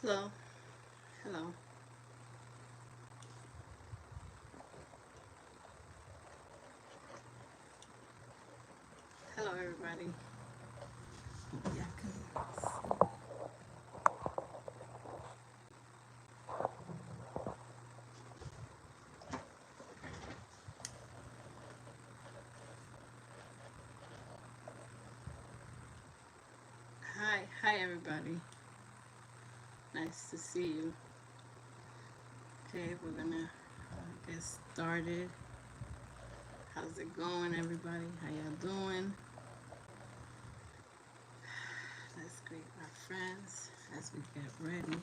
Hello, hello, hello, everybody. Yeah, hi, everybody. Nice to see you. Okay, we're gonna get started. How's it going, everybody? How y'all doing? Let's greet our friends as we get ready.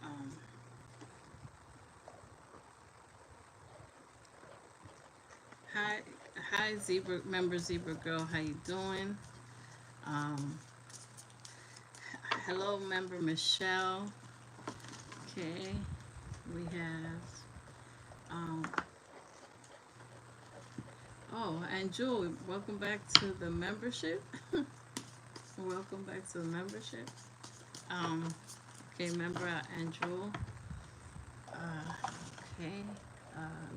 Um, hi, hi, Zebra member, Zebra girl. How you doing? Um, hello, member Michelle. Okay, we have. Um, oh, and Jewel, welcome back to the membership. Welcome back to the membership. Um, okay, member and Jewel. Okay,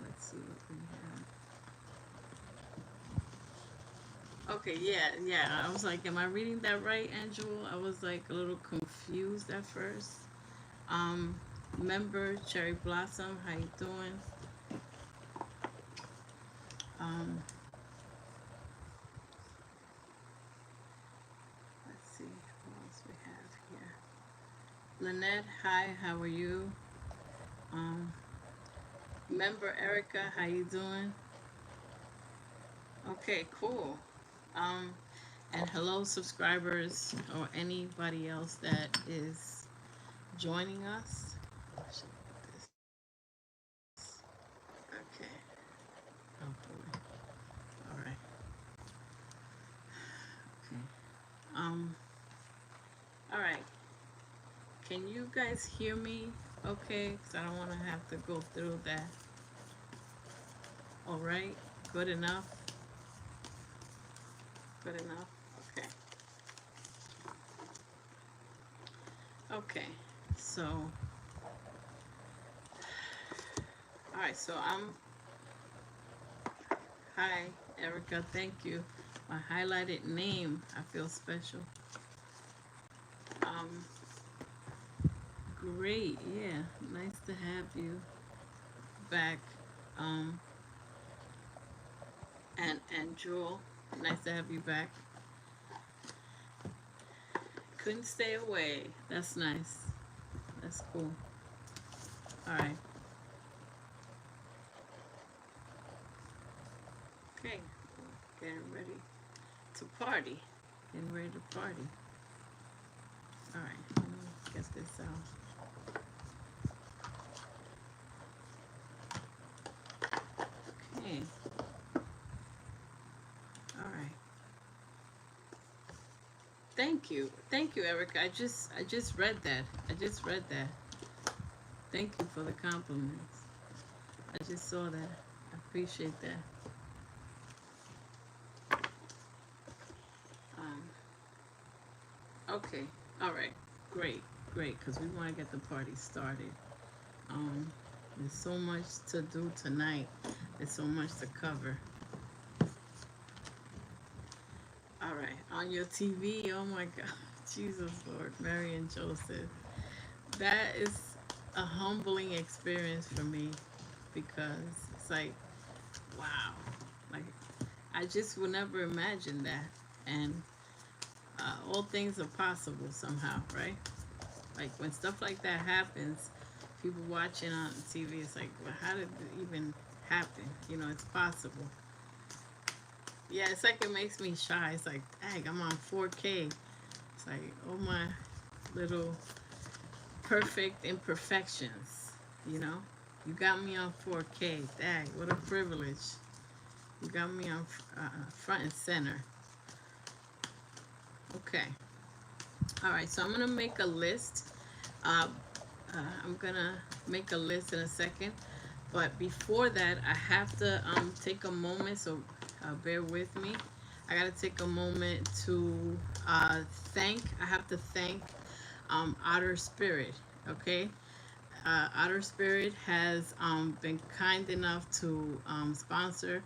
let's see what we have. Okay, yeah. I was like, am I reading that right, Angel? I was like a little confused at first. Um, member Cherry Blossom, how you doing? Um, let's see what else we have here. Lynette, hi, how are you? Um, member Erica, how you doing? Okay, cool. Um, and hello, subscribers or anybody else that is joining us. Okay. Oh boy. All right. Okay. Um. All right. Can you guys hear me? Okay, because I don't want to have to go through that. All right. Good enough. Good enough. Okay. Okay. So. All right. So I'm. Hi, Erica. Thank you. My highlighted name. I feel special. Um. Great. Yeah. Nice to have you back. Um. And Jewel, nice to have you back. Couldn't stay away. That's nice. That's cool. All right. Okay. Getting ready to party. Getting ready to party. All right. Let me get this out. Okay. All right. Thank you. Thank you, Erica. I just read that. I just read that. Thank you for the compliments. I just saw that. I appreciate that. Um, okay. All right. Great. Great. Because we want to get the party started. Um, there's so much to do tonight. There's so much to cover. All right, on your TV. Oh my God, Jesus Lord, Mary and Joseph. That is a humbling experience for me because it's like, wow, like I just would never imagine that, and all things are possible somehow, right? Like when stuff like that happens, people watching on TV, it's like, well, how did it even happen? You know, it's possible. Yeah, it's like it makes me shy. It's like, dang, I'm on 4K. It's like, oh my little perfect imperfections, you know? You got me on 4K. Dang, what a privilege. You got me on front and center. Okay. All right, so I'm going to make a list. Uh, I'm going to make a list in a second. But before that, I have to take a moment, so bear with me. I got to take a moment to I have to thank Otter Spirit. Okay, Otter Spirit has been kind enough to sponsor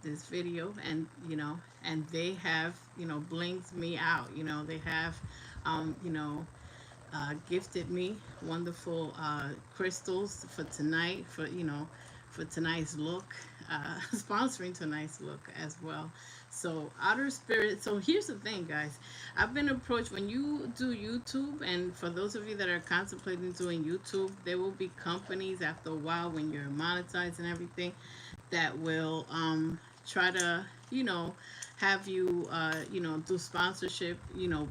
this video, and and they have blinged me out. They have gifted me wonderful crystals for tonight, for tonight's look, sponsoring tonight's look as well. So Outer Spirit. So here's the thing, guys. I've been approached when you do YouTube, and for those of you that are contemplating doing YouTube, there will be companies after a while when you're monetized and everything that will try to have you do sponsorship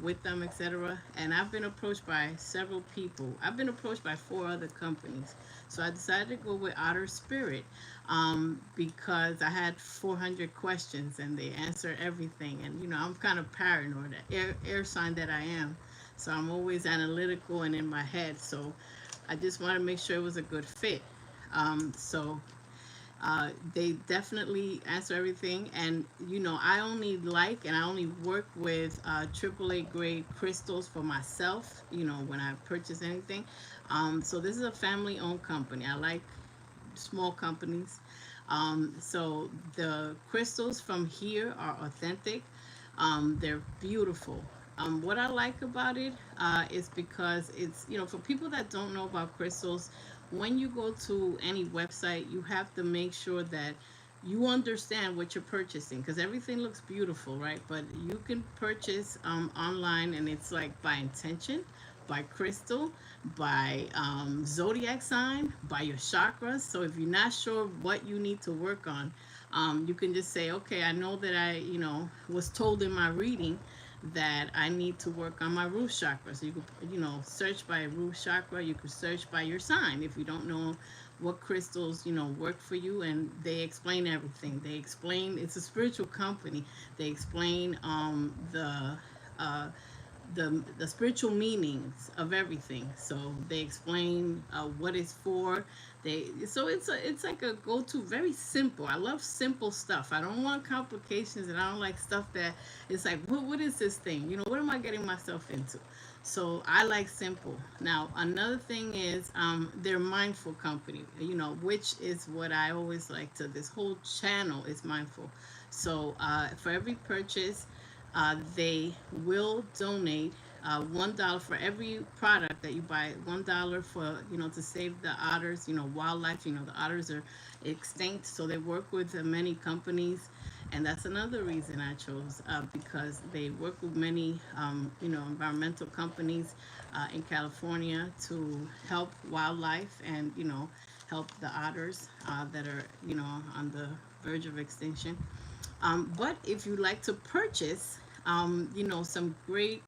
with them, etc. And I've been approached by several people. I've been approached by 4 other companies, so I decided to go with Otter Spirit because I had 400 questions and they answer everything. And I'm kind of paranoid, air sign that I am, so I'm always analytical and in my head. So I just want to make sure it was a good fit. So they definitely answer everything, and I only like and I only work with AAA grade crystals for myself. When I purchase anything, so this is a family-owned company. I like small companies. So the crystals from here are authentic. They're beautiful. What I like about it is because it's, for people that don't know about crystals, when you go to any website, you have to make sure that you understand what you're purchasing, because everything looks beautiful, right? But you can purchase online, and it's like by intention, by crystal, by zodiac sign, by your chakras. So if you're not sure what you need to work on, you can just say, okay, I know that I, was told in my reading that I need to work on my root chakra. So you could, search by root chakra. You could search by your sign if you don't know what crystals, work for you. And they explain everything. They explain, it's a spiritual company. They explain uh, the spiritual meanings of everything. So they explain what it's for. So it's like a go-to, very simple. I love simple stuff. I don't want complications, and I don't like stuff that it's like, what is this thing? What am I getting myself into? So I like simple. Now another thing is they're mindful company. Which is what I always like to. This whole channel is mindful. So for every purchase, they will donate $1 for every product that you buy. $1 for to save the otters. Wildlife. The otters are extinct, so they work with many companies, and that's another reason I chose because they work with many environmental companies in California to help wildlife and help the otters that are on the verge of extinction. But if you like to purchase, some great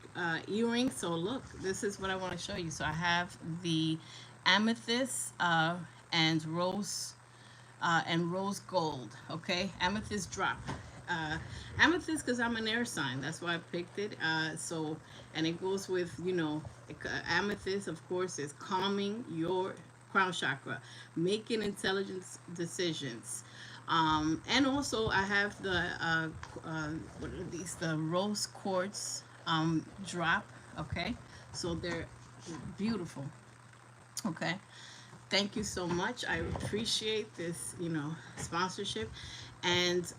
earrings. So look, this is what I want to show you. So I have the amethyst and rose gold. Okay, amethyst drop. Uh, Amethyst because I'm an air sign. That's why I picked it. And it goes with amethyst. Of course, is calming your crown chakra, making intelligent decisions. And also I have the what are these? The rose quartz drop. Okay, so they're beautiful. Okay, thank you so much. I appreciate this, sponsorship. And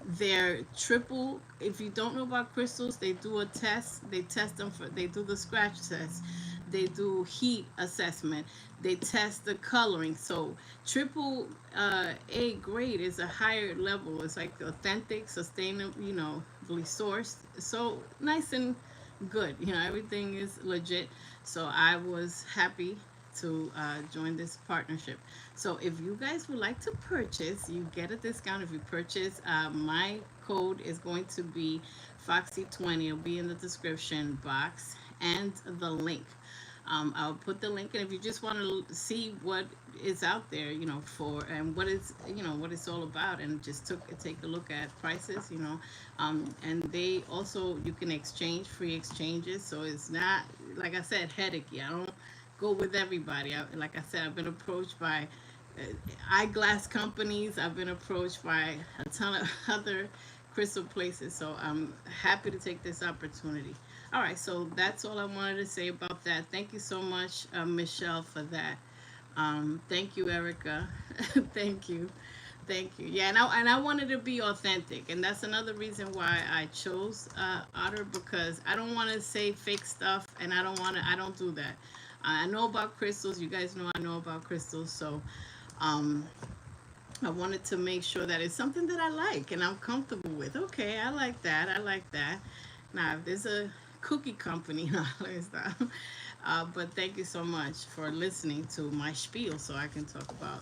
they're triple. If you don't know about crystals, they do a test. They test them for. They do the scratch test. They do heat assessment. They test the coloring. So triple A grade is a higher level. It's like authentic, sustainable, sourced. So nice and good. Everything is legit. So I was happy to join this partnership. So if you guys would like to purchase, you get a discount if you purchase. My code is going to be Foxy20. It'll be in the description box and the link. I'll put the link, and if you just want to see what is out there, for and what is what it's all about, and just take a look at prices, and they also, you can exchange, free exchanges, so it's not, like I said, headachy. I don't go with everybody. Like I said, I've been approached by eyeglass companies. I've been approached by a ton of other crystal places. So I'm happy to take this opportunity. All right, so that's all I wanted to say about that. Thank you so much, Michelle, for that. Thank you, Erica. Thank you. Thank you. Yeah, and I wanted to be authentic, and that's another reason why I chose Otter, because I don't want to say fake stuff, and I don't do that. I know about crystals. You guys know I know about crystals, so um, I wanted to make sure that it's something that I like and I'm comfortable with. Okay, I like that. I like that. Now, if there's a cookie company, no, let me stop. But thank you so much for listening to my spiel so I can talk about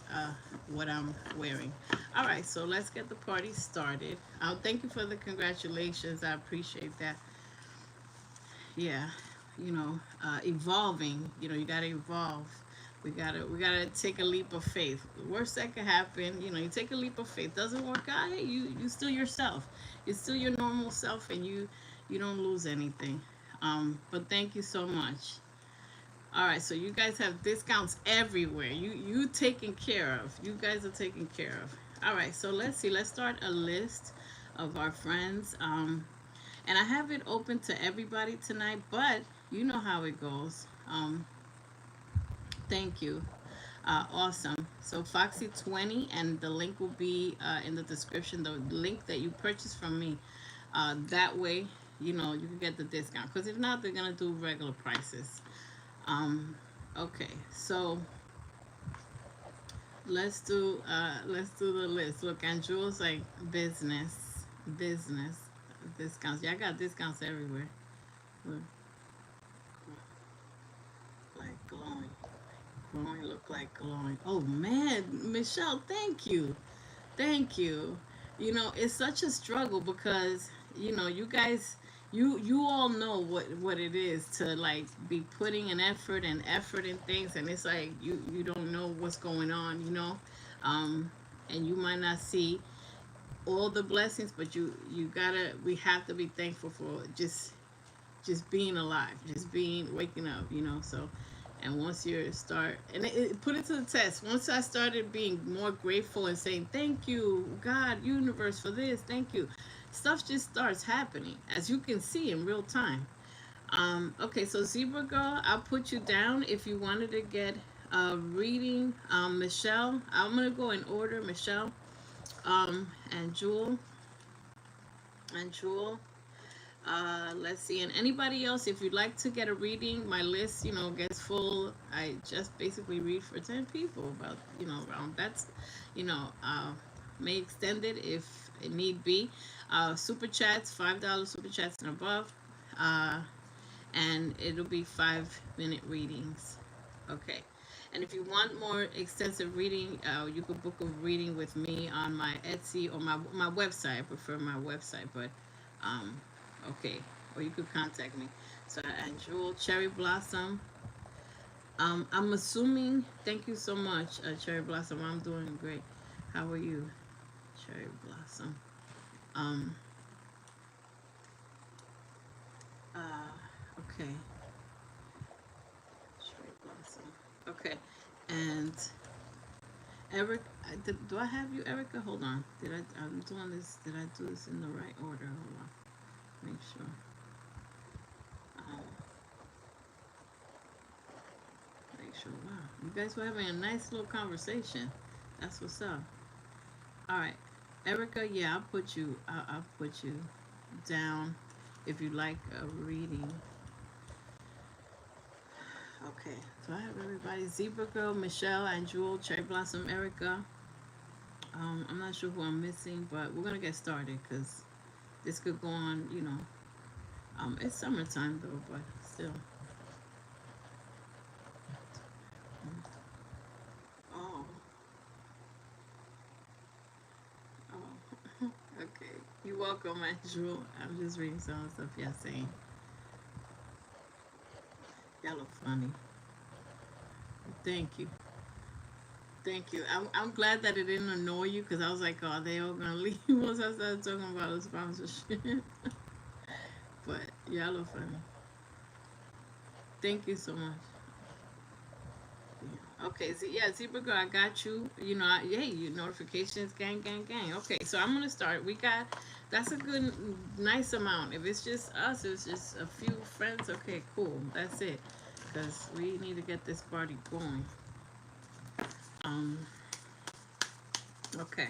what I'm wearing. All right, so let's get the party started. Thank you for the congratulations. I appreciate that. Yeah, evolving. You gotta evolve. We gotta take a leap of faith. The worst that could happen, you take a leap of faith. Doesn't work out, hey, you still yourself. You're still your normal self, and you don't lose anything. But thank you so much. All right, so you guys have discounts everywhere. You taken care of. You guys are taken care of. All right, so let's see. Let's start a list of our friends. And I have it open to everybody tonight, but you know how it goes. Thank you. Awesome. So Foxy 20, and the link will be in the description. The link that you purchased from me. That way, you can get the discount. Because if not, they're gonna do regular prices. Um, okay. So let's do the list. Look, and Jules like business discounts. Yeah, I got discounts everywhere. Look, like glowing, look like glowing. Oh man, Michelle, thank you. Thank you. It's such a struggle because, you guys, you all know what it is to like be putting an effort in things, and it's like you don't know what's going on. Um and you might not see all the blessings, but we have to be thankful for just being alive, just being waking up. So, and once you start, and put it to the test. Once I started being more grateful and saying thank you, God, universe, for this, thank you, stuff just starts happening, as you can see in real time. Okay, so Zebra Girl, I'll put you down if you wanted to get a reading. Michelle, I'm gonna go in order. Michelle, and Jewel. Let's see, and anybody else, if you'd like to get a reading, my list, gets full. I just basically read for 10 people, about, around that's, you know, uh, may extend it if it need be. Super chats, $5 super chats and above, uh, and it'll be 5-minute readings. Okay. And if you want more extensive reading, you could book a reading with me on my Etsy or my website. I prefer my website, but um, okay. Or you could contact me. So, and Jewel, Cherry Blossom. I'm assuming. Thank you so much, Cherry Blossom. I'm doing great. How are you, Cherry Blossom? Um. Okay. Cherry Blossom. Okay. And Eric, do I have you, Erica? Hold on. I'm doing this. Did I do this in the right order? Hold on. Make sure. Um, make sure. Wow, you guys were having a nice little conversation. That's what's up. All right, Erica. Yeah, I'll put you down if you like a reading. Okay. So I have everybody: Zebra Girl, Michelle, and Jewel, Cherry Blossom, Erica. I'm not sure who I'm missing, but we're gonna get started because this could go on. It's summertime though, but still. Oh, oh. Okay. You're welcome, Jewel. I'm just reading some of the stuff y'all saying. Y'all look funny. Thank you. Thank you. I'm glad that it didn't annoy you because I was like, oh, they all gonna leave once I started talking about the sponsorship. But y'all are funny. Thank you so much. Yeah. Okay, so yeah, Zebra Girl, I got you. You know, hey, you notifications, gang, gang, gang. Okay, so I'm gonna start. We got that's a good, nice amount. If it's just us, it's just a few friends. Okay, cool. That's it, because we need to get this party going. Um, okay,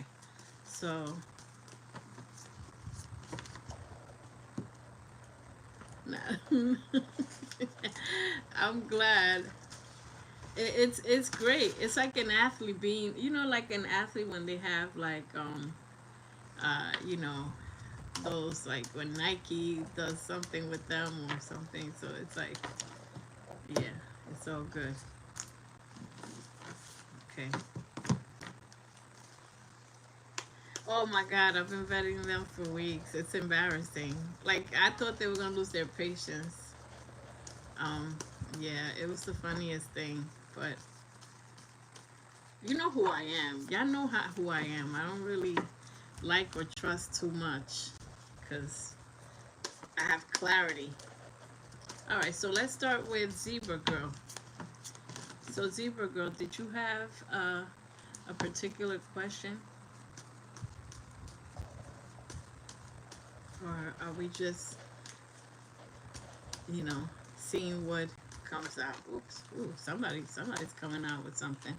so I'm glad. It's great. It's like an athlete being, like an athlete when they have like you know, those like when Nike does something with them or something. So it's like, yeah, it's all good. Okay. Oh my God, I've been vetting them for weeks. It's embarrassing. Like I thought they were gonna lose their patience. Um, yeah, it was the funniest thing. But you know who I am. Y'all know who I am. I don't really like or trust too much because I have clarity. All right, so let's start with Zebra Girl. So Zebra Girl, did you have a particular question, or are we just, you know, seeing what comes out? Oops, ooh, somebody's coming out with something.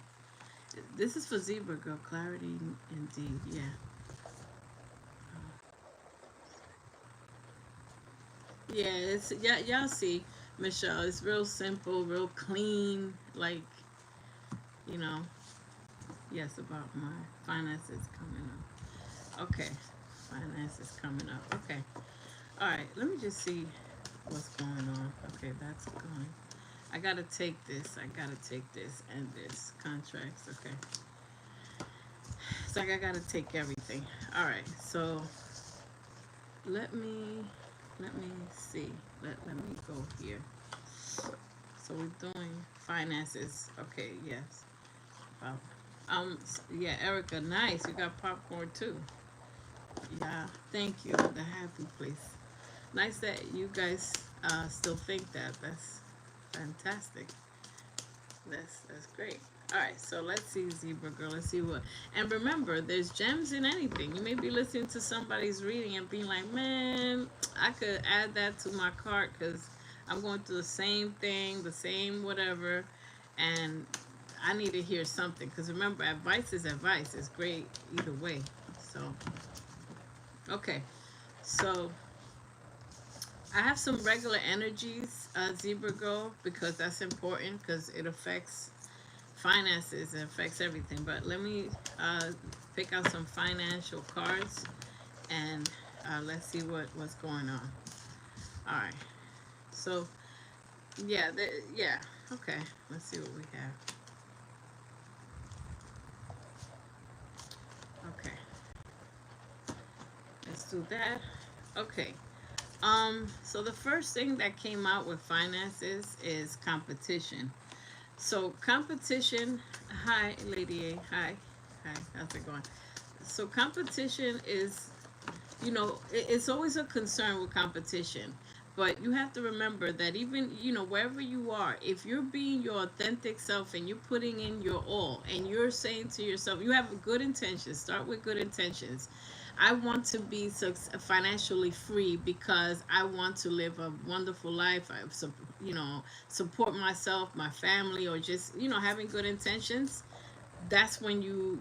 This is for Zebra Girl. Clarity, indeed. Yeah. Yeah, it's yeah, y'all see, Michelle. It's real simple, real clean. Like, you know, yes, about my finances coming up. Okay, finances coming up. Okay, all right. Let me just see what's going on. Okay, that's going. I gotta take this. I gotta take this and this contracts. Okay, it's like I gotta take everything. All right, so let me let me see. Let me go here. So we're doing finances. Okay, yes. Wow. Yeah, Erica, nice. You got popcorn too. Yeah, thank you. The happy place. Nice that you guys still think that. That's fantastic. That's great. All right, so let's see, Zebra Girl. Let's see what. And remember, there's gems in anything. You may be listening to somebody's reading and being like, "Man, I could add that to my cart because I'm going through the same thing, the same whatever, and I need to hear something." Because remember, advice is advice. It's great either way. So, okay, so I have some regular energies, Zebra Girl, because that's important because it affects finances, it affects everything. But let me pick out some financial cards and let's see what's going on. All right. So yeah, yeah. Okay. Let's see what we have. Okay. Let's do that. Okay. So the first thing that came out with finances is competition. So competition, hi Lady A, hi, hi, how's it going? So competition is, it's always a concern with competition, but you have to remember that even, wherever you are, if you're being your authentic self and you're putting in your all and you're saying to yourself, you have good intentions, start with good intentions. I want to be financially free because I want to live a wonderful life. You know, support myself, my family, or just, having good intentions. That's when you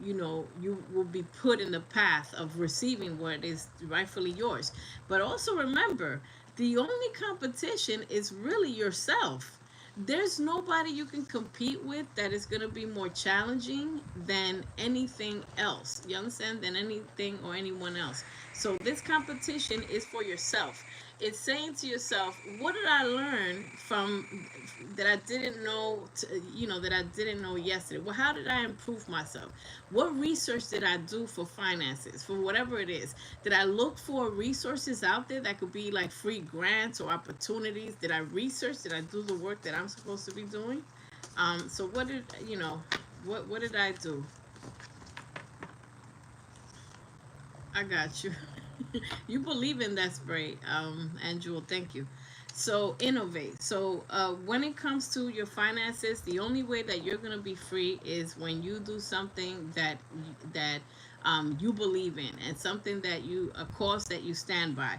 will be put in the path of receiving what is rightfully yours. But also remember, the only competition is really yourself. There's nobody you can compete with that is going to be more challenging than anything else. You understand? Than anything or anyone else. So this competition is for yourself. It's saying to yourself, what did I learn from that I didn't know, that I didn't know yesterday? Well, how did I improve myself? What research did I do for finances, for whatever it is? Did I look for resources out there that could be like free grants or opportunities? Did I research? Did I do the work that I'm supposed to be doing? So what did, what did I do? I got you. You believe in that spray, Angel. Thank you. So innovate. So when it comes to your finances, the only way that you're gonna be free is when you do something that you believe in, and something that a cause that you stand by.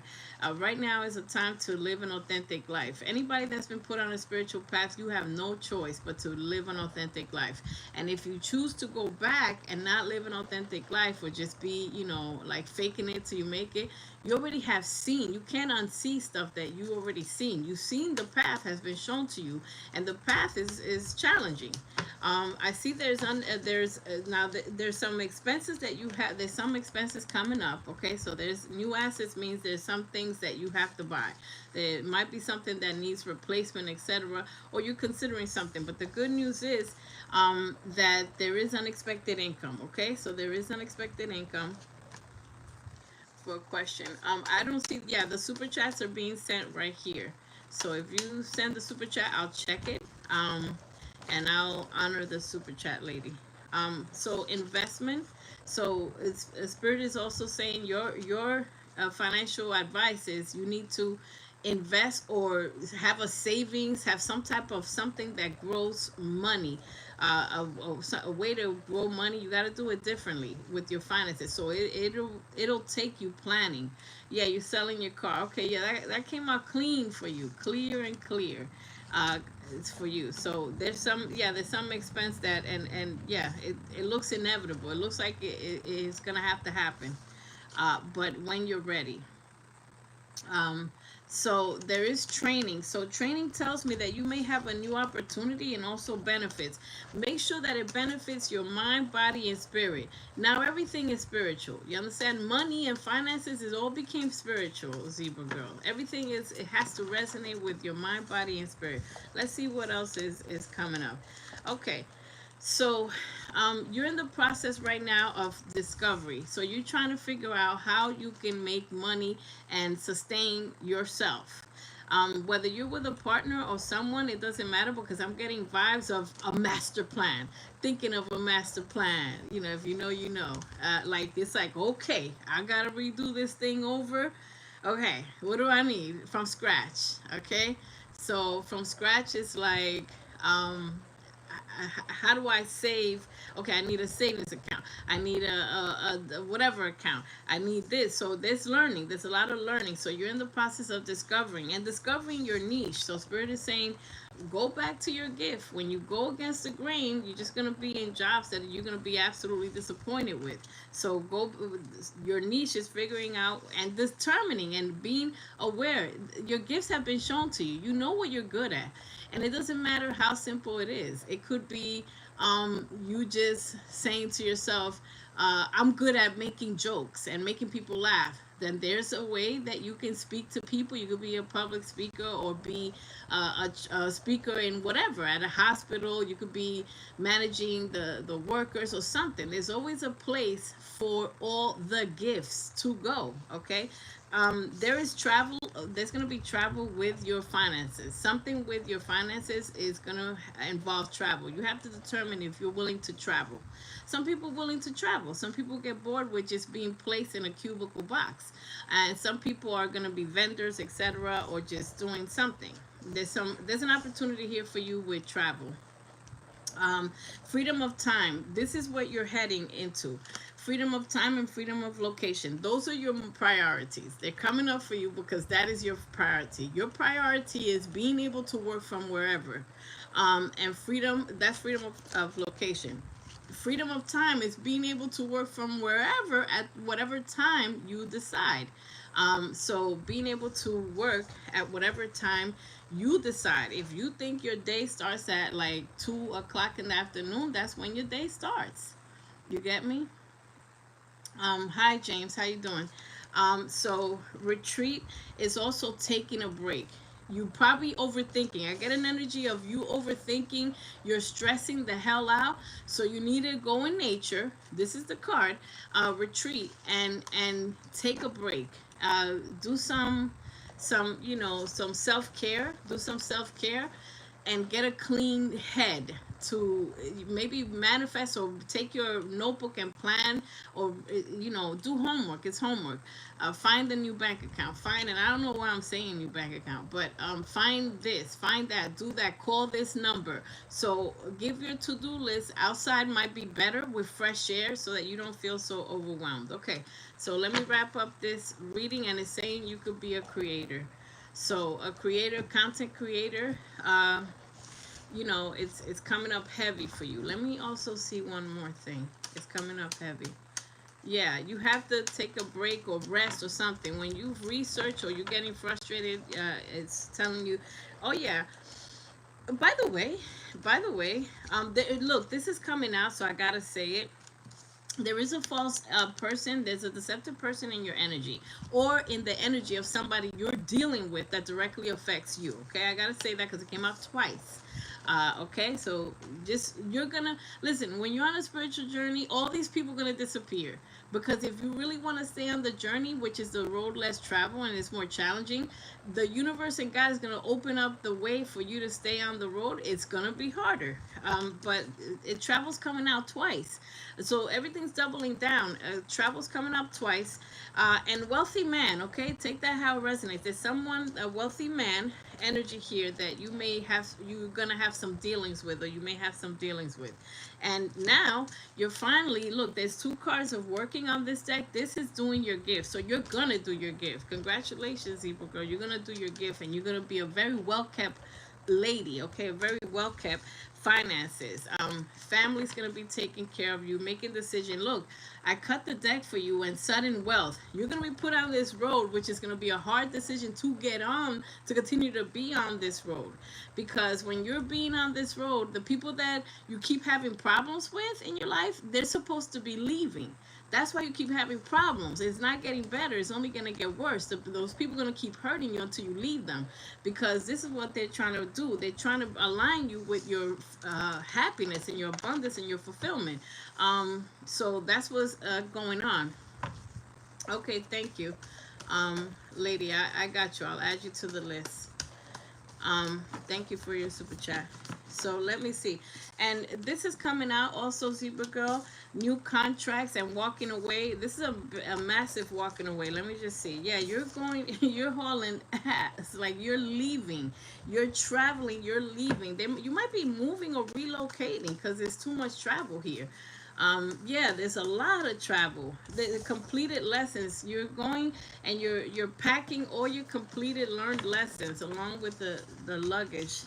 Right now is a time to live an authentic life. Anybody that's been put on a spiritual path, you have no choice but to live an authentic life. And if you choose to go back and not live an authentic life, or just be, like faking it till you make it, you already have seen. You can't unsee stuff that you already seen. You've seen the path has been shown to you, and the path is challenging. I see there's some expenses that you have. There's some expenses coming up. Okay, so there's new assets, means there's some things that you have to buy. There might be something that needs replacement, etc., or you're considering something. But the good news is that there is unexpected income. Okay, so there is unexpected income. For a question, I don't see. Yeah, the super chats are being sent right here. So if you send the super chat, I'll check it. And I'll honor the super chat lady. So investment. So Spirit is also saying your financial advice is you need to invest, or have a savings, have some type of something that grows money. A way to grow money. You got to do it differently with your finances. So it'll take you planning. Yeah, you're selling your car. Okay, yeah, that came out clean for you, clear and clear. It's for you. So there's some expense that, and yeah, it looks inevitable. It looks like it's gonna have to happen. But when you're ready. Um, so there is training. So training tells me that you may have a new opportunity, and also benefits. Make sure that it benefits your mind, body, and spirit. Now everything is spiritual. You understand? Money and finances is all became spiritual, Zebra girl. Everything it has to resonate with your mind, body, and spirit. Let's see what else is coming up. Okay. So, you're in the process right now of discovery. So, you're trying to figure out how you can make money and sustain yourself. Whether you're with a partner or someone, it doesn't matter, because I'm getting vibes of a master plan. Thinking of a master plan. If you know, you know. Like, it's like, okay, I got to redo this thing over. Okay, what do I need from scratch? Okay, so from scratch, it's like, how do I save? Okay, I need a savings account. I need a whatever account. I need this. So there's learning. There's a lot of learning. So you're in the process of discovering your niche. So Spirit is saying, go back to your gift. When you go against the grain, you're just gonna be in jobs that you're gonna be absolutely disappointed with. So go. Your niche is figuring out and determining and being aware. Your gifts have been shown to you. You know what you're good at, and it doesn't matter how simple it is. It could be you just saying to yourself, I'm good at making jokes and making people laugh. Then there's a way that you can speak to people. You could be a public speaker, or be a speaker in whatever, at a hospital. You could be managing the workers or something. There's always a place for all the gifts to go. Okay. There is travel. There's going to be travel with your finances. Something with your finances is going to involve travel. You have to determine if you're willing to travel. Some people willing to travel. Some people get bored with just being placed in a cubicle box, and some people are going to be vendors, etc., or just doing something. There's an opportunity here for you with travel. Freedom of time. This is what you're heading into. Freedom of time and freedom of location. Those are your priorities. They're coming up for you because that is your priority. Your priority is being able to work from wherever. And freedom, that's freedom of location. Freedom of time is being able to work from wherever at whatever time you decide. So being able to work at whatever time you decide. If you think your day starts at like 2 o'clock in the afternoon, that's when your day starts. You get me? Hi James, how you doing? So retreat is also taking a break. You probably overthinking. I get an energy of you overthinking. You're stressing the hell out. So you need to go in nature. This is the card. Retreat and take a break. Do some self care. Do some self care, and get a clean head. to maybe manifest, or take your notebook and plan, or do homework. It's homework. Find a new bank account, find, and I don't know why I'm saying new bank account, but find this, find that, do that, call this number. So give your to-do list. Outside might be better with fresh air, so that you don't feel so overwhelmed. Okay, so let me wrap up this reading, and it's saying you could be a creator. So a creator, content creator, it's coming up heavy for you. Let me also see one more thing. It's coming up heavy. Yeah, you have to take a break or rest or something. When you research or you're getting frustrated, it's telling you, oh yeah. By the way, look, this is coming out, so I gotta say it. There is a false person, there's a deceptive person in your energy, or in the energy of somebody you're dealing with that directly affects you. Okay, I gotta say that because it came out twice. Okay, so just, you're gonna listen. When you're on a spiritual journey, all these people are gonna disappear, because if you really want to stay on the journey, which is the road less travel and it's more challenging, the universe and God is gonna open up the way for you to stay on the road. It's gonna be harder, but travel's coming out twice, so everything's doubling down. Travel's coming up twice, and wealthy man. Okay, take that how it resonates. There's someone, a wealthy man energy here, that you're gonna have some dealings with, or you may have some dealings with. And now you're finally, look, there's two cards of working on this deck. This is doing your gift, so you're gonna do your gift. Congratulations, Libra girl, you're gonna do your gift, and you're gonna be a very well kept lady. Okay, a very well kept. Finances, family's gonna be taking care of you, making decision. Look, I cut the deck for you, and sudden wealth. You're gonna be put on this road, which is gonna be a hard decision to get on, to continue to be on this road. Because when you're being on this road, the people that you keep having problems with in your life, they're supposed to be leaving. That's why you keep having problems. It's not getting better. It's only going to get worse. Those people are going to keep hurting you until you leave them, because this is what they're trying to do. They're trying to align you with your happiness and your abundance and your fulfillment. So that's what's going on. Okay, thank you, lady. I got you. I'll add you to the list. Thank you for your super chat. So let me see. And this is coming out also, Zebra girl. New contracts and walking away. This is a massive walking away. Let me just see. Yeah, you're going, you're hauling ass. Like, you're leaving. You're traveling. You're leaving. You might be moving or relocating, because there's too much travel here. Yeah, there's a lot of travel. The completed lessons, you're going, and you're packing all your completed learned lessons along with the luggage,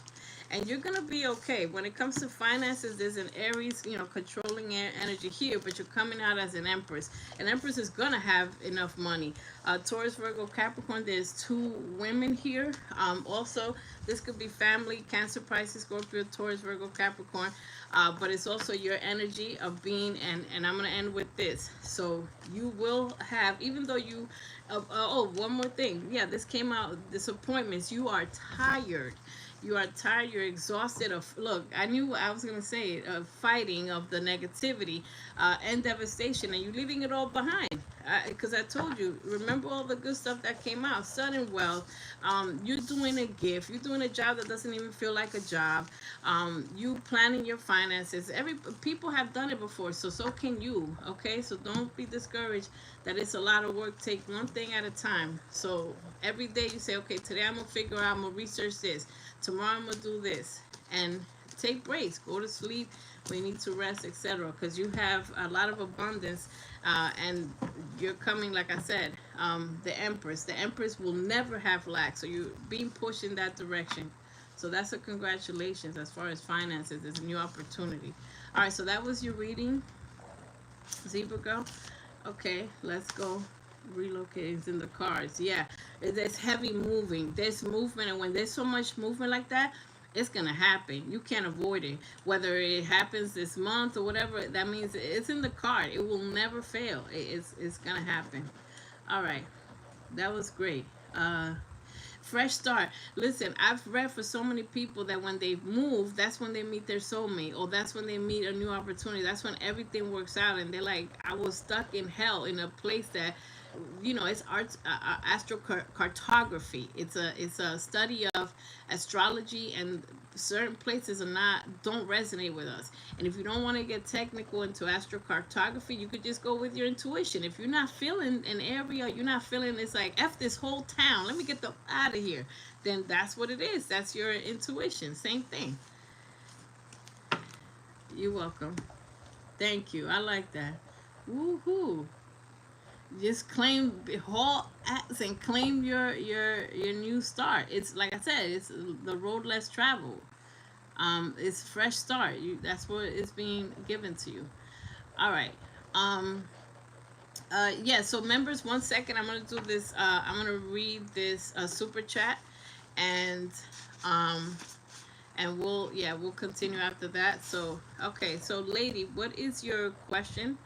and you're gonna be okay. When it comes to finances, there's an Aries, controlling energy here, but you're coming out as an Empress. An Empress is gonna have enough money. Taurus, Virgo, Capricorn, there's two women here. Also, this could be family, Cancer, Pisces, Scorpio, Taurus, Virgo, Capricorn. But it's also your energy of being, and I'm going to end with this. So you will have, even though you, one more thing. Yeah, this came out, disappointments. You are tired. You are tired. You're exhausted of, look, I knew I was going to say it, of fighting, of the negativity, and devastation, and you're leaving it all behind. Because I told you, remember all the good stuff that came out. Sudden wealth. You're doing a gift. You're doing a job that doesn't even feel like a job. You planning your finances. People have done it before, so can you. Okay, so don't be discouraged that it's a lot of work. Take one thing at a time. So every day you say, okay, today I'm gonna figure out, I'm gonna research this. Tomorrow I'm gonna do this, and take breaks. Go to sleep when you need to rest, etc. Because you have a lot of abundance. And you're coming, like I said, the Empress. The Empress will never have lack. So you're being pushed in that direction. So that's a congratulations as far as finances. There's a new opportunity. All right, so that was your reading, Zebra girl. Okay, let's go. Relocating in the cards. Yeah, there's heavy moving. There's movement, and when there's so much movement like that, it's gonna happen. You can't avoid it. Whether it happens this month or whatever, that means it's in the card. It will never fail. It's gonna happen. All right, that was great. Fresh start. Listen, I've read for so many people that when they move, that's when they meet their soulmate, or that's when they meet a new opportunity. That's when everything works out, and they're like, I was stuck in hell, in a place that you know, it's art, astrocartography. It's a study of astrology, and certain places are not don't resonate with us. And if you don't want to get technical into astrocartography, you could just go with your intuition. If you're not feeling an area, you're not feeling it's like F this whole town, let me get the out of here, then that's what it is. That's your intuition. Same thing. You're welcome. Thank you. I like that. Woohoo. Just claim the whole acts and claim your new start. It's like I said, it's the road less traveled. It's fresh start. That's what is being given to you. All right. Um, yeah. So members, 1 second. I'm gonna do this. I'm gonna read this super chat, and um, we'll continue after that. So okay. So lady, what is your question?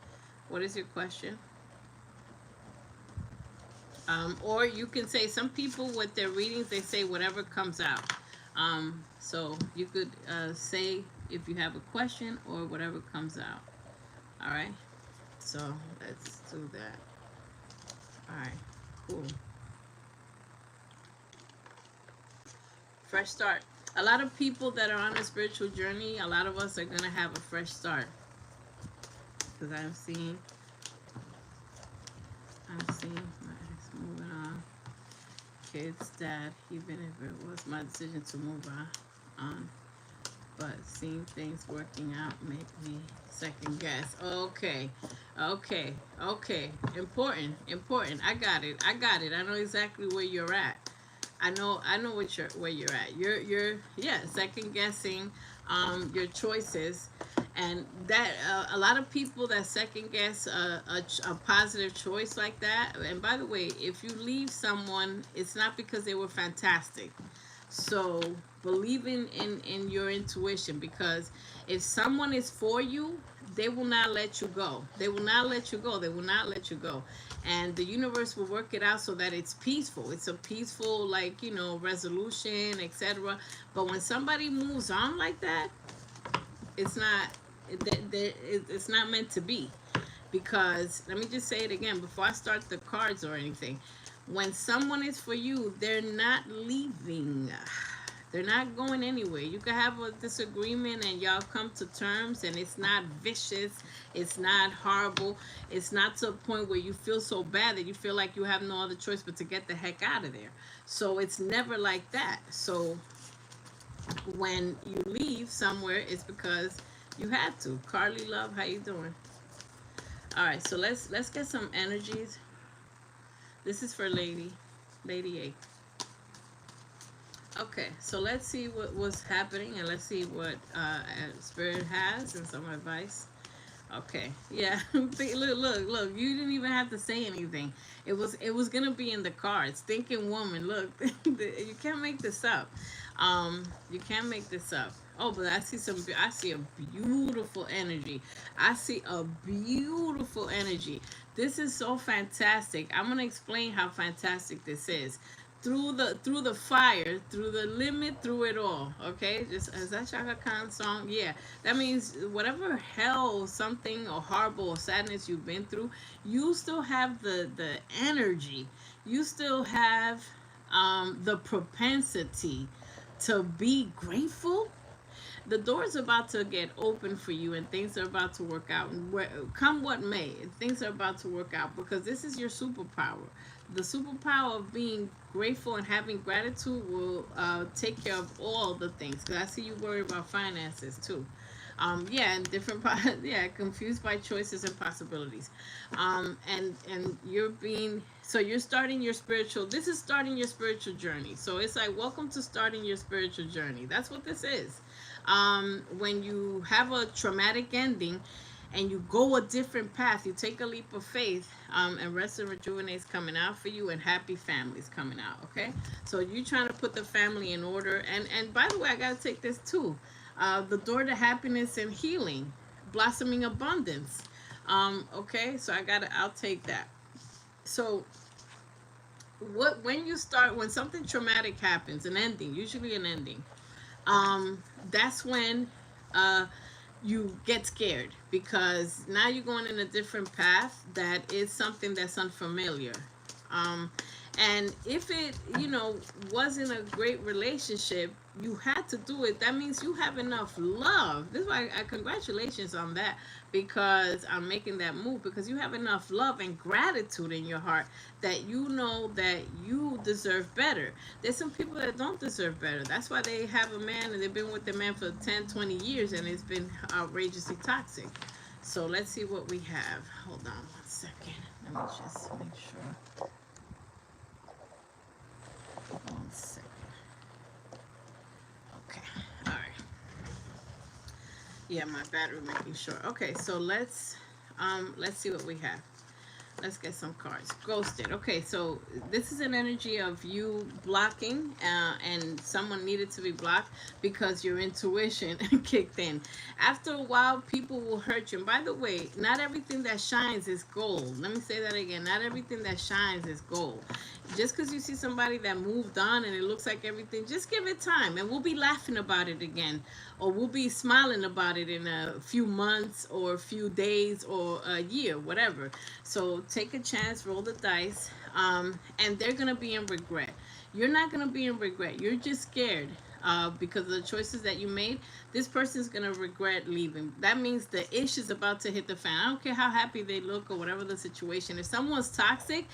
What is your question? Or you can say, some people with their readings, they say whatever comes out. So you could say if you have a question or whatever comes out. All right. So let's do that. All right. Cool. Fresh start. A lot of people that are on a spiritual journey, a lot of us are going to have a fresh start. Because I'm seeing my ex moving on. Kids, dad, even if it was my decision to move on. But seeing things working out make me second guess. Okay, okay. Important. I got it. I know exactly where you're at. I know where you're at. You're yeah, second guessing your choices, and that a lot of people that second guess a positive choice like that. And by the way, if you leave someone, it's not because they were fantastic. So believe in your intuition, because if someone is for you, they will not let you go. They will not let you go. They will not let you go. And the universe will work it out so that it's peaceful. It's a peaceful, like, resolution, etc. But when somebody moves on like that, it's not it's not meant to be. Because let me just say it again before I start the cards or anything. When someone is for you, they're not leaving. They're not going anywhere. You can have a disagreement and y'all come to terms, and it's not vicious. It's not horrible. It's not to a point where you feel so bad that you feel like you have no other choice but to get the heck out of there. So it's never like that. So when you leave somewhere, it's because you had to. Carly Love, how you doing? All right, so let's get some energies. This is for Lady A. Okay, so let's see what was happening, and let's see what Spirit has and some advice. Okay, yeah. Look. You didn't even have to say anything. It was gonna be in the cards. Thinking woman. Look, you can't make this up. You can't make this up. Oh, but I see a beautiful energy. I see a beautiful energy. This is so fantastic. I'm gonna explain how fantastic this is. Through the fire, through the limit, through it all. Okay, just is that Shaka Khan song? Yeah, that means whatever hell, something or horrible or sadness you've been through, you still have the energy. You still have the propensity to be grateful. The door's about to get open for you, and things are about to work out. And come what may, things are about to work out, because this is your superpower. The superpower of being grateful and having gratitude will take care of all the things. Because I see you worry about finances too. Yeah, and yeah, confused by choices and possibilities. And you're starting your spiritual. This is starting your spiritual journey. So it's like, welcome to starting your spiritual journey. That's what this is. When you have a traumatic ending and you go a different path, you take a leap of faith, and rest and rejuvenate is coming out for you, and happy families coming out. Okay, so you're trying to put the family in order. And by the way, I gotta take this too. The door to happiness and healing, blossoming abundance. Okay, so I'll take that. So when something traumatic happens, an ending, usually an ending, that's when you get scared because now you're going in a different path that is something that's unfamiliar. Um, and if it, wasn't a great relationship, you had to do it. That means you have enough love. This is why I congratulations on that, because I'm making that move, because you have enough love and gratitude in your heart that you know that you deserve better. There's some people that don't deserve better. That's why they have a man and they've been with the man for 10, 20 years and it's been outrageously toxic. So let's see what we have. Hold on 1 second. Let me just make sure. 1 second. Okay. All right. Yeah, my battery making sure. Okay, so let's see what we have. Let's get some cards. Ghosted. Okay, so this is an energy of you blocking, and someone needed to be blocked because your intuition kicked in. After a while, people will hurt you. And by the way, not everything that shines is gold. Let me say that again. Not everything that shines is gold. Just because you see somebody that moved on and it looks like everything, just give it time and we'll be laughing about it again, or we'll be smiling about it in a few months or a few days or a year, whatever. So take a chance, roll the dice, and they're going to be in regret. You're not going to be in regret. You're just scared. Because of the choices that you made, this person's gonna regret leaving. That means the ish is about to hit the fan. I don't care how happy they look or whatever the situation. If someone's toxic,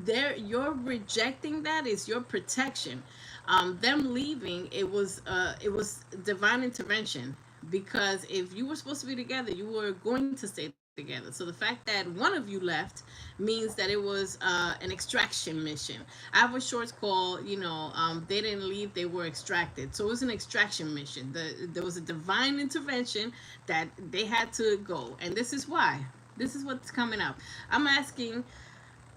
you're rejecting that is your protection. Them leaving, it was divine intervention, because if you were supposed to be together, you were going to stay together. So the fact that one of you left means that it was an extraction mission. I have a short called, they didn't leave, they were extracted. So it was an extraction mission. There was a divine intervention that they had to go, and this is why. This is what's coming up. I'm asking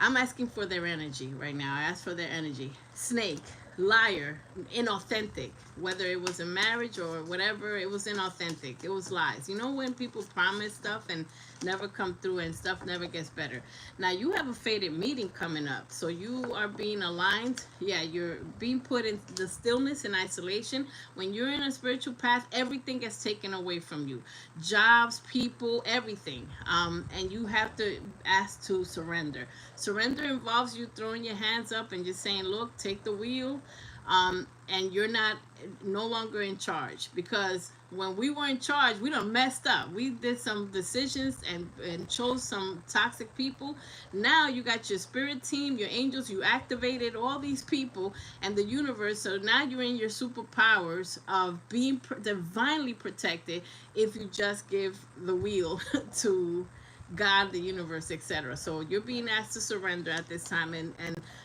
I'm asking for their energy right now. I asked for their energy. Snake, liar, inauthentic. Whether it was a marriage or whatever, it was inauthentic. It was lies. You know when people promise stuff and never come through and stuff never gets better. Now you have a fated meeting coming up. So you are being aligned. Yeah, you're being put in the stillness and isolation. When you're in a spiritual path, everything gets taken away from you. Jobs, people, everything. And you have to ask to surrender. Surrender involves you throwing your hands up and just saying, look, take the wheel. And you're no longer in charge, because when we were in charge, we done messed up. We did some decisions and chose some toxic people. Now you got your spirit team, your angels, you activated all these people and the universe. So now you're in your superpowers of being divinely protected if you just give the wheel to God, the universe, etc. So you're being asked to surrender at this time, and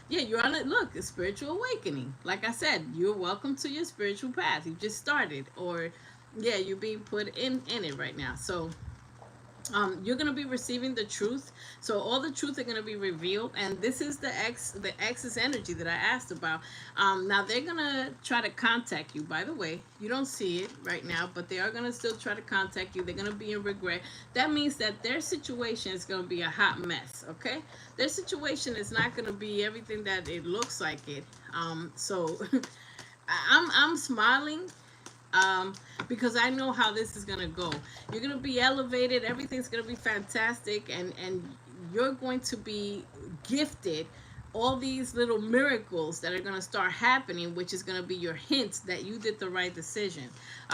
yeah, you're on it. Look, a spiritual awakening. Like I said, you're welcome to your spiritual path. You just started, or yeah, you're being put in it right now. So you're going to be receiving the truth. So all the truth are going to be revealed, and this is the ex's energy that I asked about. Now they're going to try to contact you. By the way, you don't see it right now, but they are going to still try to contact you. They're going to be in regret. That means that their situation is going to be a hot mess. Okay, their situation is not going to be everything that it looks like it. So I'm smiling, because I know how this is gonna go. You're gonna be elevated. Everything's gonna be fantastic, and you're going to be gifted all these little miracles that are going to start happening, which is going to be your hint that you did the right decision.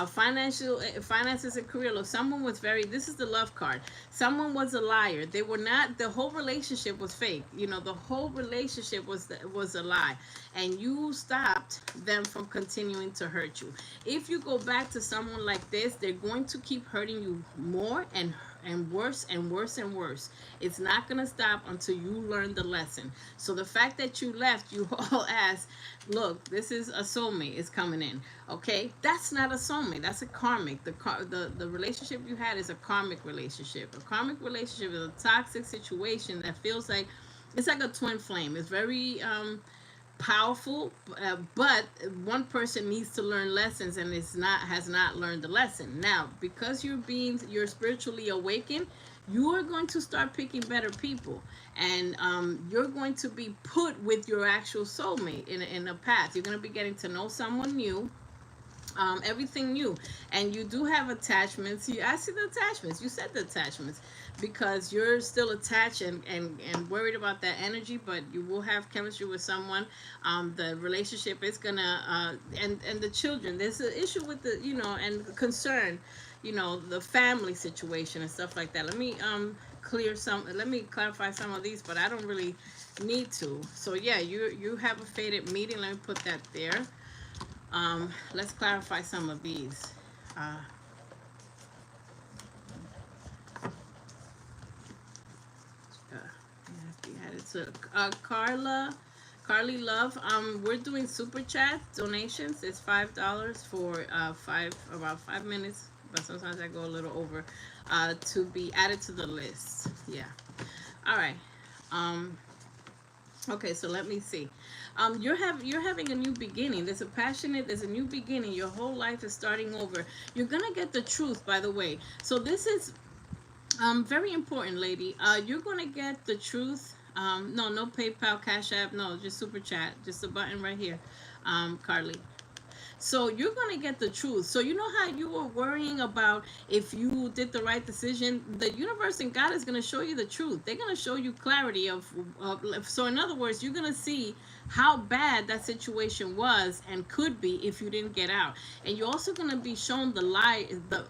Finances and career. Look, someone was this is the love card. Someone was a liar. They were not, the whole relationship was fake. The whole relationship was a lie. And you stopped them from continuing to hurt you. If you go back to someone like this, they're going to keep hurting you more and worse and worse and worse. It's not going to stop until you learn the lesson. So the fact that you left, you all asked, look, this is a soulmate is coming in. Okay, that's not a soulmate. That's a karmic. The relationship you had is a karmic relationship. A karmic relationship is a toxic situation that feels like it's like a twin flame. It's very powerful, but one person needs to learn lessons and has not learned the lesson. Now, because you're spiritually awakened, you are going to start picking better people, and you're going to be put with your actual soulmate in a path. You're going to be getting to know someone new. Everything new. And you do have attachments. I see the attachments. You said the attachments because you're still attached and worried about that energy, but you will have chemistry with someone. The relationship is gonna and the children, there's an issue with the, and concern, the family situation and stuff like that. Let me let me clarify some of these, but I don't really need to. So yeah, you have a fated meeting. Let me put that there. Let's clarify some of these. Uh, Carly Love. We're doing super chat donations. It's $5 for about 5 minutes, but sometimes I go a little over. To be added to the list. Yeah. All right. Okay, so let me see. You're having a new beginning. There's a new beginning. Your whole life is starting over. You're gonna get the truth, by the way. So this is very important, lady. You're gonna get the truth. No PayPal, Cash App, no, just super chat, just a button right here, Carly. So you're going to get the truth. So you know how you were worrying about if you did the right decision? The universe and God is going to show you the truth. They're going to show you clarity so in other words, you're going to see how bad that situation was and could be if you didn't get out. And you're also going to be shown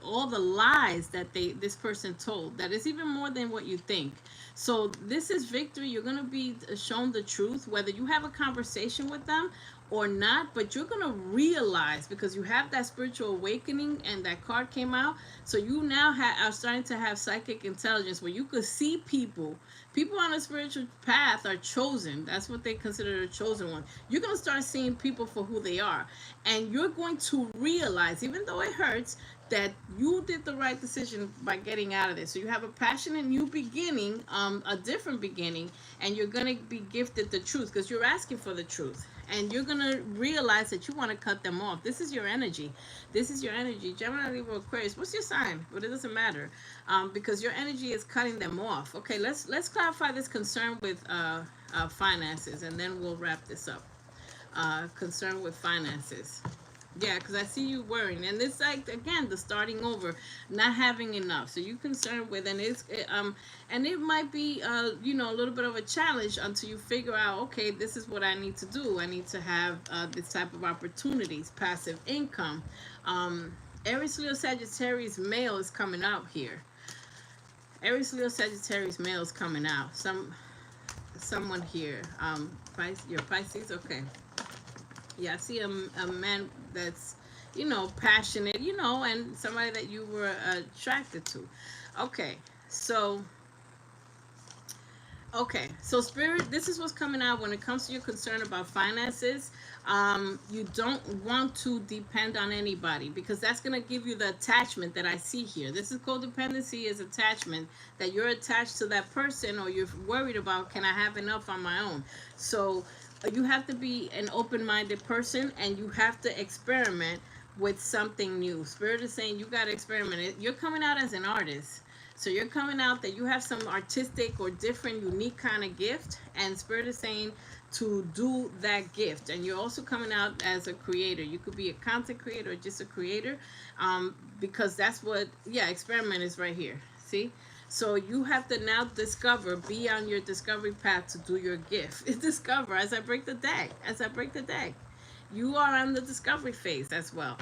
all the lies that this person told. That is even more than what you think. So this is victory. You're going to be shown the truth, whether you have a conversation with them or not, but you're going to realize, because you have that spiritual awakening and that card came out. So you now are starting to have psychic intelligence where you could see people on a spiritual path are chosen. That's what they consider the chosen one. You're going to start seeing people for who they are, and you're going to realize, even though it hurts, that you did the right decision by getting out of this. So you have a passionate new beginning, a different beginning, and you're going to be gifted the truth because you're asking for the truth. And you're going to realize that you want to cut them off. This is your energy. This is your energy. Gemini, Libra, Aquarius. What's your sign? But it doesn't matter because your energy is cutting them off. Okay, let's clarify this concern with finances, and then we'll wrap this up. Concern with finances. Yeah, because I see you worrying, and it's like, again, the starting over, not having enough. So you concerned with, and and it might be a little bit of a challenge until you figure out, okay, this is what I need to do. I need to have this type of opportunities, passive income. Aries, Leo, Sagittarius male is coming out here. Aries, Leo, Sagittarius male is coming out. Someone here. Your Pisces, okay. Yeah, I see a man that's, passionate, and somebody that you were attracted to. Okay, so Spirit, this is what's coming out when it comes to your concern about finances. You don't want to depend on anybody because that's going to give you the attachment that I see here. This is codependency, is attachment, that you're attached to that person, or you're worried about, can I have enough on my own? So you have to be an open-minded person, and you have to experiment with something new. Spirit is saying you got to experiment. You're coming out as an artist. So you're coming out that you have some artistic or different, unique kind of gift, and Spirit is saying to do that gift. And you're also coming out as a creator. You could be a content creator or just a creator, because that's what, experiment is right here. See? So you have to now be on your discovery path to do your gift. Discover as I break the deck. You are on the discovery phase as well.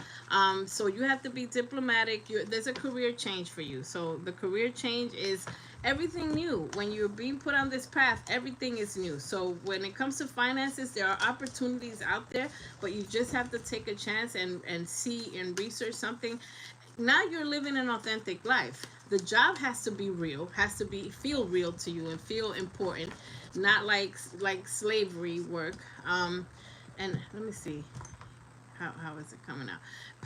So you have to be diplomatic. There's a career change for you. So the career change is everything new. When you're being put on this path, everything is new. So when it comes to finances, there are opportunities out there, but you just have to take a chance and see and research something. Now you're living an authentic life. The job has to be real, feel real to you and feel important, not like slavery work. And let me see, how is it coming out?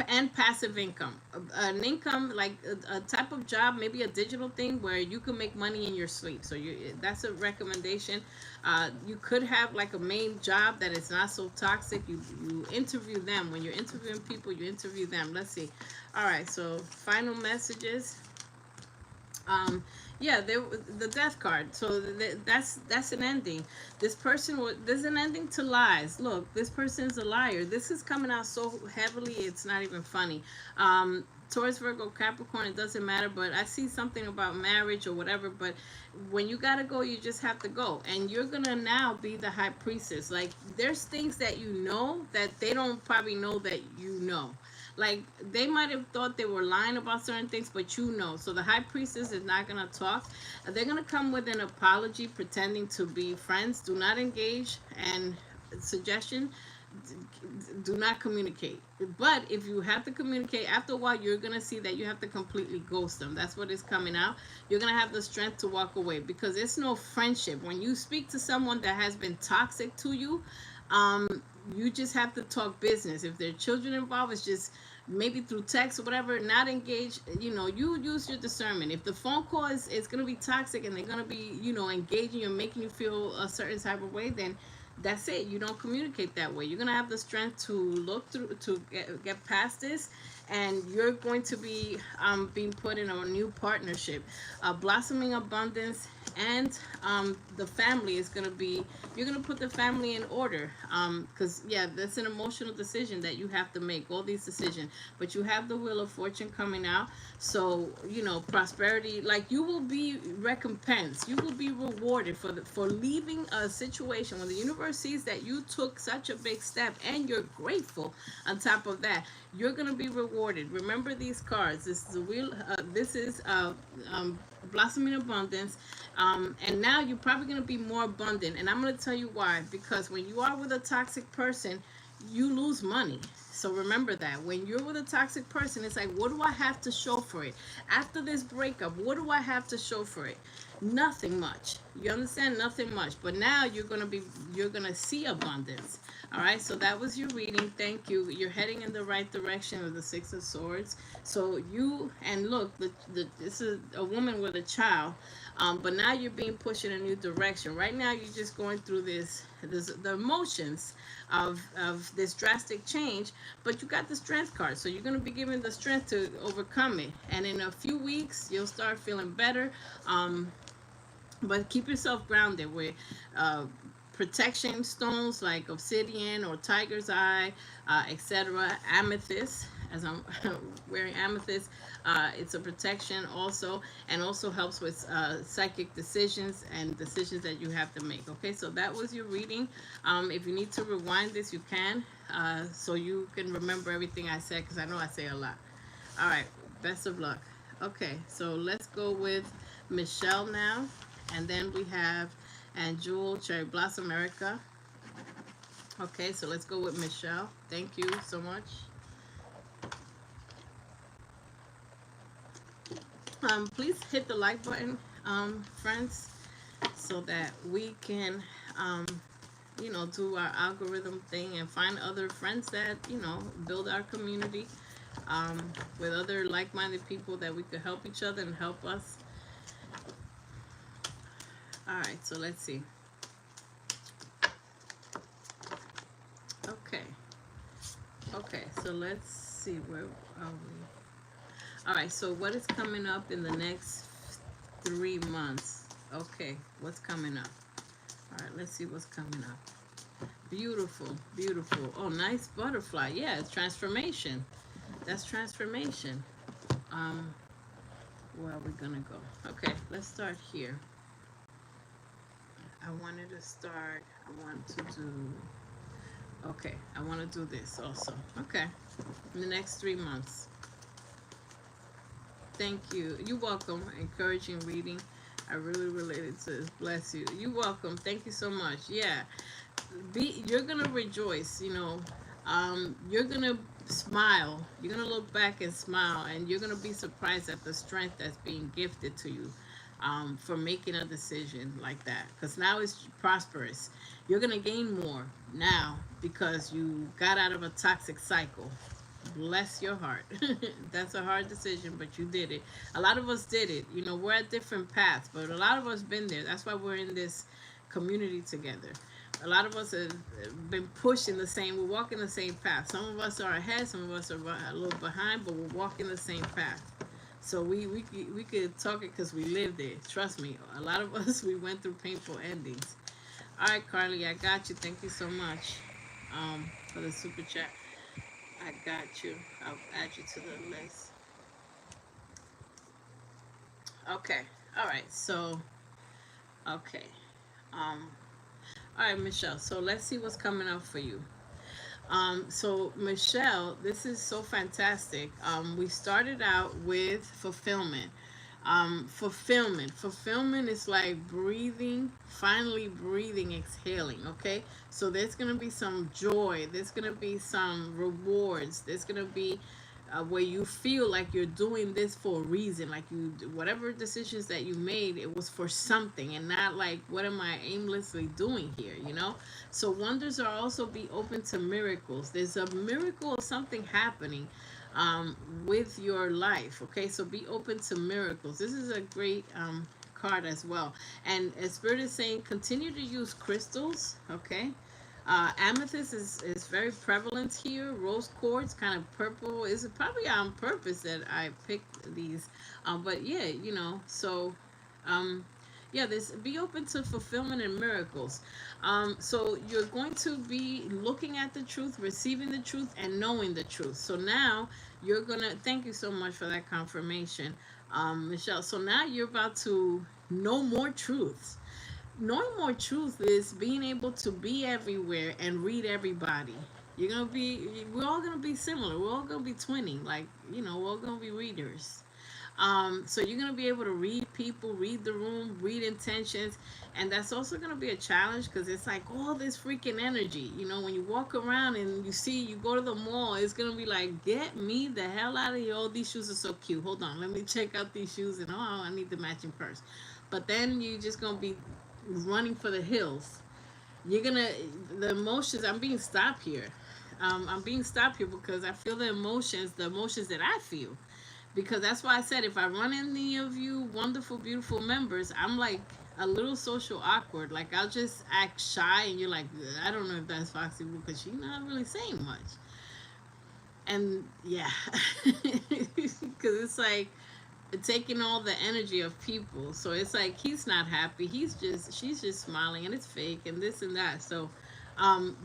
And passive income, an income like a type of job, maybe a digital thing where you can make money in your sleep. So that's a recommendation. You could have like a main job that is not so toxic. You interview them. When you're interviewing people, you interview them. Let's see. All right, so final messages. Yeah, the death card. So that's an ending. This person there's an ending to lies. Look, this person's a liar. This is coming out so heavily, it's not even funny. Taurus, Virgo, Capricorn, it doesn't matter, but I see something about marriage or whatever. But when you gotta go, you just have to go, and you're gonna now be the high priestess. Like, there's things that you know that they don't probably know that you know. Like, they might have thought they were lying about certain things, but you know. So the high priestess is not gonna talk. They're gonna come with an apology, pretending to be friends. Do not engage. And suggestion: do not communicate. But if you have to communicate, after a while, you're gonna see that you have to completely ghost them. That's what is coming out. You're gonna have the strength to walk away, because it's no friendship. When you speak to someone that has been toxic to you, you just have to talk business. If there are children involved, it's just maybe through text or whatever, not engage. You use your discernment. If the phone call is going to be toxic, and they're going to be, engaging or making you feel a certain type of way, then that's it. You don't communicate that way. You're going to have the strength to look through, to get past this, and you're going to be being put in a new partnership, blossoming abundance. And the family is going to be, you're going to put the family in order, because yeah, that's an emotional decision that you have to make, all these decisions. But you have the wheel of fortune coming out. So prosperity, like, you will be recompensed, you will be rewarded for leaving a situation. When the universe sees that you took such a big step and you're grateful, on top of that, you're going to be rewarded. Remember these cards. This is a wheel, this is blossoming abundance. And now you're probably going to be more abundant. And I'm going to tell you why. Because when you are with a toxic person, you lose money. So remember that. When you're with a toxic person, it's like, what do I have to show for it? After this breakup, what do I have to show for it? Nothing much. You understand? Nothing much. But now you're gonna see abundance. All right. So that was your reading. Thank you. You're heading in the right direction with the Six of Swords. So and look, this is a woman with a child. But now you're being pushed in a new direction. Right now, you're just going through the emotions of this drastic change. But you got the strength card, so you're going to be given the strength to overcome it. And in a few weeks, you'll start feeling better. But keep yourself grounded with protection stones like obsidian or tiger's eye, etc. Amethyst, as I'm wearing amethyst. It's a protection also, and also helps with psychic decisions and decisions that you have to make. Okay, so that was your reading. If you need to rewind this, you can, so you can remember everything I said, because I know I say a lot. All right, best of luck. Okay, so let's go with Michelle now, and then we have and Jewel, Cherry Blossom, Erica. Okay, so let's go with Michelle. Thank you so much. Please hit the like button, friends, so that we can, do our algorithm thing and find other friends that, build our community, with other like-minded people that we could help each other and help us. All right, so let's see. Okay, so let's see, where are we? All right, so what is coming up in the next 3 months? Okay, what's coming up? All right, let's see what's coming up. Beautiful, beautiful. Oh, nice butterfly. Yeah, it's transformation. That's transformation. Where are we gonna go? Okay, let's start here. I want to do, okay, I want to do this also. Okay, in the next 3 months. Thank you. You're welcome. Encouraging reading. I really related to this. Bless you. You're welcome. Thank you so much. Yeah. You're gonna rejoice, you're gonna smile. You're gonna look back and smile, and you're gonna be surprised at the strength that's being gifted to you, for making a decision like that. Because now it's prosperous. You're gonna gain more now because you got out of a toxic cycle. Bless your heart. That's a hard decision, but you did it. A lot of us did it. We're at different paths, but a lot of us been there. That's why we're in this community together. A lot of us have been pushed in the same, we're walking the same path. Some of us are ahead, some of us are a little behind, but we're walking the same path. So we could talk it because we lived it. Trust me, a lot of us we went through painful endings. All right, Carly, I got you. Thank you so much for the super chat. I got you. I'll add you to the list. Okay. All right. So okay. Um. All right, Michelle. So let's see what's coming up for you. So Michelle, this is so fantastic. We started out with fulfillment. Fulfillment is like breathing, finally breathing, exhaling. Okay, so there's gonna be some joy, there's gonna be some rewards, there's gonna be where you feel like you're doing this for a reason, like you, whatever decisions that you made, it was for something, and not like, what am I aimlessly doing here, you know? So wonders are also be open to miracles. There's a miracle or something happening with your life. Okay, so be open to miracles. This is a great card as well. And as Spirit is saying, continue to use crystals. Okay, amethyst is very prevalent here. Rose quartz, kind of purple. Is probably on purpose that I picked these. But yeah, you know, so yeah, this, be open to fulfillment and miracles. So you're going to be looking at the truth, receiving the truth, and knowing the truth. So now you're gonna, thank you so much for that confirmation, Michelle. So now you're about to know more truths. Knowing more truth is being able to be everywhere and read everybody. You're gonna be, we're all gonna be similar. We're all gonna be twinning, like, you know, we're all gonna be readers. So you're gonna be able to read people, read the room, read intentions, and that's also gonna be a challenge because it's like all this freaking energy. You know, when you walk around and you see, you go to the mall, it's gonna be like, get me the hell out of here! All these shoes are so cute. Hold on, let me check out these shoes, and oh, I need the matching purse. But then you're just gonna be running for the hills. You're gonna, the emotions. I'm being stopped here. I'm being stopped here because I feel the emotions that I feel, because that's why I said, if I run any of you wonderful, beautiful members, I'm like a little social awkward. Like, I'll just act shy, and you're like, I don't know if that's Foxy Blue because she's not really saying much. And yeah, because it's like taking all the energy of people. So it's like he's not happy. She's just smiling, and it's fake, and this and that. So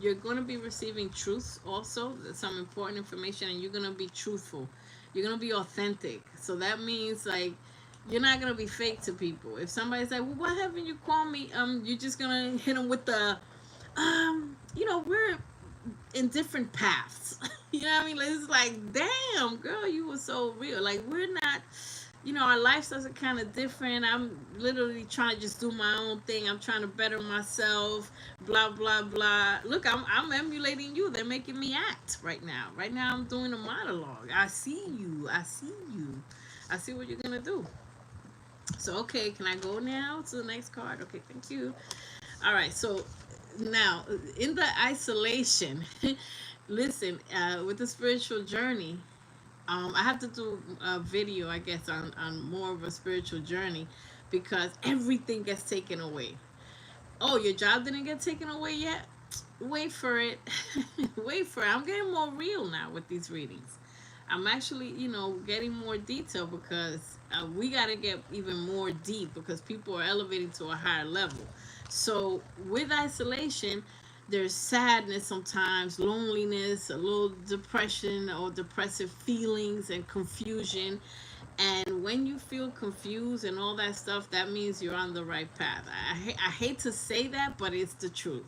you're going to be receiving truths also, some important information, and you're going to be truthful. You're going to be authentic. So that means like you're not going to be fake to people. If somebody's like, well, why haven't you called me? You're just going to hit them with the, you know, we're in different paths. You know what I mean? It's like, damn, girl, you were so real. Like, we're not, you know, our lifestyles are kind of different. I'm literally trying to just do my own thing. I'm trying to better myself, blah, blah, blah. Look, I'm emulating you. They're making me act right now. Right now, I'm doing a monologue. I see you. I see you. I see what you're going to do. So, okay, can I go now to the next card? Okay, thank you. All right, so now in the isolation, listen, with the spiritual journey, I have to do a video, I guess, on more of a spiritual journey, because everything gets taken away. Oh, your job didn't get taken away yet? Wait for it. Wait for it. I'm getting more real now with these readings. I'm actually, you know, getting more detail because we got to get even more deep because people are elevating to a higher level. So with isolation, there's sadness sometimes, loneliness, a little depression or depressive feelings and confusion. And when you feel confused and all that stuff, that means you're on the right path. I hate to say that, but it's the truth.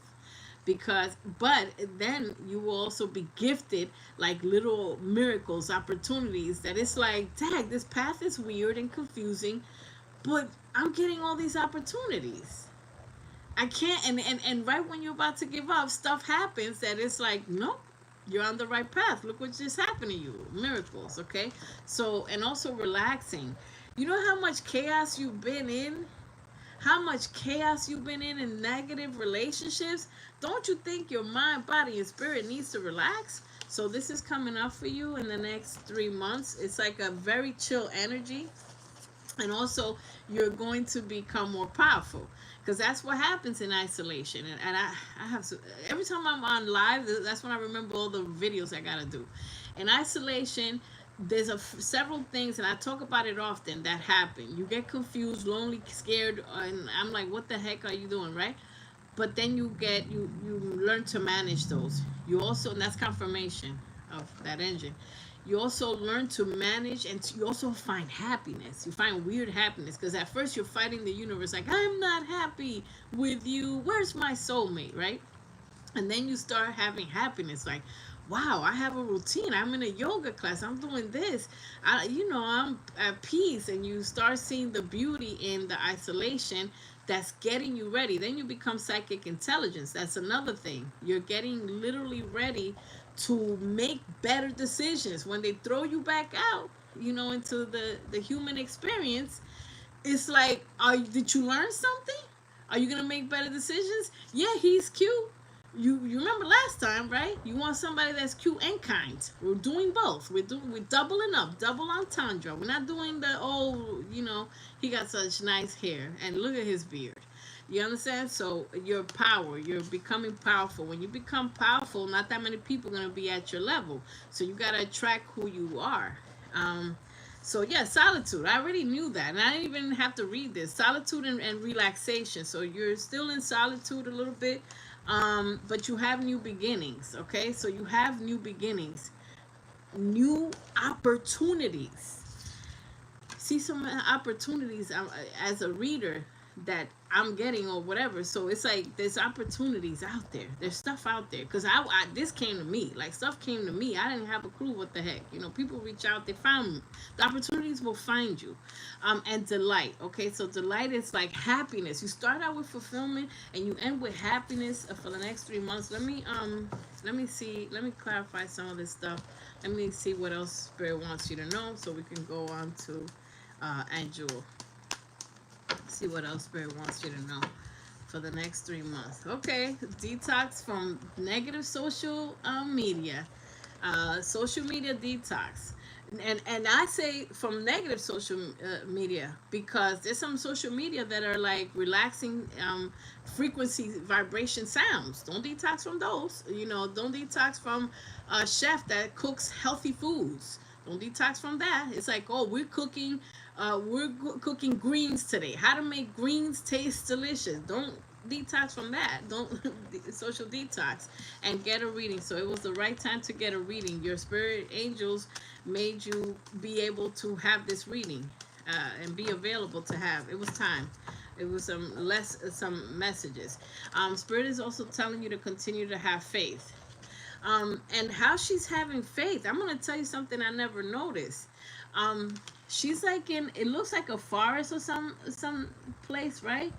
Because, but then you will also be gifted like little miracles, opportunities that it's like, dang, this path is weird and confusing, but I'm getting all these opportunities. I can't, and right when you're about to give up, stuff happens that it's like, nope, you're on the right path. Look what just happened to you. Miracles, okay? So, and also relaxing. You know how much chaos you've been in? How much chaos you've been in negative relationships? Don't you think your mind, body, and spirit needs to relax? So this is coming up for you in the next 3 months. It's like a very chill energy. And also, you're going to become more powerful, because that's what happens in isolation. And I have to, every time I'm on live, that's when I remember all the videos I gotta do. In isolation, there's several things, and I talk about it often, that happen. You get confused, lonely, scared, and I'm like, what the heck are you doing, right? But then you learn to manage those. You also, and that's confirmation of that engine. You also learn to manage, and you also find happiness. You find weird happiness, because at first you're fighting the universe, like, I'm not happy with you, where's my soulmate, right? And then you start having happiness, like, wow, I have a routine, I'm in a yoga class, I'm doing this, I'm at peace. And you start seeing the beauty in the isolation that's getting you ready. Then you become psychic intelligence. That's another thing. You're getting literally ready to make better decisions when they throw you back out, into the human experience. It's like, did you learn something? Are you gonna make better decisions? Yeah, he's cute. You remember last time, right? You want somebody that's cute and kind. We're doing both. We're doubling up, double entendre. We're not doing the he got such nice hair and look at his beard. You understand? So your power, you're becoming powerful. When you become powerful, not that many people are gonna be at your level. So you gotta attract who you are. So yeah, solitude. I already knew that, and I didn't even have to read this. Solitude and relaxation. So you're still in solitude a little bit, but you have new beginnings. Okay, so you have new beginnings, new opportunities. See some opportunities as a reader that I'm getting or whatever. So it's like there's opportunities out there. There's stuff out there, because this came to me. Like, stuff came to me. I didn't have a clue what the heck. People reach out. They found me. The opportunities will find you. And delight. Okay, so delight is like happiness. You start out with fulfillment and you end with happiness for the next 3 months. Let me see. Let me clarify some of this stuff. Let me see what else Spirit wants you to know, so we can go on to Angel. See what else Spirit wants you to know for the next 3 months. Okay, detox from negative social media. Social media detox. And I say from negative social media, because there's some social media that are like relaxing frequency vibration sounds. Don't detox from those. Don't detox from a chef that cooks healthy foods. Don't detox from that. It's like, oh, we're cooking greens today. How to make greens taste delicious. Don't detox from that. Don't social detox and get a reading. So it was the right time to get a reading. Your spirit angels made you be able to have this reading and be available to have. It was time. It was some messages. Spirit is also telling you to continue to have faith. And how she's having faith, I'm going to tell you something I never noticed. She's like it looks like a forest or some place, right?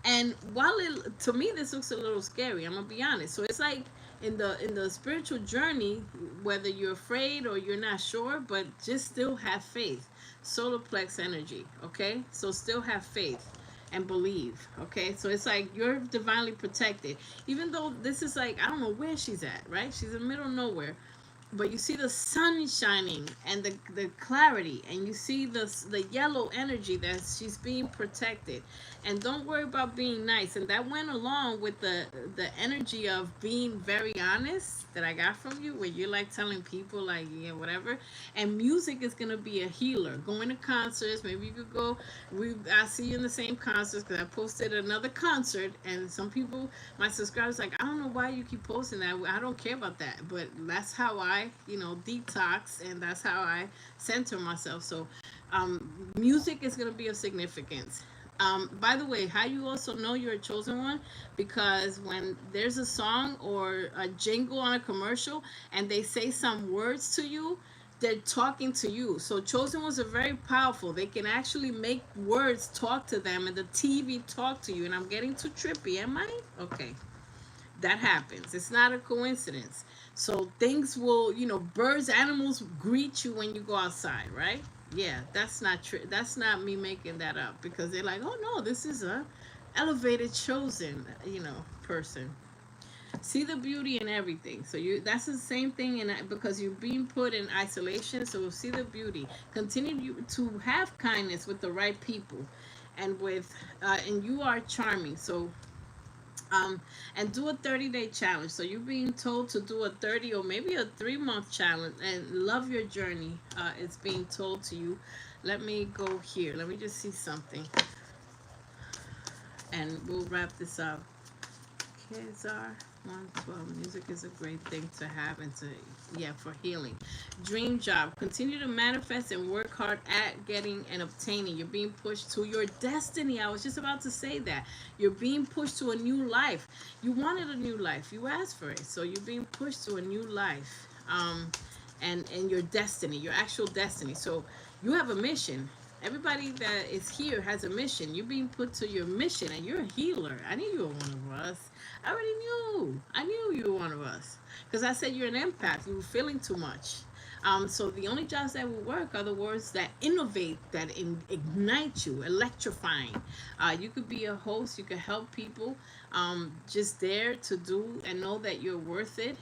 And while to me this looks a little scary, I'm gonna be honest. So it's like in the spiritual journey, whether you're afraid or you're not sure, but just still have faith. Solar plex energy, okay? So still have faith and believe, okay? So it's like you're divinely protected. Even though this is like, I don't know where she's at, right? She's in the middle of nowhere. But you see the sun shining and the clarity, and you see the yellow energy that she's being protected. And don't worry about being nice. And that went along with the energy of being very honest that I got from you, where you're like telling people like, yeah, whatever. And music is gonna be a healer. Going to concerts, maybe you could go. I see you in the same concerts, because I posted another concert, and some people, my subscribers, like, I don't know why you keep posting that. I don't care about that, but that's how I detox, and that's how I center myself. So music is going to be of significance. By the way, how you also know you're a chosen one, because when there's a song or a jingle on a commercial and they say some words to you, they're talking to you. So chosen ones are very powerful. They can actually make words talk to them, and the TV talk to you. And I'm getting too trippy, am I? Okay. That happens. It's not a coincidence. So things will, birds, animals greet you when you go outside, right? Yeah, that's not true. That's not me making that up, because they're like, oh no, this is a elevated, chosen, person. See the beauty in everything. So that's the same thing, and because you're being put in isolation, so see the beauty. Continue to have kindness with the right people, and and you are charming. So And do a 30-day challenge. So you're being told to do a 30 or maybe a 3-month challenge and love your journey. It's being told to you. Let me go here. Let me just see something. And we'll wrap this up. Kazar 112. Music is a great thing to have and to, yeah, for healing. Dream job. Continue to manifest and work hard at getting and obtaining. You're being pushed to your destiny. I was just about to say that. You're being pushed to a new life. You wanted a new life. You asked for it. So you're being pushed to a new life. And your destiny, your actual destiny. So you have a mission. Everybody that is here has a mission. You're being put to your mission, and you're a healer. I knew you were one of us. I already knew. I knew you were one of us because I said you're an empath. You were feeling too much. So the only jobs that will work are the words that innovate, that ignite you, electrifying. You could be a host. You could help people. Just there to do and know that you're worth it.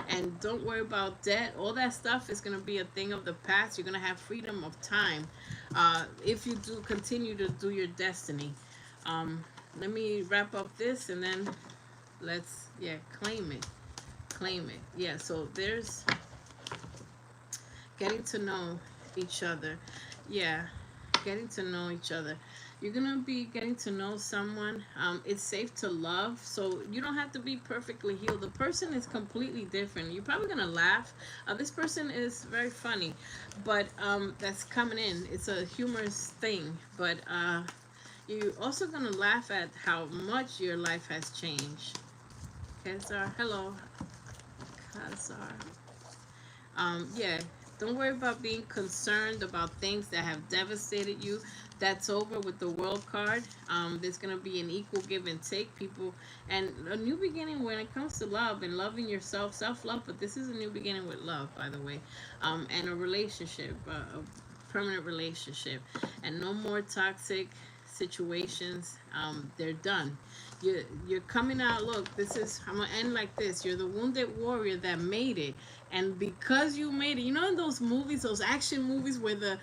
And don't worry about debt. All that stuff is going to be a thing of the past. You're going to have freedom of time if you do continue to do your destiny. Let me wrap up this and then let's, yeah, claim it. Claim it. Yeah, so there's getting to know each other. Yeah, getting to know each other. You're gonna be getting to know someone. It's safe to love, so you don't have to be perfectly healed. The person is completely different. You're probably gonna laugh. This person is very funny, but that's coming in. It's a humorous thing, but you're also gonna laugh at how much your life has changed. Kazar, hello, Kazar. Yeah, don't worry about being concerned about things that have devastated you. That's over with the world card. There's going to be an equal give and take, people, and a new beginning when it comes to love and loving yourself, self-love. But this is a new beginning with love, by the way, and a relationship, a permanent relationship, and no more toxic situations. They're done. You're coming out. Look, this is, I'm gonna end like this. You're the wounded warrior that made it, and because you made it, you know, in those movies, those action movies where the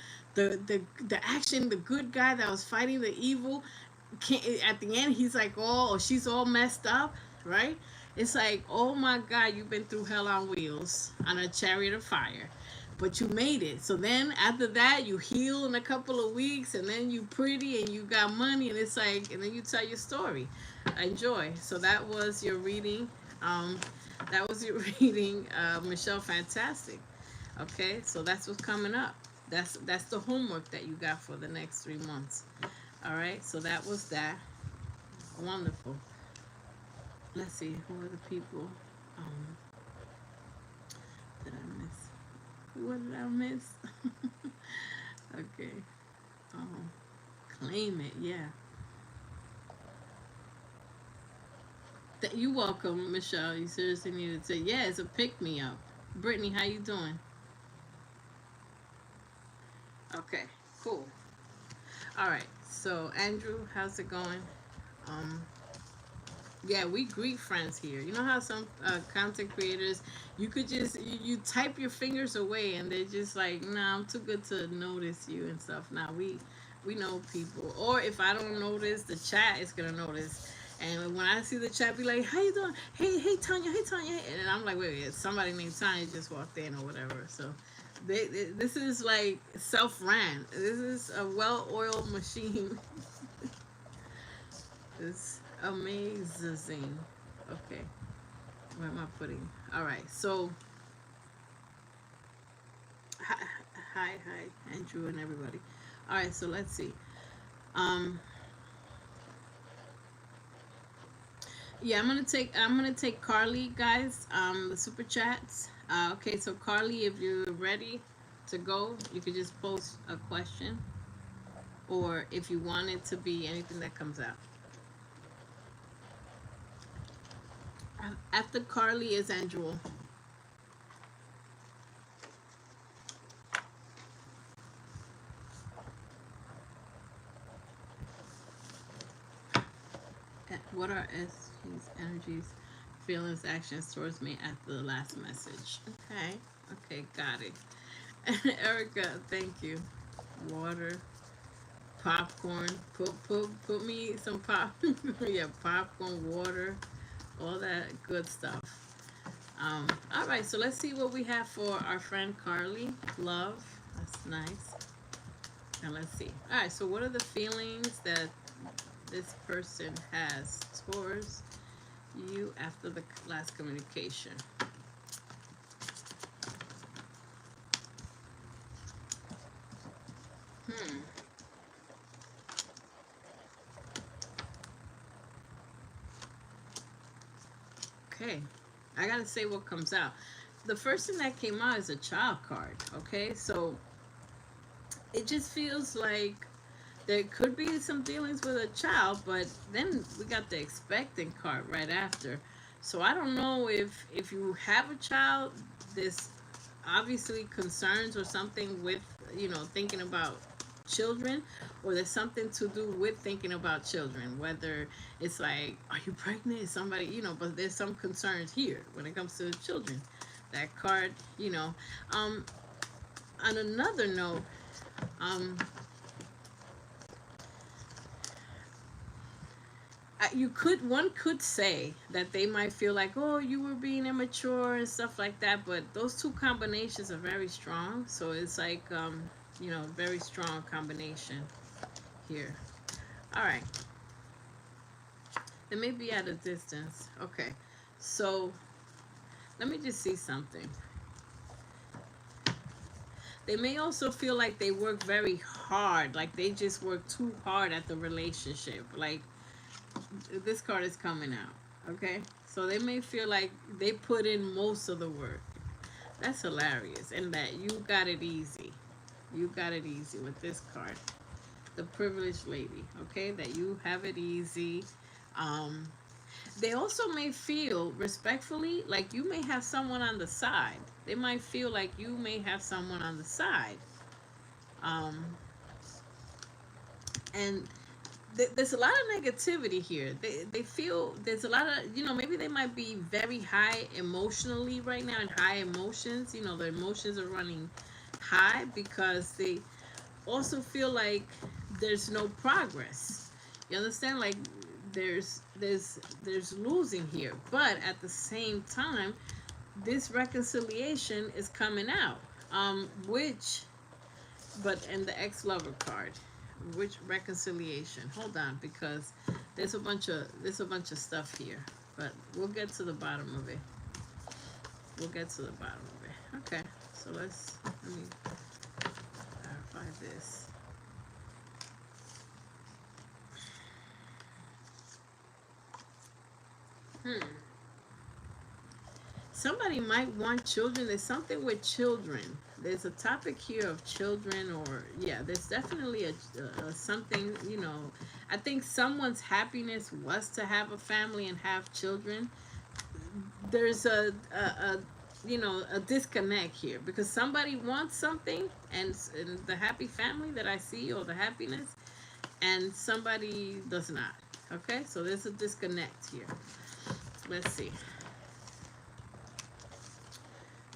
action, the good guy that was fighting the evil, at the end he's like all, or she's all messed up, right? It's like, oh my God, you've been through hell on wheels on a chariot of fire, but you made it. So then after that, you heal in a couple of weeks, and then you pretty and you got money, and it's like, and then you tell your story. Enjoy. So that was your reading. That was your reading, Michelle. Fantastic. Okay, so that's what's coming up. That's the homework that you got for the next 3 months. All right, so that was that. Wonderful. Let's see, who are the people? Um, did I miss? What did I miss? Okay. Um, claim it, yeah. You welcome, Michelle. You seriously needed to. Yeah, it's a pick me up. Brittany, how you doing? Okay, cool. All right. So Andrew, how's it going? Um, yeah, we Greek friends here. You know how some content creators, you could just you type your fingers away and they're just like, nah, I'm too good to notice you and stuff. Now we know people. Or if I don't notice, the chat is gonna notice. And when I see the chat, be like, "How you doing? Hey Tanya, hey Tanya," and I'm like, "Wait, somebody named Tanya just walked in or whatever." So, this is like self-ran. This is a well-oiled machine. It's amazing. Okay, where am I putting? All right, so hi, Andrew and everybody. All right, so let's see. Um, Yeah, I'm gonna take Carly, guys. The super chats. Okay, so Carly, if you're ready to go, you could just post a question, or if you want it to be anything that comes out. After Carly is Andrew. What are SG's energies, feelings, actions towards me after the last message? Okay, got it. Erica, thank you. Water. popcorn. Put me some pop. Yeah, popcorn, water, all that good stuff. All right, so let's see what we have for our friend Carly. Love. That's nice. And let's see. All right, so what are the feelings that this person has towards you after the last communication? Hmm. Okay. I gotta say what comes out. The first thing that came out is a child card. Okay, so it just feels like there could be some dealings with a child, but then we got the expectant card right after. So I don't know if you have a child, there's obviously concerns or something with, thinking about children, or there's something to do with thinking about children, whether it's like, are you pregnant, is somebody, but there's some concerns here when it comes to children. That card, on another note, um one could say that they might feel like, oh, you were being immature and stuff like that, but those two combinations are very strong, so it's like, very strong combination here. All right, they may be at a distance. Okay, so let me just see something. They may also feel like they work very hard, like they just work too hard at the relationship. Like, this card is coming out. Okay, so they may feel like they put in most of the work. That's hilarious. And that you got it easy. You got it easy with this card. The privileged lady. Okay, that you have it easy. Um, they also may feel, respectfully, like you may have someone on the side. They might feel like you may have someone on the side. Um, and there's a lot of negativity here. They feel there's a lot of, maybe they might be very high emotionally right now, and high emotions. The emotions are running high because they also feel like there's no progress. You understand? Like there's losing here, but at the same time, this reconciliation is coming out. Which but and the ex-lover card, which reconciliation, hold on, because there's a bunch of stuff here, but we'll get to the bottom of it. Okay, so let me clarify this. Hmm. Somebody might want children. There's something with children. There's a topic here of children, or yeah, there's definitely a something. I think someone's happiness was to have a family and have children. There's a disconnect here, because somebody wants something, and the happy family that I see, or the happiness, and somebody does not. Okay, so there's a disconnect here. Let's see.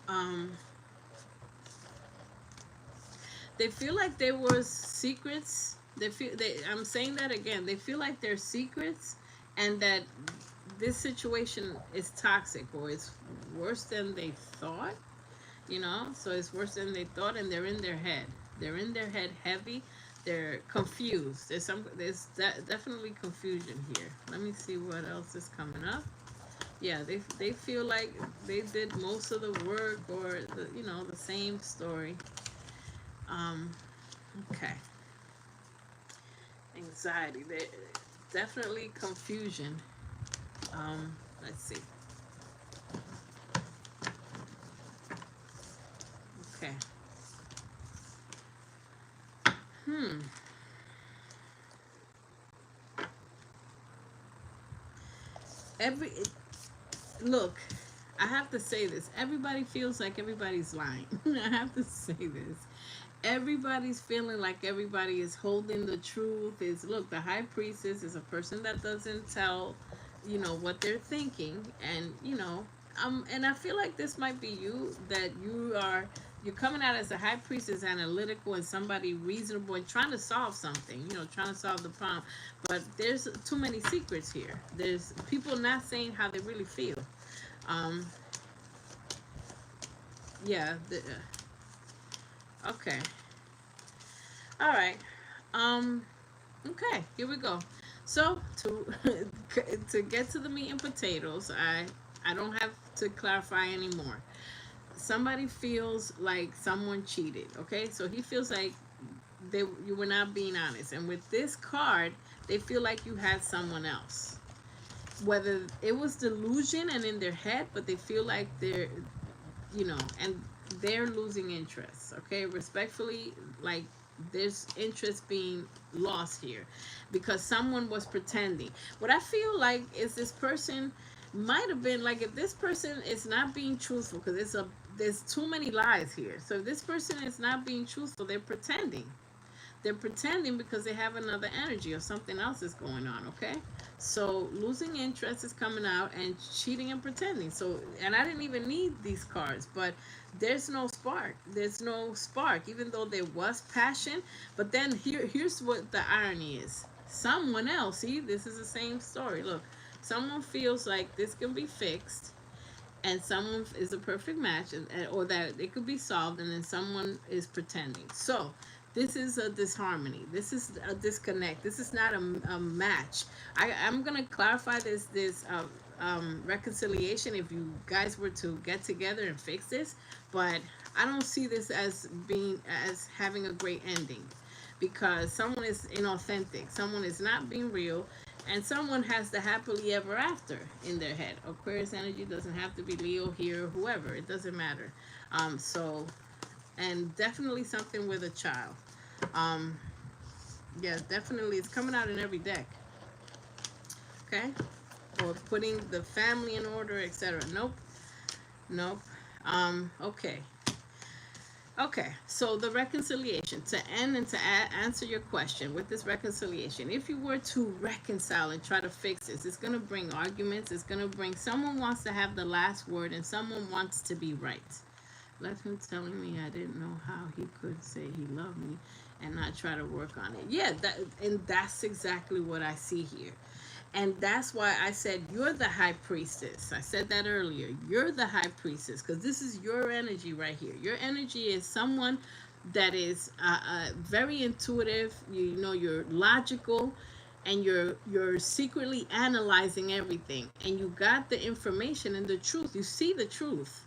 Um, they feel like there was secrets. I'm saying that again. They feel like there's secrets, and that this situation is toxic, or it's worse than they thought. So it's worse than they thought, and they're in their head. They're in their head heavy. They're confused. Definitely confusion here. Let me see what else is coming up. Yeah, they feel like they did most of the work, or the same story. Um, okay. Anxiety. They definitely confusion. Let's see. Okay. Hmm. Every Look, I have to say this. Everybody feels like everybody's lying. I have to say this. Everybody's feeling like everybody is holding the truth. Look, the high priestess is a person that doesn't tell, what they're thinking, and and I feel like this might be you, that you are you're coming out as a high priestess, analytical and somebody reasonable and trying to solve something, you know, trying to solve the problem. But there's too many secrets here. There's people not saying how they really feel. Um, yeah. Okay. All right. Um, okay. Here we go. So to to get to the meat and potatoes, I don't have to clarify anymore. Somebody feels like someone cheated. Okay, so he feels like you were not being honest, and with this card, they feel like you had someone else. Whether it was delusion and in their head, but they feel like they're, you know, and they're losing interest. Okay, respectfully, like there's interest being lost here because someone was pretending. What I feel like is this person might have been like, if this person is not being truthful, because there's too many lies here. So if this person is not being truthful, they're pretending. They're pretending because they have another energy or something else is going on, okay? So losing interest is coming out, and cheating and pretending. So, and I didn't even need these cards, but there's no spark. There's no spark, even though there was passion. But then here's what the irony is. Someone else, see, this is the same story. Look, someone feels like this can be fixed, and someone is a perfect match, or that it could be solved, and then someone is pretending. So this is a disharmony. This is a disconnect. This is not a match. I'm gonna clarify this reconciliation if you guys were to get together and fix this, but I don't see this as having a great ending, because someone is inauthentic, someone is not being real, and someone has the happily ever after in their head. Aquarius energy doesn't have to be Leo here, whoever, it doesn't matter. So, and definitely something with a child. Um, yeah, definitely it's coming out in every deck. Okay, or putting the family in order, etc. Nope, nope. Okay. Okay, so the reconciliation, to end and to answer your question with this reconciliation, if you were to reconcile and try to fix this, it's going to bring arguments. It's going to bring, someone wants to have the last word and someone wants to be right. Left him telling me I didn't know how he could say he loved me and not try to work on it. Yeah, and that's exactly what I see here. And that's why I said you're the high priestess. I said that earlier. You're the high priestess, because this is your energy right here. Your energy is someone that is very intuitive. You know, you're logical, and you're secretly analyzing everything. And you got the information and the truth. You see the truth,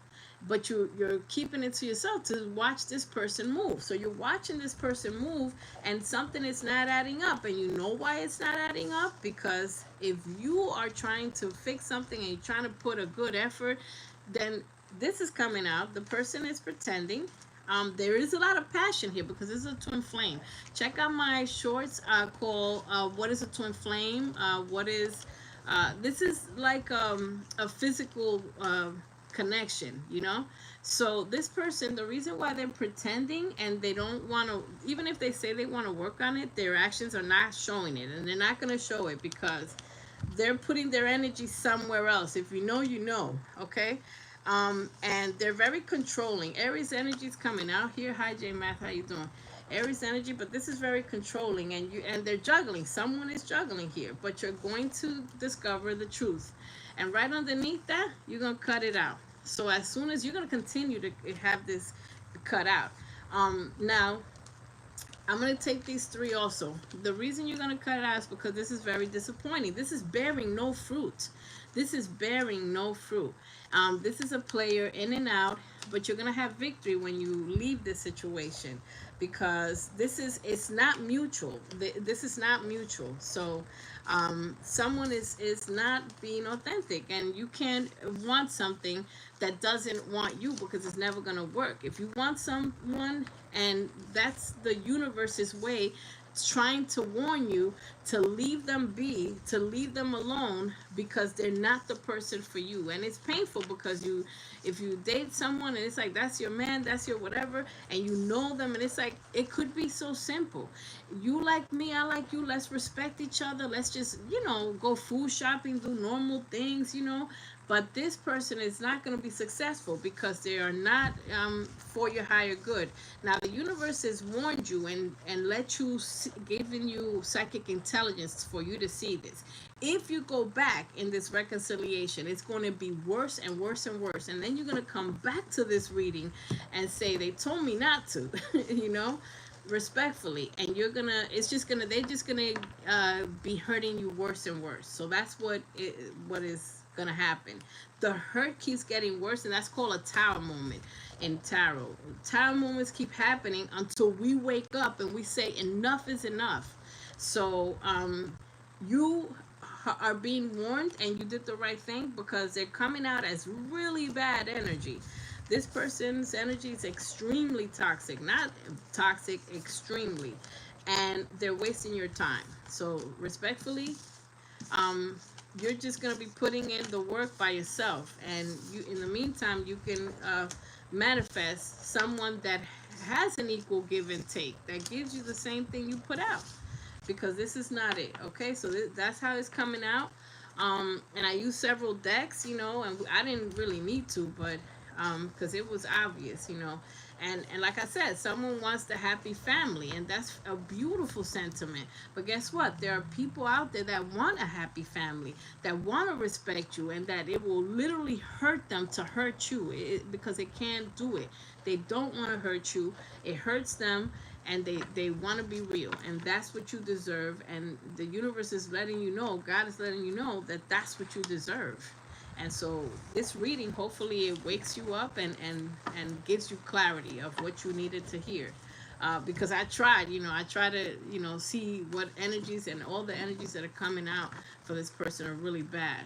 but you're keeping it to yourself to watch this person move. So you're watching this person move, and something is not adding up. And you know why it's not adding up? Because if you are trying to fix something and you're trying to put a good effort, then this is coming out. The person is pretending. There is a lot of passion here because this is a twin flame. Check out my shorts called What is a Twin Flame? This is like a physical connection, you know? So this person, the reason why they're pretending and they don't want to, even if they say they want to work on it, their actions are not showing it, and they're not going to show it because they're putting their energy somewhere else. If you know, you know, okay? And they're very controlling. Aries energy is coming out here. Hi, J Math, how you doing? Aries energy, but this is very controlling, and they're juggling. Someone is juggling here, but you're going to discover the truth. And right underneath that, you're going to cut it out. So as soon as you're going to continue to have this cut out. Now, I'm going to take these three also. The reason you're going to cut it out is because this is very disappointing. This is bearing no fruit. This is bearing no fruit. This is a player in and out, but you're going to have victory when you leave this situation, because it's not mutual. This is not mutual. So someone is not being authentic, and you can't want something that doesn't want you, because it's never going to work. If you want someone, and that's the universe's way, trying to warn you to leave them be, to leave them alone, because they're not the person for you. And it's painful because if you date someone and it's like that's your man, that's your whatever, and you know them, and it's like it could be so simple. You like me, I like you, let's respect each other, let's just, you know, go food shopping, do normal things, you know. But this person is not going to be successful because they are not for your higher good. Now the universe has warned you and let you see, given you psychic intelligence for you to see this. If you go back in this reconciliation, it's going to be worse and worse and worse, and then you're going to come back to this reading and say they told me not to. You know, respectfully, and you're gonna, it's just gonna, they're just gonna be hurting you worse and worse. So that's what is gonna happen. The hurt keeps getting worse, and that's called a tower moment in tarot. Tower moments keep happening until we wake up and we say enough is enough. So you are being warned, and you did the right thing, because they're coming out as really bad energy. This person's energy is extremely toxic, not toxic, extremely, and they're wasting your time. So respectfully, you're just going to be putting in the work by yourself, and you, in the meantime, you can manifest someone that has an equal give and take, that gives you the same thing you put out, because this is not it. Okay, so that's how it's coming out. And I used several decks, you know, and I didn't really need to, but because it was obvious, you know. And like I said, someone wants the happy family, and that's a beautiful sentiment. But guess what? There are people out there that want a happy family, that want to respect you, and that it will literally hurt them to hurt you, because they can't do it. They don't want to hurt you. It hurts them, and they want to be real, and that's what you deserve. And the universe is letting you know, God is letting you know that that's what you deserve. And so this reading, hopefully it wakes you up and gives you clarity of what you needed to hear. Because I tried, you know, I try to, you know, see what energies, and all the energies that are coming out for this person are really bad.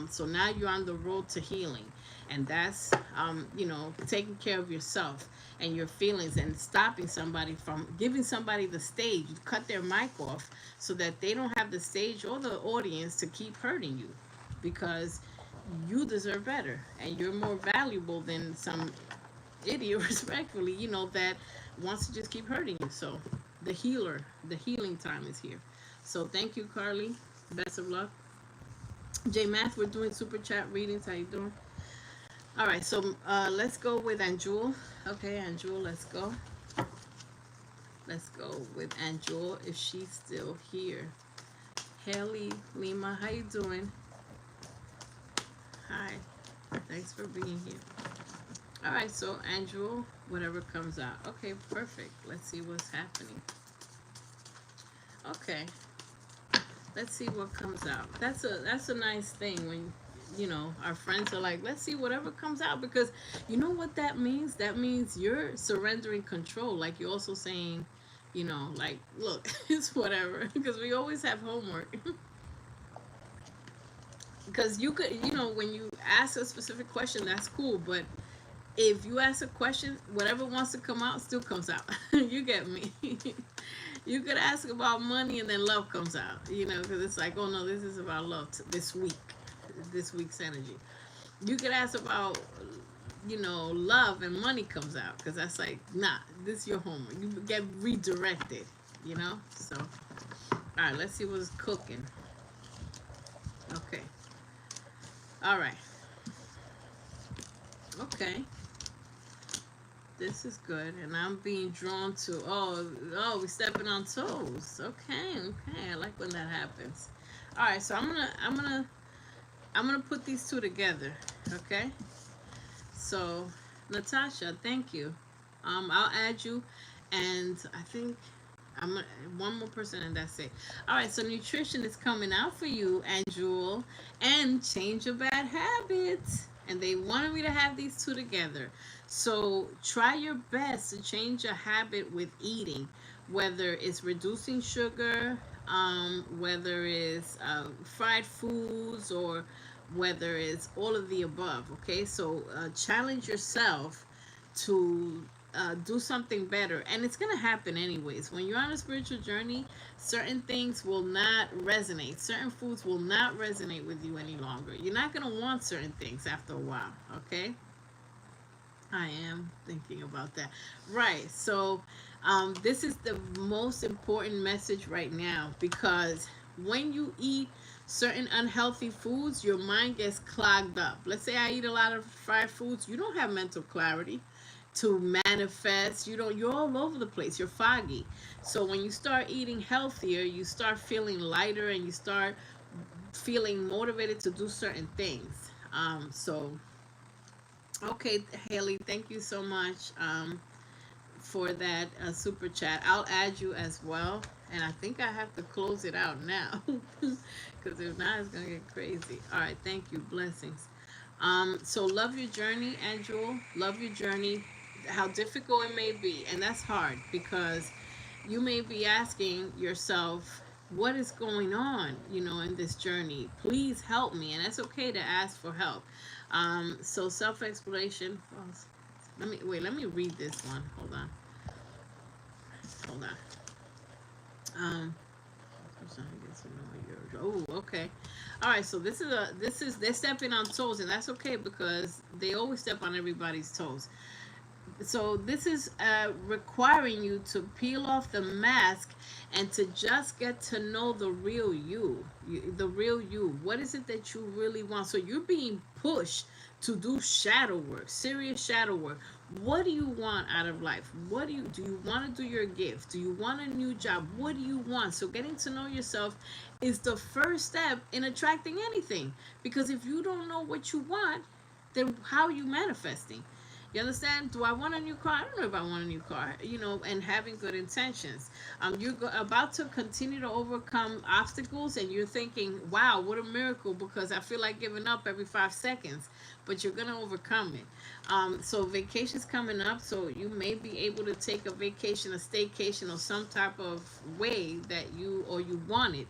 So now you're on the road to healing. And that's, you know, taking care of yourself and your feelings, and stopping somebody from giving somebody the stage. You cut their mic off so that they don't have the stage or the audience to keep hurting you, because you deserve better, and you're more valuable than some idiot, respectfully, you know, that wants to just keep hurting you. So the healing time is here. So thank you, Carly. Best of luck. J Math, we're doing super chat readings. How you doing? All right, so let's go with Anjul. Okay, Anjul, let's go. Let's go with Anjul if she's still here. Haley Lima, how you doing? Hi, thanks for being here. All right, so Andrew, whatever comes out. Okay, perfect. Let's see what's happening. Okay, let's see what comes out. That's a nice thing when, you know, our friends are like, let's see whatever comes out, because you know what that means? That means you're surrendering control. Like, you're also saying, you know, like, look, it's whatever, because we always have homework. Because you could, you know, when you ask a specific question, that's cool, but if you ask a question, whatever wants to come out still comes out. You get me? You could ask about money, and then love comes out, you know, because it's like, oh no, this is about love this week's energy. You could ask about, you know, love, and money comes out, because that's like, nah, this is your homework. You get redirected, you know. So all right, let's see what's cooking. Okay. All right. Okay. This is good, and I'm being drawn to. Oh, we're stepping on toes. Okay. I like when that happens. All right, so I'm gonna put these two together. Okay. So, Natasha, thank you. I'll add you, and I think one more person, and that's it. All right, so nutrition is coming out for you, and Jewel, and change your bad habits. And they wanted me to have these two together. So try your best to change your habit with eating, whether it's reducing sugar, whether it's fried foods, or whether it's all of the above. Okay, so challenge yourself to do something better, and it's gonna happen anyways. When you're on a spiritual journey, certain things will not resonate, certain foods will not resonate with you any longer. You're not gonna want certain things after a while. Okay, I am thinking about that. Right, so this is the most important message right now, because when you eat certain unhealthy foods, your mind gets clogged up. Let's say I eat a lot of fried foods, you don't have mental clarity to manifest. You're all over the place. You're foggy. So when you start eating healthier, you start feeling lighter and you start feeling motivated to do certain things. So okay, Haley, thank you so much for that super chat. I'll add you as well. And I think I have to close it out now because if not, it's going to get crazy. All right, thank you. Blessings. So love your journey, Angel. Love your journey, how difficult it may be. And that's hard because you may be asking yourself, what is going on, in this journey? Please help me. And that's okay to ask for help. So self-exploration. Let me read this one. Hold on. Um, oh, okay. All right. So this is they're stepping on toes, and that's okay because they always step on everybody's toes. So this is requiring you to peel off the mask and to just get to know the real the real you. What is it that you really want? So you're being pushed to do shadow work, serious shadow work. What do you want out of life? What do you want to do your gift? Do you want a new job? What do you want? So getting to know yourself is the first step in attracting anything. Because if you don't know what you want, then how are you manifesting? You understand? Do I want a new car? I don't know if I want a new car, and having good intentions. You're about to continue to overcome obstacles, and you're thinking, wow, what a miracle, because I feel like giving up every 5 seconds, but you're going to overcome it. So vacation's coming up, so you may be able to take a vacation, a staycation, or some type of way that you want it.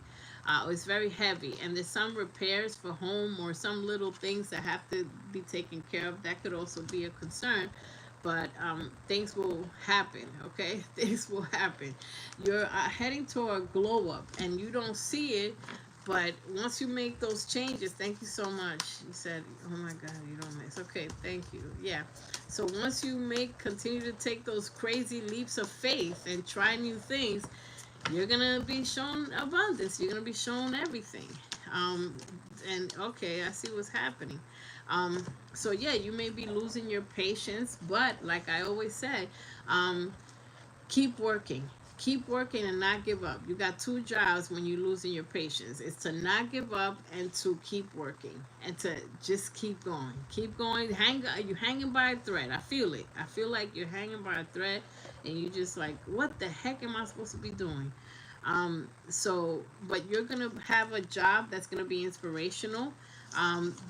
It's very heavy, and there's some repairs for home or some little things that have to be taken care of. That could also be a concern, but things will happen. Okay, things will happen. You're heading toward a glow up, and you don't see it. But once you make those changes, thank you so much. You said, "Oh my God, you don't miss." Okay, thank you. Yeah. So once you continue to take those crazy leaps of faith and try new things, you're gonna be shown abundance. You're gonna be shown everything. And okay, I see what's happening. So yeah, you may be losing your patience, but like I always say, keep working. Keep working and not give up. You got two jobs when you're losing your patience. It's to not give up and to keep working and to just keep going. Keep going. You're hanging by a thread. I feel it. I feel like you're hanging by a thread and you just like, what the heck am I supposed to be doing? But you're going to have a job that's going to be inspirational.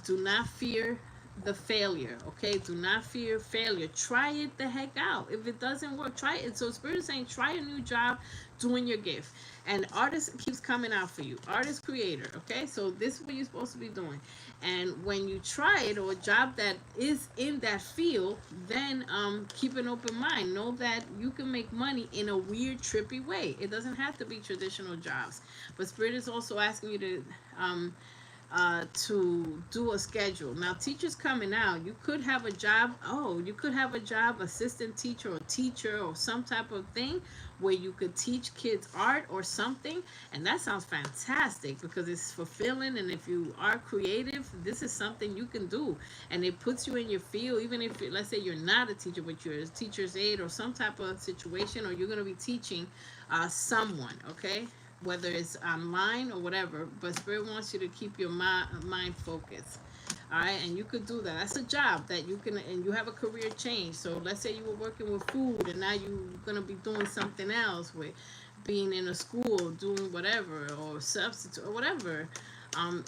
Do not fear the failure. Okay, do not fear failure. Try it the heck out. If it doesn't work, try it. So Spirit is saying try a new job doing your gift, and artist keeps coming out for you. Artist, creator. Okay, so this is what you're supposed to be doing, and when you try it or a job that is in that field, then keep an open mind. Know that you can make money in a weird, trippy way. It doesn't have to be traditional jobs, but Spirit is also asking you to do a schedule. Now, teachers coming out, you could have a job. Oh, you could have a job, assistant teacher or teacher or some type of thing where you could teach kids art or something. And that sounds fantastic because it's fulfilling. And if you are creative, this is something you can do. And it puts you in your field, even if, let's say, you're not a teacher, but you're a teacher's aide or some type of situation, or you're going to be teaching someone, okay? Whether it's online or whatever, but Spirit wants you to keep your mind focused. All right, and you could do that. That's a job that you can, and you have a career change. So let's say you were working with food, and now you're gonna be doing something else with being in a school, doing whatever, or substitute or whatever.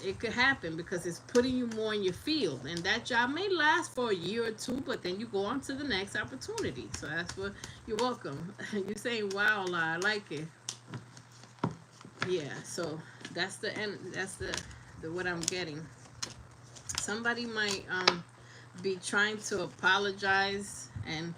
It could happen because it's putting you more in your field, and that job may last for a year or two, but then you go on to the next opportunity. So that's what you're welcome. You're saying, "Wow, I like it." Yeah, so that's the end. That's the what I'm getting. Somebody might be trying to apologize, and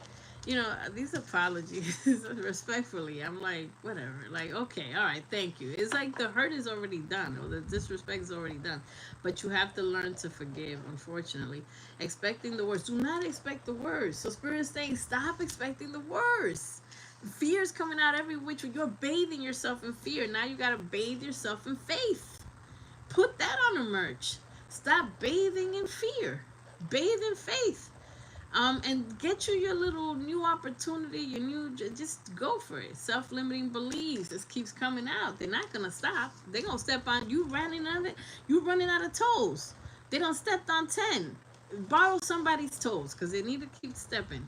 these apologies respectfully, I'm like, whatever, like, okay, all right, thank you. It's like the hurt is already done, or the disrespect is already done, but you have to learn to forgive. Unfortunately, expecting the worst. Do not expect the worst. So Spirit is saying, stop expecting the worst. Fear is coming out every which way. You're bathing yourself in fear. Now you got to bathe yourself in faith. Put that on the merch. Stop bathing in fear. Bathe in faith. And get you your little new opportunity, your new, just go for it. Self-limiting beliefs just keeps coming out. They're not gonna stop. They're gonna step on you. Running out of it, you running out of toes. They don't step on 10. Borrow somebody's toes because they need to keep stepping.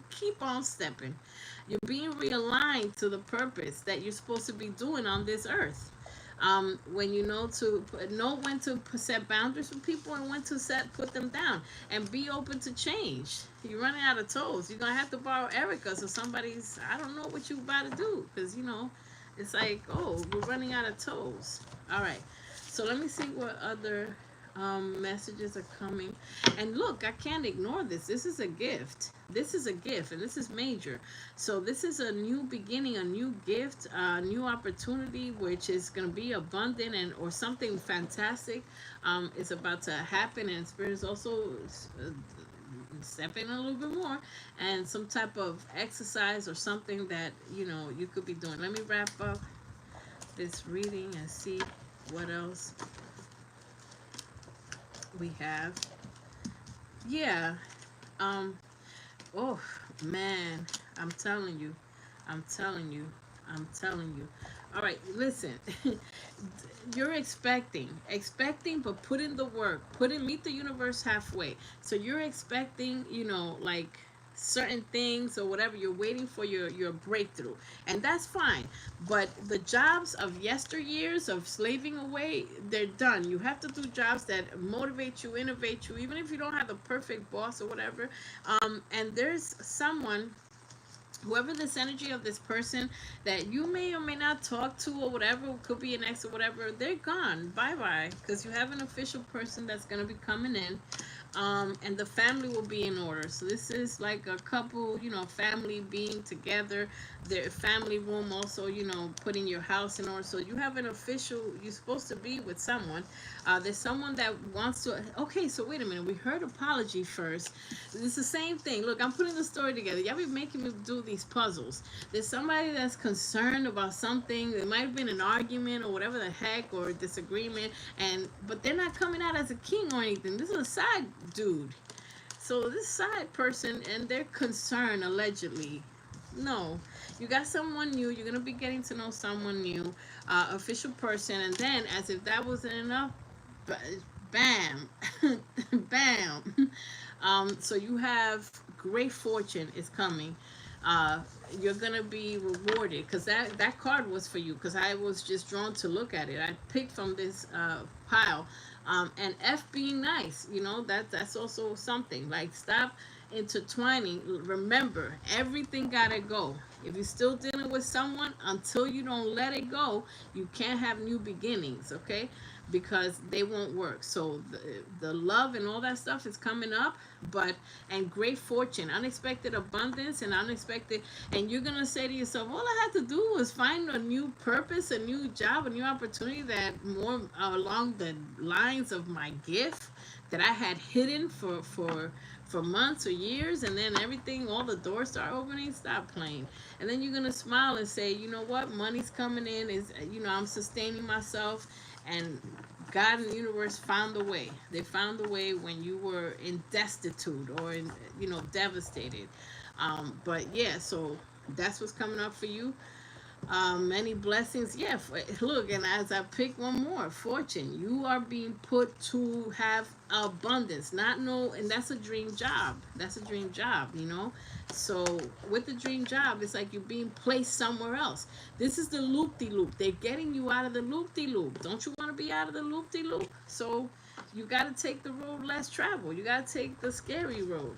Keep on stepping. You're being realigned to the purpose that you're supposed to be doing on this earth. When you know when to set boundaries for people and when to put them down, and be open to change. You're running out of toes. You're gonna have to borrow Erica, so somebody's, I don't know what you about to do, because it's like, oh, we're running out of toes. All right, so let me see what other messages are coming. And look, I can't ignore this. This is a gift. This is a gift, and this is major. So this is a new beginning, a new gift, a new opportunity, which is going to be abundant and or something fantastic. It's about to happen, and Spirit is also stepping a little bit more, and some type of exercise or something that you could be doing. Let me wrap up this reading and see what else we have. Yeah. Oh man, I'm telling you. All right, listen. You're expecting, but put in the work. Meet the universe halfway. So you're expecting, like certain things or whatever. You're waiting for your breakthrough, and that's fine. But the jobs of yesteryears of slaving away, they're done. You have to do jobs that motivate you, innovate you, even if you don't have the perfect boss or whatever. And there's someone, whoever this energy of this person that you may or may not talk to or whatever, could be an ex or whatever, they're gone. Bye bye, because you have an official person that's going to be coming in. And the family will be in order. So this is like a couple, family being together. Their family room also, putting your house in order. So you have an official, you're supposed to be with someone. There's someone that wants to, okay, so wait a minute. We heard apology first. It's the same thing. Look, I'm putting the story together. Y'all be making me do these puzzles. There's somebody that's concerned about something. There might have been an argument or whatever the heck, or a disagreement, but they're not coming out as a king or anything. This is a side dude. So this side person, and they're concerned, allegedly. No, you got someone new. You're gonna be getting to know someone new, official person, and then, as if that wasn't enough, bam, bam. So you have great fortune is coming. You're gonna be rewarded, because that card was for you, because I was just drawn to look at it. I picked from this pile. And F being nice, that's also something. Like, stop intertwining. Remember, everything gotta go. If you're still dealing with someone, until you don't let it go, you can't have new beginnings, okay? Because they won't work. So the love and all that stuff is coming up, and great fortune, unexpected abundance, and unexpected, and you're gonna say to yourself, all I had to do was find a new purpose, a new job, a new opportunity that more along the lines of my gift that I had hidden for months or years, and then everything, all the doors start opening. Stop playing. And then you're gonna smile and say, you know what, money's coming in, is I'm sustaining myself, and God and the universe found a way. They found a way when you were in destitute or in, devastated. But yeah, so that's what's coming up for you. Many blessings. Yeah, look, and as I pick one more, fortune. You are being put to have abundance. And that's a dream job. That's a dream job, So with the dream job, it's like you're being placed somewhere else. This is the loop-de-loop. They're getting you out of the loop-de-loop. Don't you want to be out of the loop-de-loop? So you got to take the road less traveled. You got to take the scary road.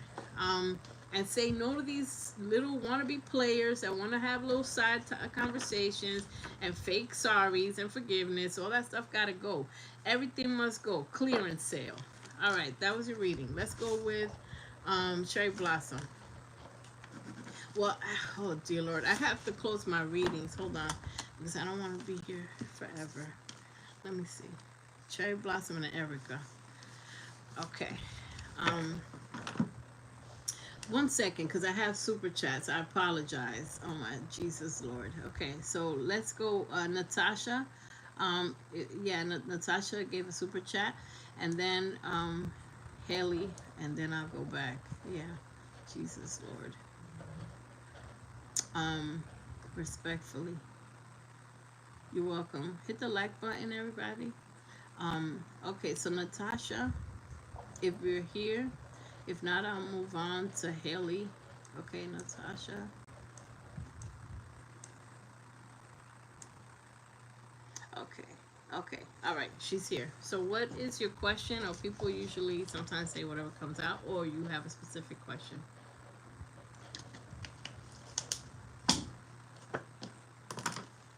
And say no to these little wannabe players that want to have little side conversations and fake sorries and forgiveness. All that stuff got to go. Everything must go. Clearance sale. All right, that was your reading. Let's go with Cherry Blossom. Well, oh dear Lord, I have to close my readings. Hold on, because I don't want to be here forever. Let me see. Cherry Blossom and Erica. Okay. 1 second, because I have super chats. I apologize. Oh my Jesus Lord. Okay, so let's go. Natasha, Yeah, Natasha gave a super chat, and then Haley, and then I'll go back. Yeah, Jesus Lord. Um, Respectfully, you're welcome. Hit the like button, everybody. Okay, so Natasha, if you're here, if not, I'll move on to Haley. Okay, Natasha. Okay. Okay. All right. She's here. So, what is your question? Or people usually sometimes say whatever comes out, or you have a specific question.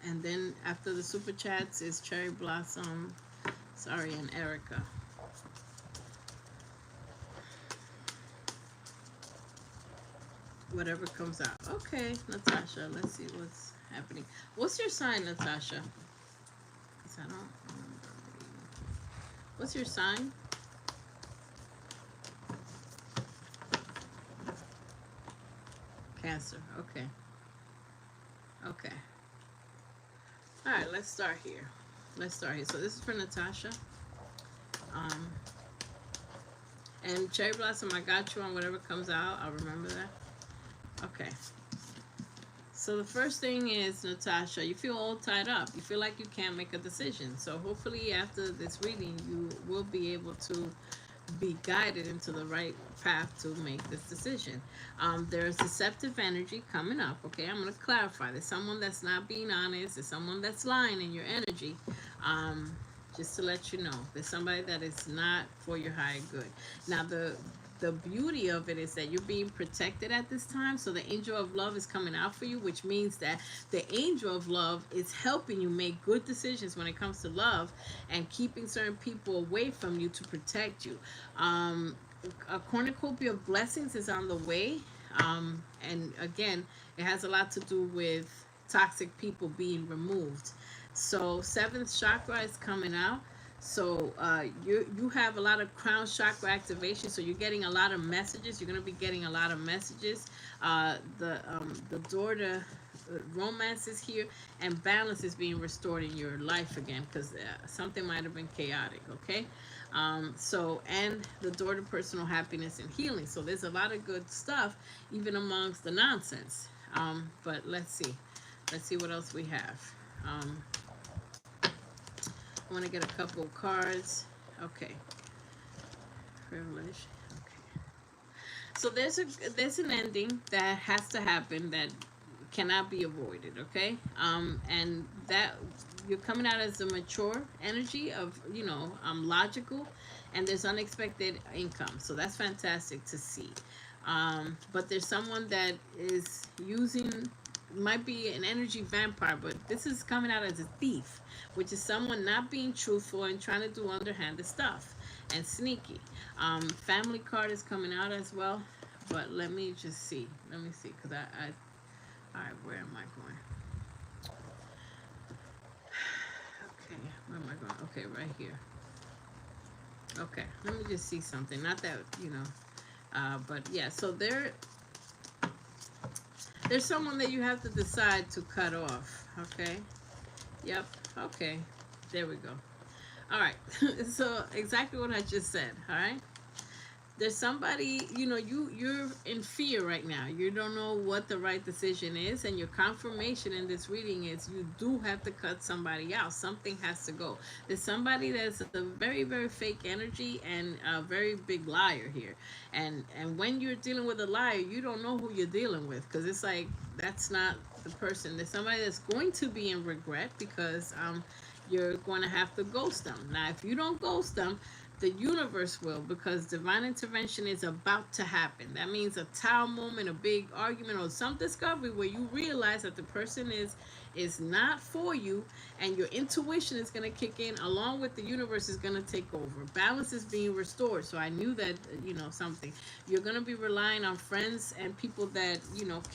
And then after the super chats is Cherry Blossom, sorry, and Erica. Whatever comes out. Okay, Natasha. Let's see what's happening. What's your sign, Natasha? 'Cause I don't remember. What's your sign? Cancer. Okay. Okay. All right. Let's start here. Let's start here. So this is for Natasha. Um, and Cherry Blossom, I got you on whatever comes out. I'll remember that. Okay. So the first thing is, Natasha, you feel all tied up. You feel like you can't make a decision. So hopefully after this reading, you will be able to be guided into the right path to make this decision. There's deceptive energy coming up. Okay, I'm going to clarify. There's someone that's not being honest. There's someone that's lying in your energy. Just to let you know, there's somebody that is not for your higher good. Now, the beauty of it is that you're being protected at this time. So the angel of love is coming out for you, which means that the angel of love is helping you make good decisions when it comes to love and keeping certain people away from you to protect you. A cornucopia of blessings is on the way. And again, it has a lot to do with toxic people being removed. So seventh chakra is coming out. So you have a lot of crown chakra activation. So you're getting a lot of messages. You're gonna be getting a lot of messages. The door to romance is here, and balance is being restored in your life again, because something might have been chaotic. Okay. So, and the door to personal happiness and healing. So there's a lot of good stuff, even amongst the nonsense. But let's see. Let's see what else we have. I want to get a couple of cards. Okay. Privilege. Okay. So there's an ending that has to happen that cannot be avoided. Okay. And that you're coming out as a mature energy of logical, and there's unexpected income. So that's fantastic to see. But there's someone that is using, might be an energy vampire, but this is coming out as a thief, which is someone not being truthful and trying to do underhanded stuff and sneaky. Family card is coming out as well, but let me just see. Let me see, because all right, where am I going? Okay, where am I going? Okay, right here. Okay, let me just see something. Not that, but yeah, so there's someone that you have to decide to cut off. Okay. Yep. Okay. There we go. All right. So exactly what I just said. All right. There's somebody, you're in fear right now. You don't know what the right decision is, and your confirmation in this reading is you do have to cut somebody out. Something has to go. There's somebody that's a very, very fake energy and a very big liar here. And when you're dealing with a liar, you don't know who you're dealing with, because it's like that's not the person. There's somebody that's going to be in regret, because you're going to have to ghost them. Now, if you don't ghost them, the universe will, because divine intervention is about to happen. That means a tower moment, a big argument, or some discovery where you realize that the person is not for you, and your intuition is going to kick in along with the universe is going to take over. Balance is being restored. So I knew that, something. You're going to be relying on friends and people that,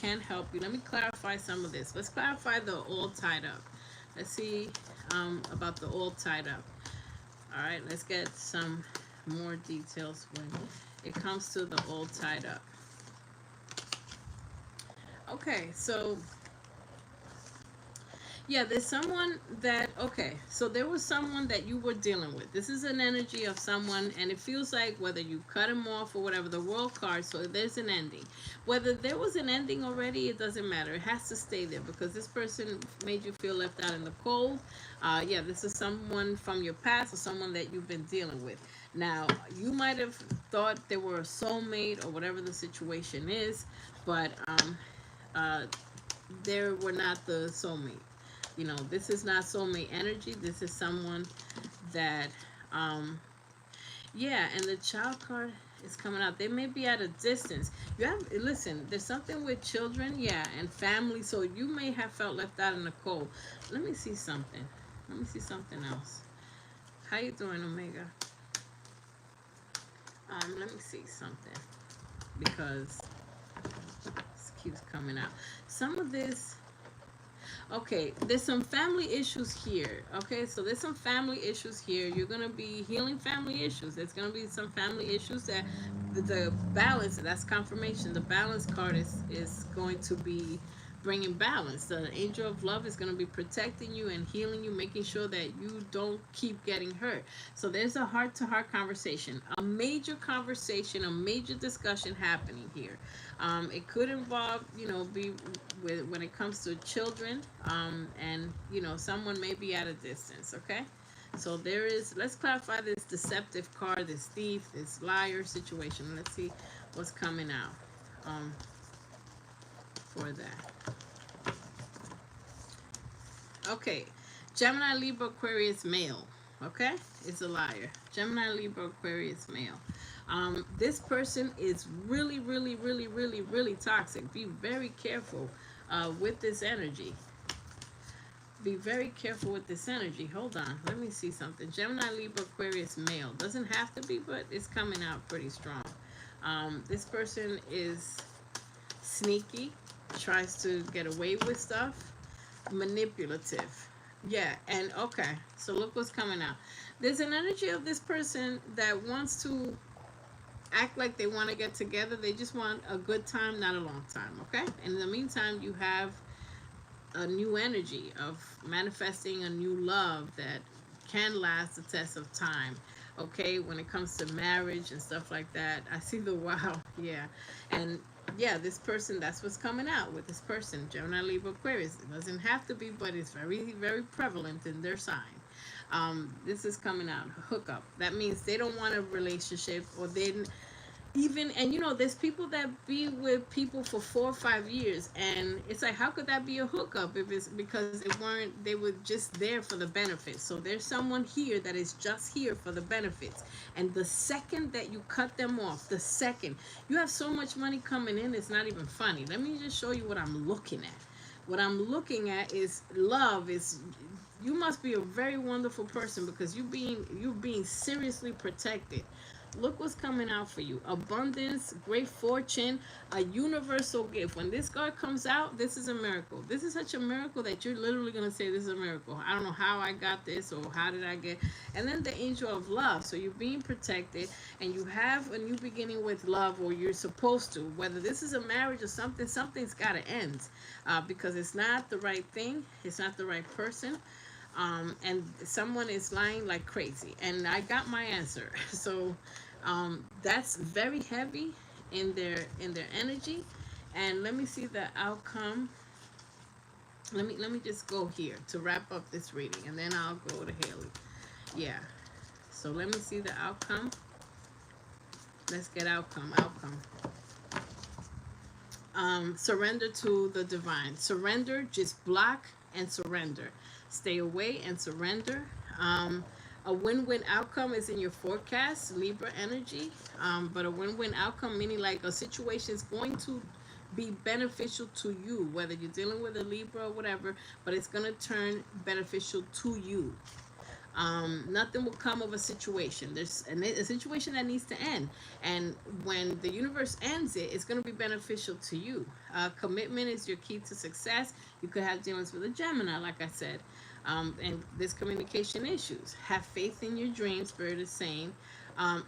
can help you. Let me clarify some of this. Let's clarify the all tied up. Let's see about the all tied up. All right, let's get some more details when it comes to the all tied up. Okay, so Yeah, there's someone that, okay, so there was someone that you were dealing with. This is an energy of someone, and it feels like whether you cut him off or whatever, the world card, so there's an ending. Whether there was an ending already, it doesn't matter. It has to stay there because this person made you feel left out in the cold. Yeah, this is someone from your past or someone that you've been dealing with. Now, you might have thought they were a soulmate or whatever the situation is, but uh, they were not the soulmate. You know, this is not soulmate energy. This is someone that, um, yeah, and the child card is coming out. They may be at a distance. You have, listen, there's something with children, yeah, and family. So you may have felt left out in the cold. Let me see something. Let me see something else. How you doing, Omega? Let me see something because this keeps coming out. Some of this. Okay, there's some family issues here. Okay, so there's some family issues here. You're going to be healing family issues. There's going to be some family issues that the balance, that's confirmation. The balance card is going to be bringing balance. The angel of love is going to be protecting you and healing you, making sure that you don't keep getting hurt. So there's a heart-to-heart conversation, a major conversation, a major discussion happening here. It could involve, you know, be with when it comes to children, and you know, someone may be at a distance. Okay, so there is. Let's clarify this deceptive card, this thief, this liar situation. Let's see what's coming out for that. Okay, Gemini, Libra, Aquarius, male. Okay, it's a liar. Gemini, Libra, Aquarius, male. This person is really, really, really, really, really toxic. Be very careful with this energy. Be very careful with this energy. Hold on. Let me see something. Gemini, Libra, Aquarius, male. Doesn't have to be, but it's coming out pretty strong. This person is sneaky, tries to get away with stuff, manipulative. Yeah, and okay, so look what's coming out. There's an energy of this person that wants to act like they want to get together. They just want a good time, not a long time, okay? And in the meantime, you have a new energy of manifesting a new love that can last the test of time. Okay, when it comes to marriage and stuff like that, I see the wow, yeah, and yeah, this person, that's what's coming out with this person, Gemini, Libra, Aquarius. It doesn't have to be, but it's very, very prevalent in their sign. This is coming out, hookup. That means they don't want a relationship, or they even, and you know, there's people that be with people for 4 or 5 years, and it's like, how could that be a hookup if it's because they were just there for the benefits. So there's someone here that is just here for the benefits, and the second that you cut them off, the second you have so much money coming in, it's not even funny. Let me just show you what I'm looking at. What I'm looking at is love. Is you must be a very wonderful person because you're being seriously protected. Look what's coming out for you. Abundance, great fortune, a universal gift. When this card comes out, this is a miracle. This is such a miracle that you're literally going to say this is a miracle. I don't know how I got this or how did I get. And then the angel of love. So you're being protected and you have a new beginning with love, or you're supposed to. Whether this is a marriage or something, something's got to end because it's not the right thing. It's not the right person. And someone is lying like crazy, and I got my answer. So that's very heavy in their energy. And let me see the outcome. Let me just go here to wrap up this reading, and then I'll go to Haley. Yeah, so let me see the outcome. Let's get outcome. Surrender to the divine. Surrender, just block and surrender. Stay away and surrender. A win-win outcome is in your forecast, Libra energy. But a win-win outcome, meaning like a situation is going to be beneficial to you, whether you're dealing with a Libra or whatever, but it's going to turn beneficial to you. Nothing will come of a situation. There's a situation that needs to end, and when the universe ends it, it's going to be beneficial to you. Commitment is your key to success. You could have dealings with a Gemini, like I said, and there's communication issues. Have faith in your dreams, Spirit is saying.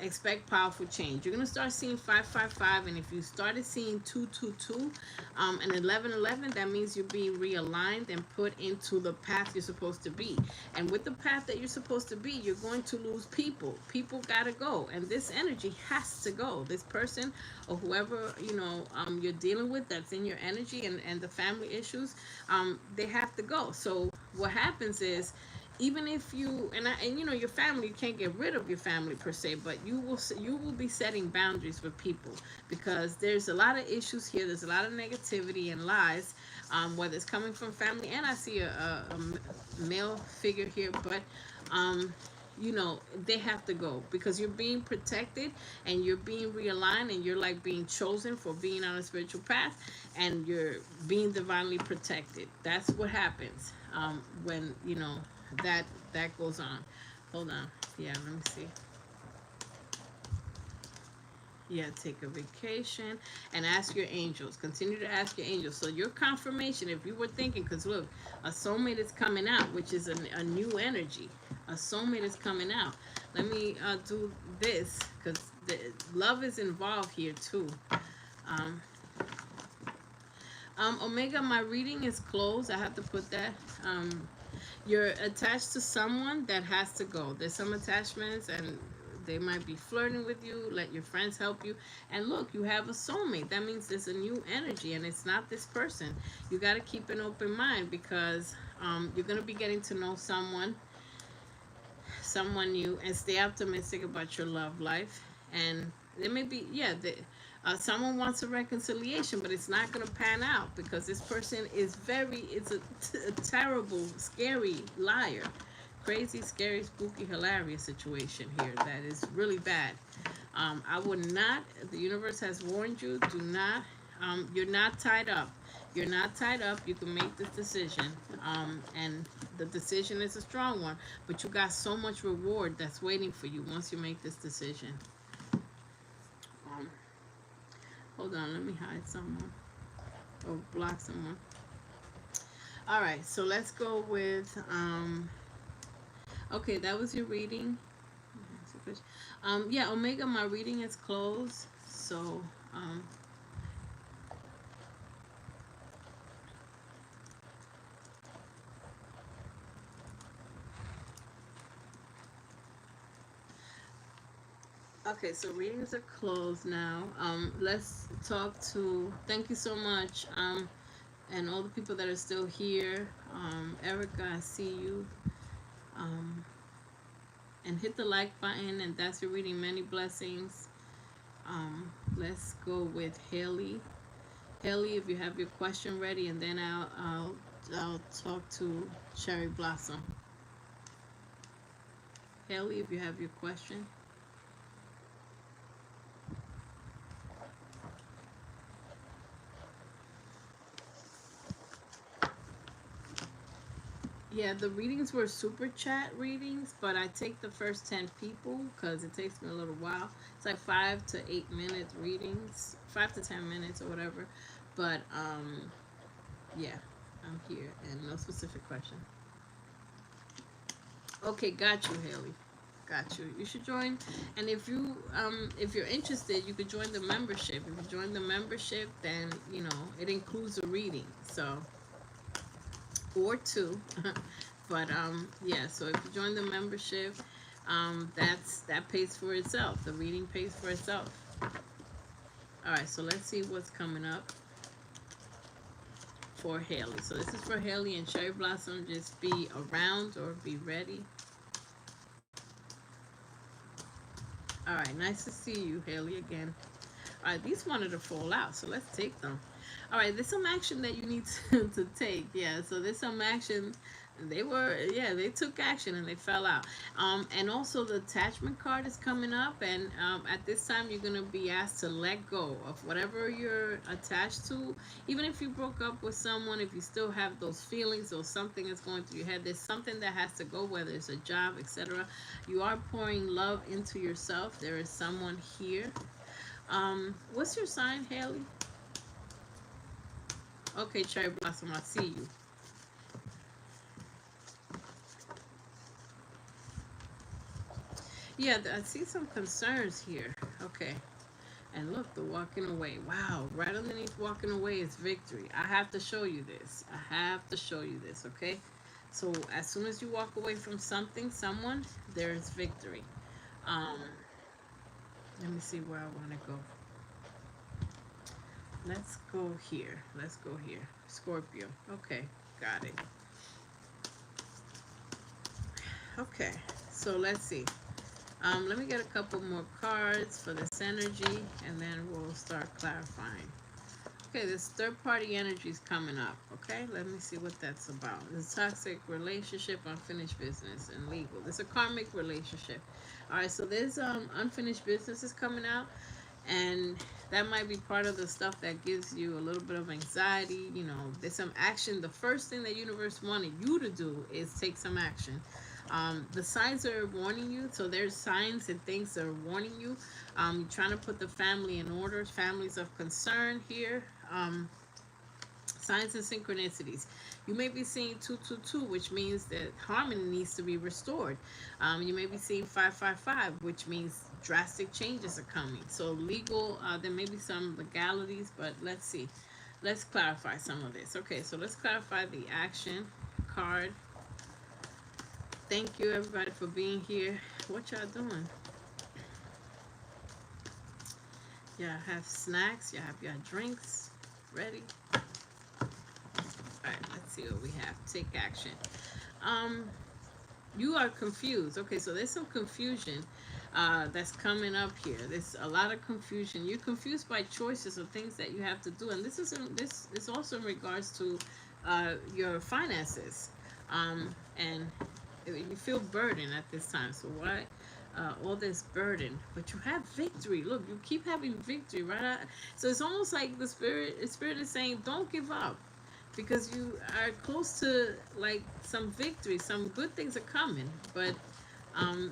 Expect powerful change. You're going to start seeing 555, and if you started seeing 222 and 1111, that means you're being realigned and put into the path you're supposed to be. And with the path that you're supposed to be, you're going to lose people. People got to go, and this energy has to go. This person or whoever, you're dealing with, that's in your energy, and the family issues, they have to go. So what happens is, even if you your family, you can't get rid of your family per se, but you will be setting boundaries with people, because there's a lot of issues here. There's a lot of negativity and lies, whether it's coming from family, and I see a male figure here, but they have to go, because you're being protected and you're being realigned, and you're like being chosen for being on a spiritual path, and you're being divinely protected. That's what happens when that goes on. Hold on. Yeah, let me see. Yeah, take a vacation and ask your angels. Continue to ask your angels. So your confirmation, if you were thinking, because look, a soulmate is coming out, which is a new energy. A soulmate is coming out. Let me do this, because love is involved here too. Um, Omega, my reading is closed. I have to put that. You're attached to someone that has to go. There's some attachments, and they might be flirting with you. Let your friends help you. And look, you have a soulmate. That means there's a new energy, and it's not this person. You got to keep an open mind, because you're going to be getting to know someone new, and stay optimistic about your love life. And there may be, someone wants a reconciliation, but it's not going to pan out, because this person is it's a terrible, scary liar. Crazy, scary, spooky, hilarious situation here that is really bad. I would not, the universe has warned you, do not, you're not tied up. You're not tied up. You can make this decision. And the decision is a strong one, but you got so much reward that's waiting for you once you make this decision. Hold on, let me hide someone or block someone. All right, so let's go with, okay, that was your reading. Yeah, Omega, my reading is closed. So, okay, so readings are closed now. Let's talk to, thank you so much. And all the people that are still here. Erica, I see you. And hit the like button, and that's your reading. Many blessings. Let's go with Haley. Haley, if you have your question ready, and then I'll talk to Cherry Blossom. Haley, if you have your question. Yeah, the readings were super chat readings, but I take the first 10 people because it takes me a little while. It's like 5 to 8 minutes readings, 5 to 10 minutes or whatever. But yeah, I'm here, and no specific question. Okay, got you, Haley. Got you. You should join, and if you're interested, you could join the membership. If you join the membership, then it includes a reading. So. Or two. But yeah, so if you join the membership, that pays for itself. The reading pays for itself. All right, so let's see what's coming up for Haley. So this is for Haley and Cherry Blossom. Just be around or be ready. All right, nice to see you, Haley, again. All right, these wanted to fall out, so let's take them. All right, there's some action that you need to take. Yeah, so there's some action. They took action and they fell out. And also the attachment card is coming up, and at this time you're going to be asked to let go of whatever you're attached to. Even if you broke up with someone, if you still have those feelings or something is going through your head, there's something that has to go, whether it's a job, etc. You are pouring love into yourself. There is someone here. What's your sign, Haley? Okay, Cherry Blossom, I see you. Yeah, I see some concerns here. Okay. And look, the walking away. Wow, right underneath walking away is victory. I have to show you this. I have to show you this, okay? So as soon as you walk away from something, someone, there's victory. Um, Let me see where I want to go. Let's go here. Let's go here. Scorpio. Okay, got it. Okay, so let's see. Let me get a couple more cards for this energy, and then we'll start clarifying. Okay, this third party energy is coming up. Okay, let me see what that's about. This toxic relationship, unfinished business, and legal. This is a karmic relationship. All right, so there's unfinished business is coming out, and that might be part of the stuff that gives you a little bit of anxiety. You know, there's some action. The first thing the universe wanted you to do is take some action. The signs are warning you, so there's signs and things that are warning you. You're trying to put the family in order, families of concern here. Signs and synchronicities. You may be seeing 222, which means that harmony needs to be restored. You may be seeing 555, which means drastic changes are coming. So legal, there may be some legalities, but let's see. Let's clarify some of this. Okay, so let's clarify the action card. Thank you everybody for being here. What y'all doing? Y'all have snacks, y'all have your drinks ready. Alright, let's see what we have. Take action. Um, you are confused. Okay, so there's some confusion that's coming up here. There's a lot of confusion. You're confused by choices of things that you have to do, and this is also in regards to your finances. And you feel burdened at this time. So why all this burden? But you have victory. Look, you keep having victory, right? So it's almost like the spirit is saying, don't give up, because you are close to like some victory. Some good things are coming, but um,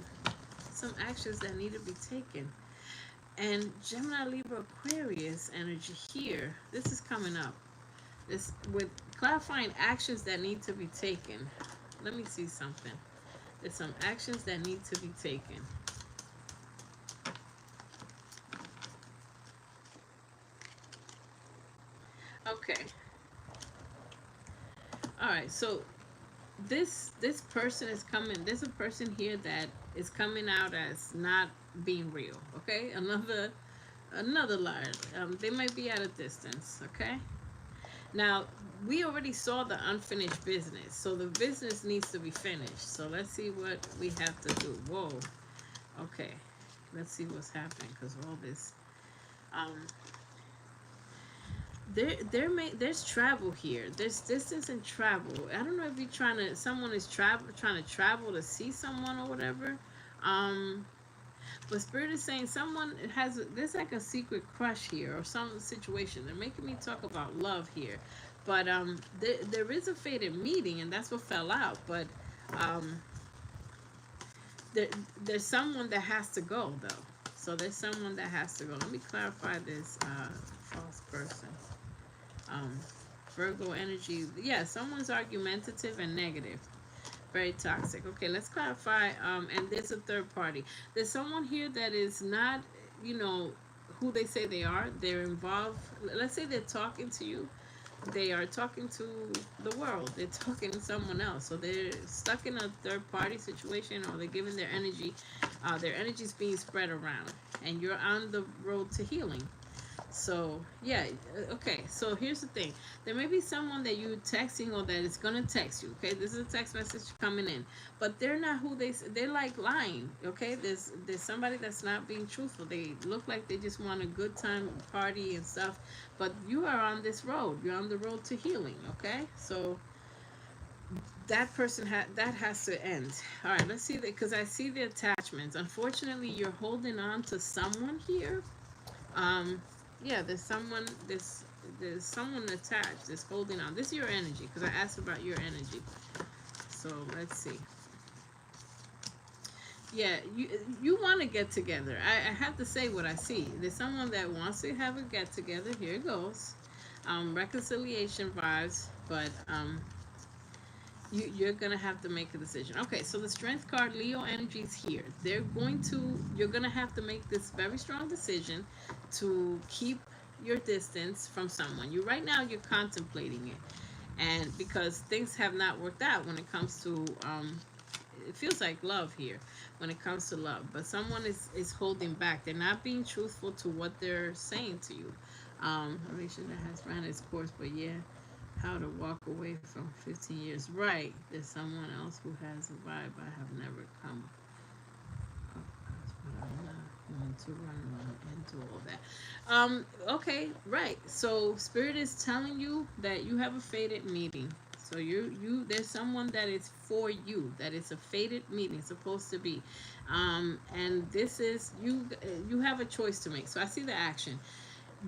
some actions that need to be taken. And Gemini, Libra, Aquarius energy here. This is coming up. This with clarifying actions that need to be taken. Let me see something. There's some actions that need to be taken. Okay. All right. So this person is coming. There's a person here that is coming out as not being real. Okay. Another liar. They might be at a distance. Okay. Now, we already saw the unfinished business, so the business needs to be finished. So let's see what we have to do. Whoa. Okay. Let's see what's happening, because all this. Um, there's travel here. There's distance and travel. I don't know if you're someone is trying to travel to see someone or whatever. Um, But Spirit is saying someone there's like a secret crush here or some situation. They're making me talk about love here. But there is a fated meeting, and that's what fell out. But um, there, there's someone that has to go, though. So there's someone that has to go. Let me clarify this false person. Um, Virgo energy. Yeah, someone's argumentative and negative. Very toxic. Okay, let's clarify. And there's a third party. There's someone here that is not, you know, who they say they are. They're involved. Let's say they're talking to you. They are talking to the world. They're talking to someone else. So they're stuck in a third party situation, or they're giving their energy. Their energy is being spread around, and you're on the road to healing. So yeah, okay. So here's the thing: there may be someone that you texting or that is gonna text you. Okay, this is a text message coming in, but they're not who they're like lying. Okay, there's somebody that's not being truthful. They look like they just want a good time, party and stuff, but you are on this road. You're on the road to healing. Okay, so that person that has to end. All right, let's see that, because I see the attachments. Unfortunately, you're holding on to someone here. Um, yeah, there's someone attached that's holding on. This is your energy, because I asked about your energy. So let's see. Yeah, you want to get together. I have to say what I see. There's someone that wants to have a get together. Here it goes. Reconciliation vibes, but you're gonna have to make a decision. Okay, so the strength card, Leo energy is here. You're gonna have to make this very strong decision to keep your distance from someone. You right now you're contemplating it, and because things have not worked out when it comes to it feels like love here when it comes to love, but someone is holding back. They're not being truthful to what they're saying to you. A relation that has ran its course, but yeah, how to walk away from 15 years. Right, there's someone else who has a vibe I have never come across, but I'm not going to run into all that. Okay, right. So spirit is telling you that you have a fated meeting. So there's someone that is for you, that is a fated meeting supposed to be. And this is you have a choice to make. So I see the action.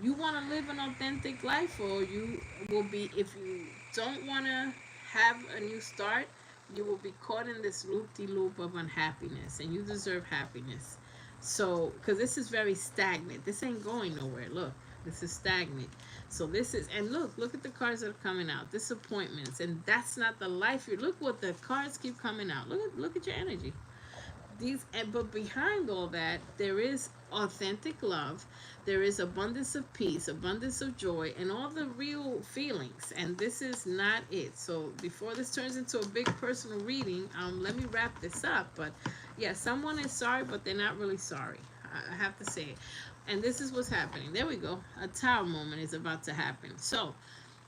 You want to live an authentic life, or you will be, if you don't want to have a new start, you will be caught in this loop-de-loop of unhappiness, and you deserve happiness. So because this is very stagnant, this ain't going nowhere. Look, this is stagnant. So this is, and look at the cards that are coming out, disappointments, and that's not the life you look what the cards keep coming out. Look at your energy. These, but behind all that there is authentic love, there is abundance of peace, abundance of joy, and all the real feelings, and this is not it. So before this turns into a big personal reading, let me wrap this up. But yeah, someone is sorry, but they're not really sorry. I have to say it. And this is what's happening. There we go. A tower moment is about to happen. So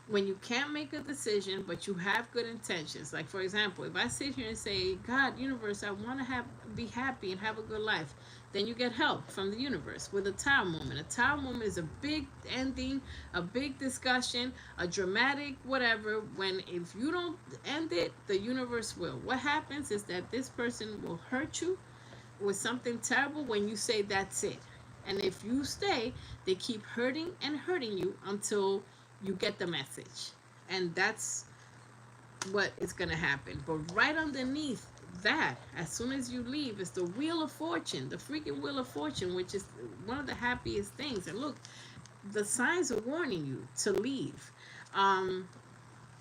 when you can't make a decision but you have good intentions, like for example, if I sit here and say, God, universe, I want to have be happy and have a good life, then you get help from the universe with a tower moment. A tower moment is a big ending, a big discussion, a dramatic whatever. When if you don't end it, the universe will. What happens is that this person will hurt you with something terrible when you say that's it. And if you stay, they keep hurting and hurting you until you get the message. And that's what is going to happen. But right underneath that, as soon as you leave, is the Wheel of Fortune, the freaking Wheel of Fortune, which is one of the happiest things. And look, the signs are warning you to leave. Um,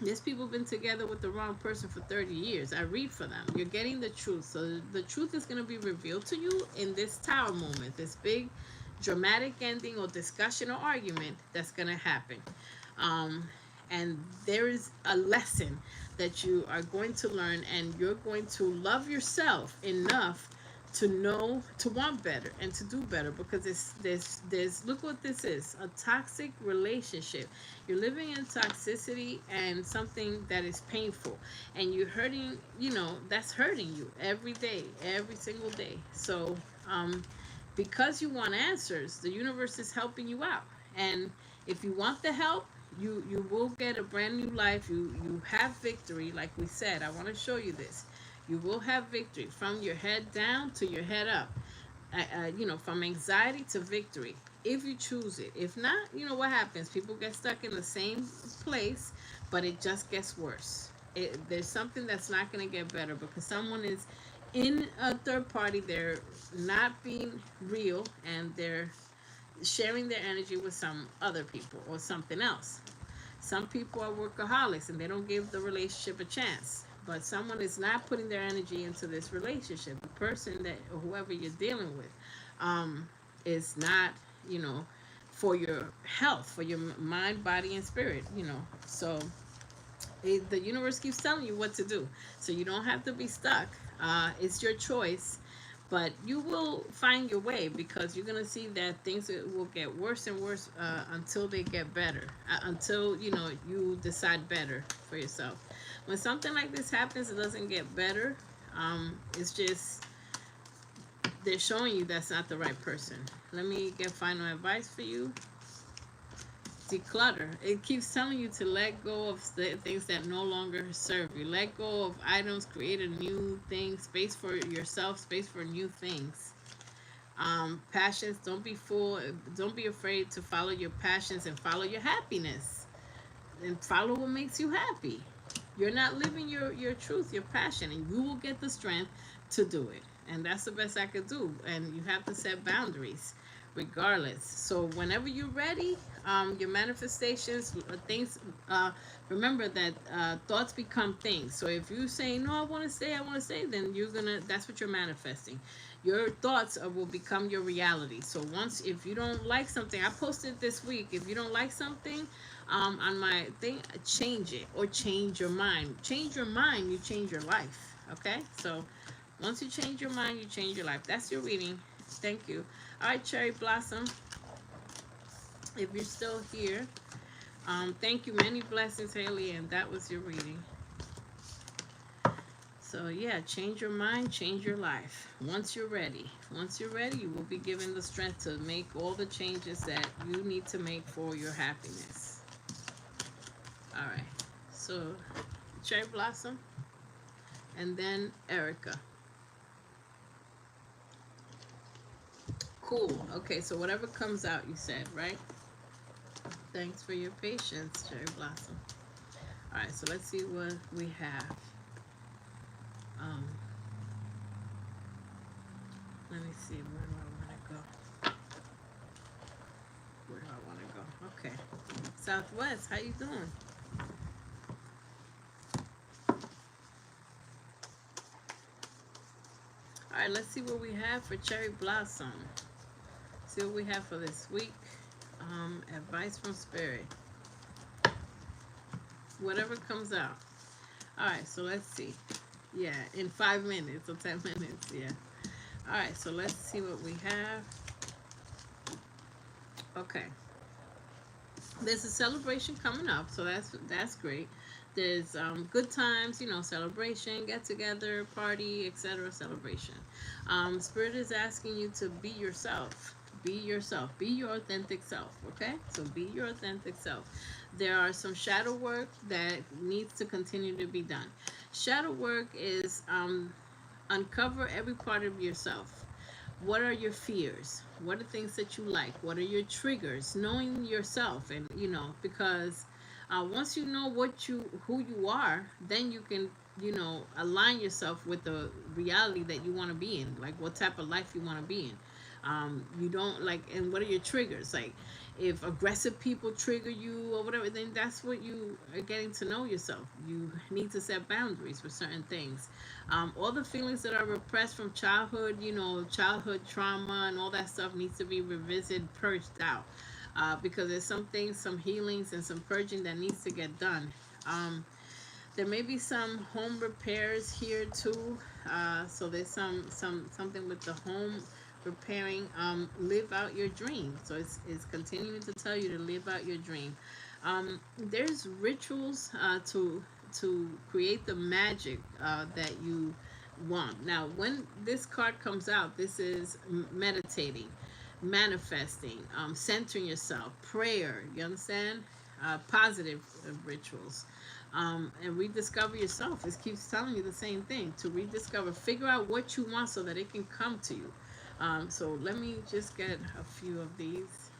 there's people been together with the wrong person for 30 years. I read for them. You're getting the truth. So the truth is going to be revealed to you in this tower moment, this big dramatic ending or discussion or argument that's going to happen. Um, and there is a lesson that you are going to learn, and you're going to love yourself enough to know, to want better and to do better, because there's look what this is, a toxic relationship. You're living in toxicity and something that is painful, and you're hurting, that's hurting you every day, every single day. So because you want answers, the universe is helping you out. And if you want the help, you will get a brand new life. You have victory, like we said. I want to show you this. You will have victory from your head down to your head up. From anxiety to victory, if you choose it. If not, what happens? People get stuck in the same place, but it just gets worse. There's something that's not going to get better, because someone is in a third party. They're not being real, and they're sharing their energy with some other people or something else. Some people are workaholics and they don't give the relationship a chance. But someone is not putting their energy into this relationship. The person that, or whoever you're dealing with, is not, for your health, for your mind, body, and spirit. So the universe keeps telling you what to do. So you don't have to be stuck. It's your choice. But you will find your way, because you're going to see that things will get worse and worse until they get better, until you decide better for yourself. When something like this happens, it doesn't get better. It's just they're showing you that's not the right person. Let me get final advice for you. Declutter. It keeps telling you to let go of things that no longer serve you. Let go of items, create a new thing, space for yourself, space for new things. Passions, don't be afraid to follow your passions and follow your happiness. And follow what makes you happy. You're not living your truth, your passion, and you will get the strength to do it. And that's the best I could do. And you have to set boundaries. regardless. So whenever you're ready, your manifestations, things, remember that thoughts become things. So if you say, no, I want to stay, then you're gonna, that's what you're manifesting. Your thoughts will become your reality. So once, if you don't like something, I posted this week, if you don't like something, on my thing, change it, or change your mind. Change your mind, you change your life. Okay, so once you change your mind, you change your life. That's your reading. Thank you. All right, Cherry Blossom, if you're still here, thank you. Many blessings, Haley, and that was your reading. So yeah, change your mind, change your life. Once you're ready, you will be given the strength to make all the changes that you need to make for your happiness. All right. So, Cherry Blossom, and then Erica. Cool. Okay, so whatever comes out, you said, right? Thanks for your patience, Cherry Blossom. All right, so let's see what we have. Um, Let me see, where do I want to go? Where do I want to go? Okay. Southwest, how you doing? All right, let's see what we have for Cherry Blossom. See what we have for this week. Advice from Spirit. Whatever comes out. All right, so let's see. Yeah, in 5 minutes or 10 minutes, yeah. All right, so let's see what we have. Okay. There's a celebration coming up, so that's great. There's good times, you know, celebration, get together, party, etc. Celebration. Spirit is asking you to be yourself. Be yourself. Be your authentic self. Okay, so be your authentic self. There are some shadow work that needs to continue to be done. Shadow work is uncover every part of yourself. What are your fears? What are things that you like? What are your triggers? Knowing yourself, and you know, because once you know who you are, then you can, you know, align yourself with the reality that you want to be in, like what type of life you want to be in. You don't like, and what are your triggers? Like, if aggressive people trigger you or whatever, then that's what you are getting to know yourself. You need to set boundaries for certain things. All the feelings that are repressed from childhood, you know, childhood trauma and all that stuff needs to be revisited, purged out. Because there's some things, some healings, and some purging that needs to get done. There may be some home repairs here too. So there's something with the home repairing. Live out your dream. So it's continuing to tell you to live out your dream. There's rituals to create the magic that you want. Now, when this card comes out, this is meditating, manifesting, centering yourself, prayer. You understand? Positive rituals. And rediscover yourself. It keeps telling you the same thing, to rediscover, figure out what you want so that it can come to you. So let me just get a few of these.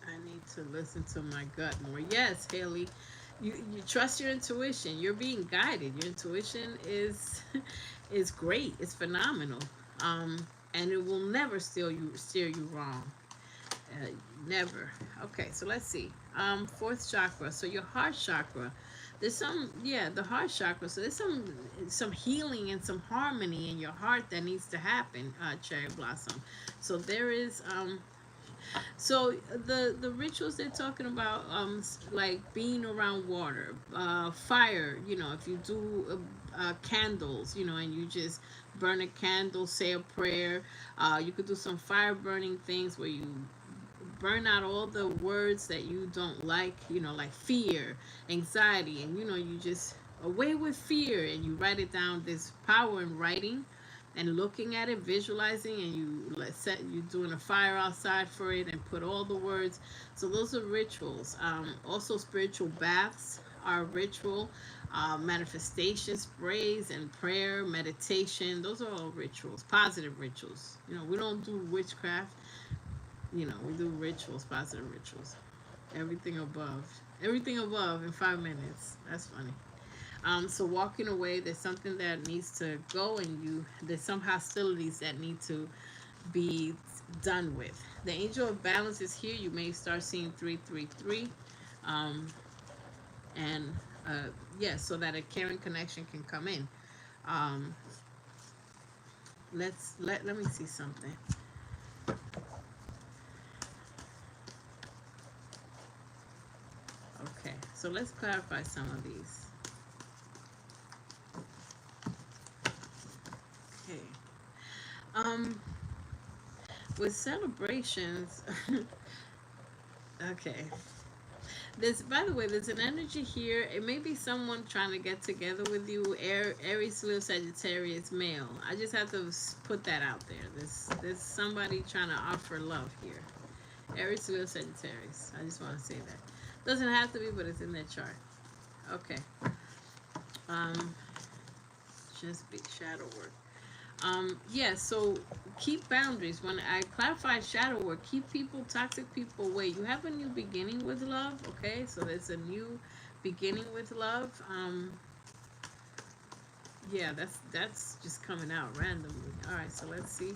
I need to listen to my gut more. Yes, Haley, you trust your intuition. You're being guided. Your intuition is is great. It's phenomenal. And it will never steer you wrong. Uh, Never. Okay, so let's see. Fourth chakra. So your heart chakra. There's some, yeah, the heart chakra. So there's some healing and some harmony in your heart that needs to happen, Cherry Blossom. So there is so the rituals they're talking about, like being around water, fire. You know, if you do candles, you know, and you just burn a candle, say a prayer. You could do some fire burning things where you burn out all the words that you don't like. You know, like fear, anxiety, and you know, you just away with fear, and you write it down. There's power in writing and looking at it, visualizing, and you doing a fire outside for it, and put all the words. So those are rituals. Also, spiritual baths are a ritual. Manifestation sprays and prayer, meditation. Those are all rituals, positive rituals. You know, we don't do witchcraft. You know, we do rituals, positive rituals. Everything above in 5 minutes. That's funny. So walking away, there's something that needs to go, and there's some hostilities that need to be done with. The angel of balance is here. You may start seeing 333, um, and yeah, so that a caring connection can come in. Um, let me see something. Okay, so let's clarify some of these. Okay. Um, with celebrations, okay. This, by the way, there's an energy here. It may be someone trying to get together with you. Aries, Leo, Sagittarius, male. I just have to put that out there. There's somebody trying to offer love here. Aries, Leo, Sagittarius. I just want to say that. Doesn't have to be, but it's in their chart. Okay. Um, just big shadow work. Yeah, so keep boundaries. When I clarify shadow work, keep people, toxic people away. You have a new beginning with love, okay? So there's a new beginning with love. Yeah, that's just coming out randomly. All right, so let's see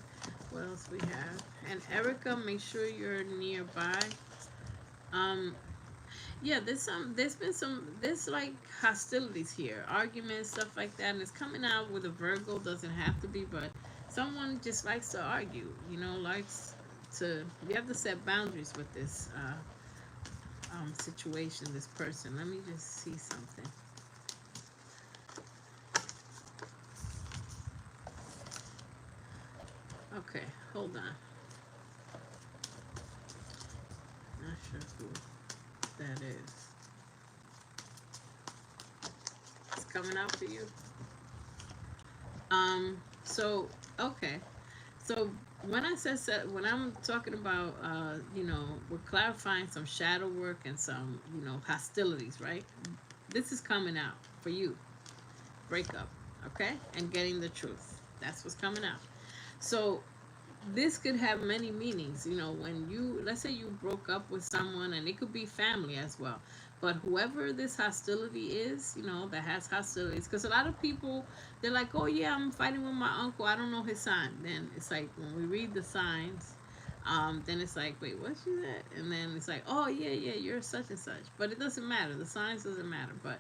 what else we have. And Erica, make sure you're nearby. Um, yeah, there's like hostilities here, arguments, stuff like that, and it's coming out with a Virgo. Doesn't have to be, but someone just likes to argue, likes to. You have to set boundaries with this situation, this person. Let me just see something. Okay, hold on. Not sure who that is. It's coming out for you. So okay. So when I said when I'm talking about we're clarifying some shadow work and some hostilities, right? This is coming out for you. Breakup, okay, and getting the truth. That's what's coming out. So this could have many meanings. When let's say you broke up with someone, and it could be family as well. But whoever this hostility is, that has hostilities, because a lot of people, they're like, oh yeah, I'm fighting with my uncle. I don't know his sign. Then it's like when we read the signs, then it's like, wait, what's that? And then it's like, oh yeah, yeah, you're such and such. But it doesn't matter. The signs doesn't matter. But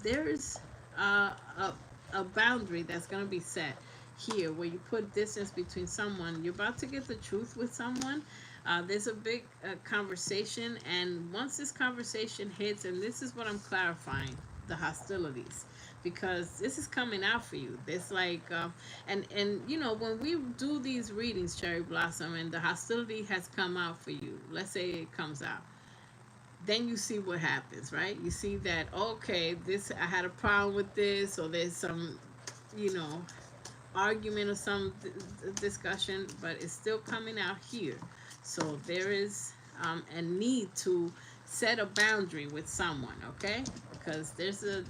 there's a boundary that's gonna be set here where you put distance between someone. You're about to get the truth with someone. There's a big conversation, and once this conversation hits, and this is what I'm clarifying, the hostilities, because this is coming out for you. It's like and when we do these readings, Cherry Blossom, and the hostility has come out for you, let's say it comes out, then you see what happens, right? You see that, okay, this, I had a problem with this, or there's some you know argument or some discussion, but it's still coming out here. So there is a need to set a boundary with someone, okay? Because there's a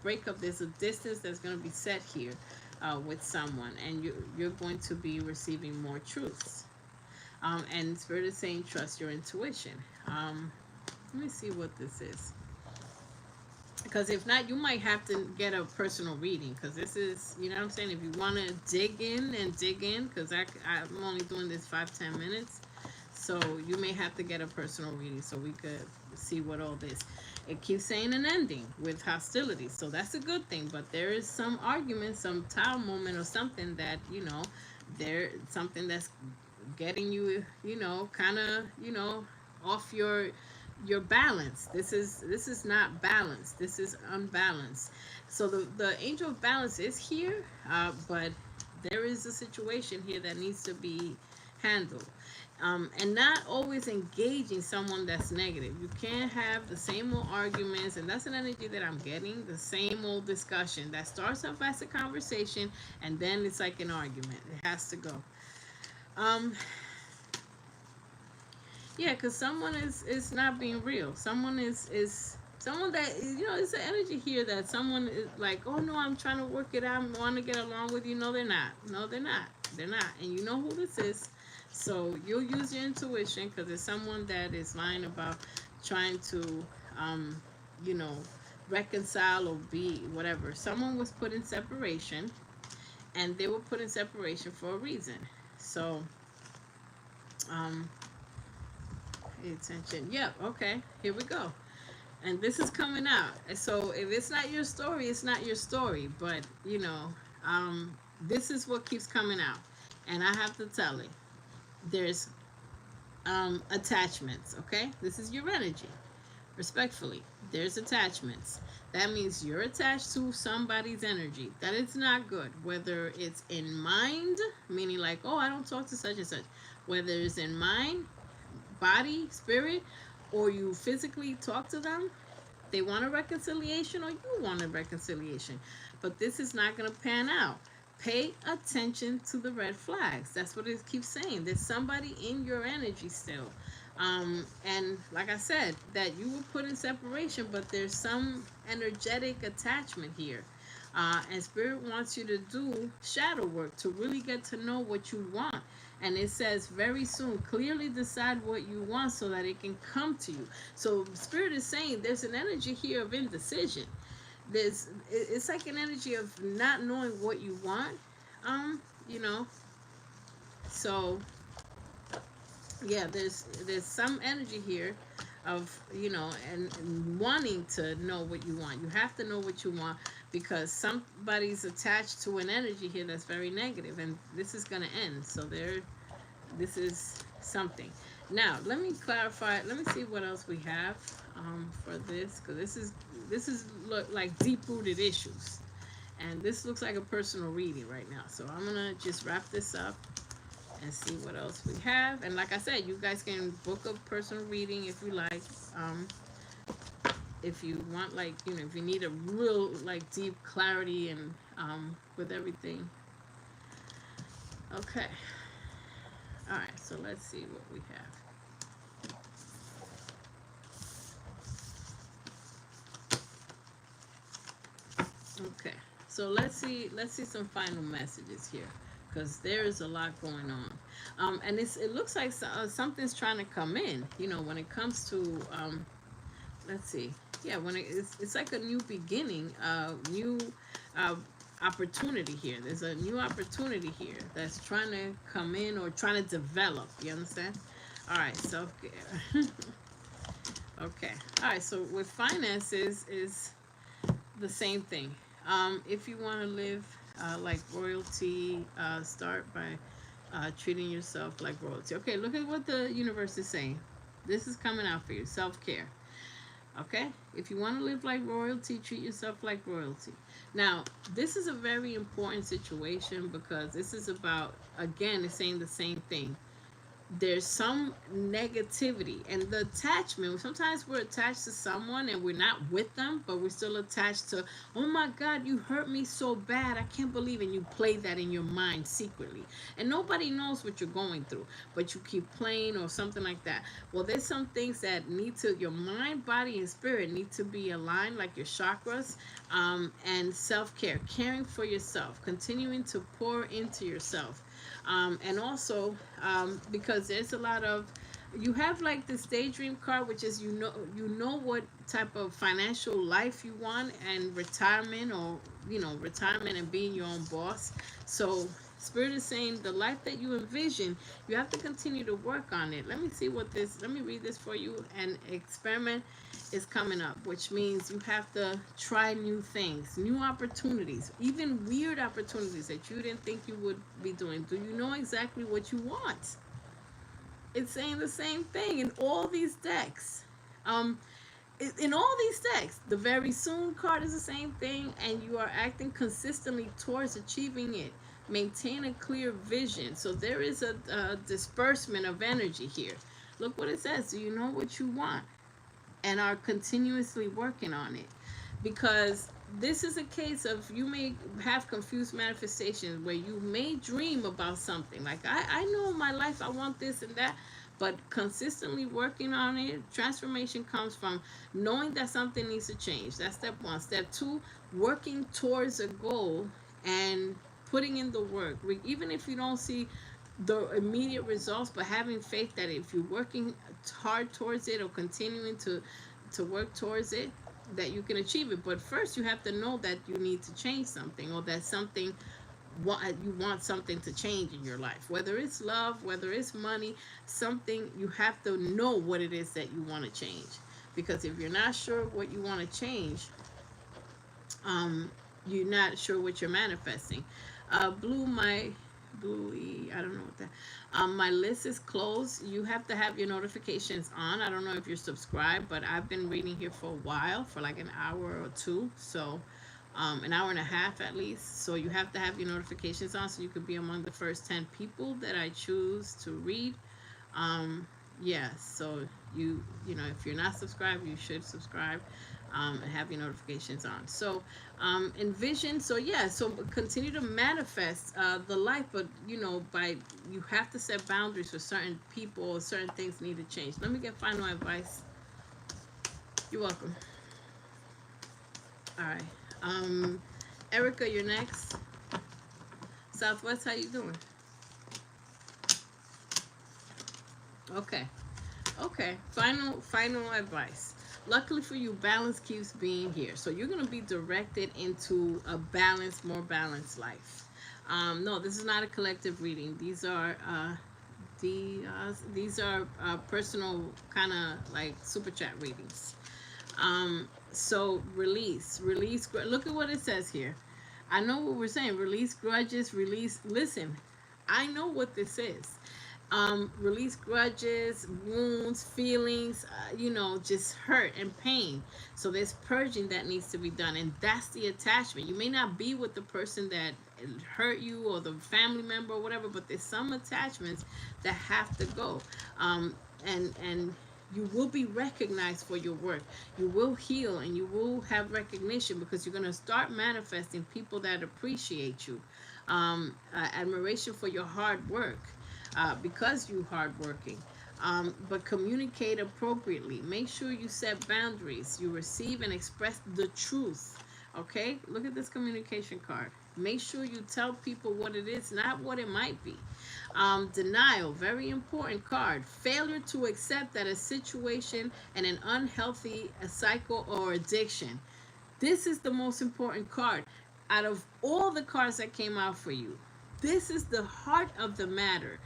breakup, there's a distance that's going to be set here with someone, and you're going to be receiving more truths. And Spirit is saying, trust your intuition. Let me see what this is. Because if not, you might have to get a personal reading, because this is, you know what I'm saying, if you want to dig in and dig in, because I'm only doing this 5-10 minutes, so you may have to get a personal reading so we could see what all this. It keeps saying an ending with hostility, so that's a good thing, but there is some argument, some time moment or something that there something that's getting you kind of off your balance. This is not balanced. This is unbalanced. So the angel of balance is here, but there is a situation here that needs to be handled. And not always engaging someone that's negative. You can't have the same old arguments, and that's an energy that I'm getting. The same old discussion that starts off as a conversation, and then it's like an argument. It has to go. Um, Yeah, because someone is not being real. Someone is someone that it's an energy here that someone is like, oh no, I'm trying to work it out. I want to get along with you. No, they're not. No, they're not. They're not. And you know who this is. So you'll use your intuition, because it's someone that is lying about trying to, you know, reconcile or be whatever. Someone was put in separation, and they were put in separation for a reason. So, um, pay attention. Yep. Okay. Here we go. And this is coming out. So if it's not your story, it's not your story. But this is what keeps coming out, and I have to tell it. There's attachments. Okay, this is your energy. Respectfully, there's attachments. That means you're attached to somebody's energy. That is not good. Whether it's in mind, meaning like, oh, I don't talk to such and such. Whether it's in mind, body, spirit, or you physically talk to them, they want a reconciliation or you want a reconciliation. But this is not going to pan out. Pay attention to the red flags. That's what it keeps saying. There's somebody in your energy still. And like I said, that you were put in separation, but there's some energetic attachment here. And Spirit wants you to do shadow work to really get to know what you want. And it says very soon, clearly decide what you want so that it can come to you. So Spirit is saying there's an energy here of indecision. It's like an energy of not knowing what you want. You know, so yeah, there's some energy here of, and wanting to know what you want. You have to know what you want because somebody's attached to an energy here that's very negative, and this is going to end. So this is something. Now let me clarify. Let me see what else we have for this, because this is look like deep-rooted issues, and this looks like a personal reading right now. So I'm gonna just wrap this up and see what else we have. And like I said, you guys can book a personal reading if you like. If you want, like, if you need a real, like, deep clarity and with everything. Okay. All right. So let's see what we have. Okay. So let's see some final messages here, because there is a lot going on, and it looks like something's trying to come in. When it comes to let's see, yeah, when it's like a new beginning, new opportunity here. There's a new opportunity here that's trying to come in or trying to develop. You understand? All right, self-care. Okay. All right. So with finances is the same thing. If you want to live like royalty, start by treating yourself like royalty. Okay, look at what the universe is saying. This is coming out for you. Self-care. Okay? If you want to live like royalty, treat yourself like royalty. Now, this is a very important situation because this is about, again, it's saying the same thing. There's some negativity, and the attachment, sometimes we're attached to someone and we're not with them, but we're still attached to, oh my God, you hurt me so bad, I can't believe it. And you play that in your mind secretly, and nobody knows what you're going through, but you keep playing or something like that. Well, there's some things that need to, your mind, body, and spirit need to be aligned, like your chakras, and self-care, caring for yourself, continuing to pour into yourself. And also, because there's a lot of, you have like this daydream card, which is, what type of financial life you want, and retirement, or retirement and being your own boss. So Spirit is saying the life that you envision, you have to continue to work on it. Let me read this for you. An experiment is coming up, which means you have to try new things, new opportunities, even weird opportunities that you didn't think you would be doing. Do you know exactly what you want? It's saying the same thing in all these decks. In all these decks, the very soon card is the same thing, and you are acting consistently towards achieving it. Maintain a clear vision. So there is a disbursement of energy here. Look what it says. Do you know what you want? And are continuously working on it. Because this is a case of, you may have confused manifestations where you may dream about something. Like, I know in my life I want this and that, but consistently working on it. Transformation comes from knowing that something needs to change. That's step one. Step two, working towards a goal and putting in the work. Even if you don't see the immediate results, but having faith that if you're working hard towards it or continuing to work towards it, that you can achieve it. But first you have to know that you need to change something, or that something, you want something to change in your life, whether it's love, whether it's money, something. You have to know what it is that you want to change, because if you're not sure what you want to change, um you're not sure what you're manifesting. Blue, my bluey, I don't know what that. My list is closed. You have to have your notifications on. I don't know if you're subscribed, but I've been reading here for a while, for like an hour or two. So an hour and a half at least. So you have to have your notifications on, so you could be among the first 10 people that I choose to read. Yeah, so you know, if you're not subscribed, you should subscribe, and have your notifications on. So envision, so yeah, so continue to manifest the life, but you know, by, you have to set boundaries for certain people. Certain things need to change. Let me get final advice. You're welcome. All right, Erica, you're next. Southwest, how you doing? Okay. Okay, final advice. Luckily for you, balance keeps being here. So you're going to be directed into a balanced, more balanced life. No, this is not a collective reading. These are personal, kind of like super chat readings. So look at what it says here. I know what we're saying. Release grudges, listen, I know what this is. Release grudges, wounds, feelings, you know, just hurt and pain. So there's purging that needs to be done, and that's the attachment. You may not be with the person that hurt you, or the family member or whatever, but there's some attachments that have to go. And you will be recognized for your work. You will heal, and you will have recognition, because you're going to start manifesting people that appreciate you. Admiration for your hard work. Because you hardworking. But communicate appropriately. Make sure you set boundaries. You receive and express the truth. Okay? Look at this communication card. Make sure you tell people what it is, not what it might be. Denial, very important card. Failure to accept that a situation and an unhealthy cycle or addiction. This is the most important card out of all the cards that came out for you. This is the heart of the matter.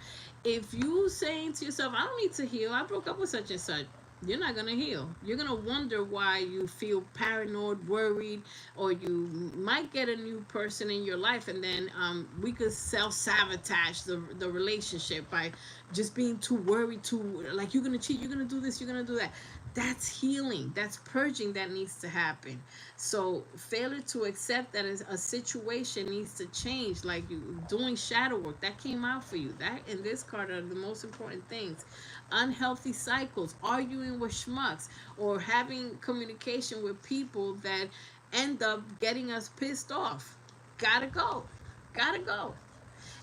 If you saying to yourself, I don't need to heal, I broke up with such and such, you're not going to heal. You're going to wonder why you feel paranoid, worried, or you might get a new person in your life, and then we could self-sabotage the relationship by just being too worried, too, like, you're going to cheat, you're going to do this, you're going to do that. That's healing. That's purging that needs to happen. So failure to accept that a situation needs to change, like you doing shadow work, that came out for you. That in this card are the most important things. Unhealthy cycles, arguing with schmucks, or having communication with people that end up getting us pissed off. Gotta go. Gotta go.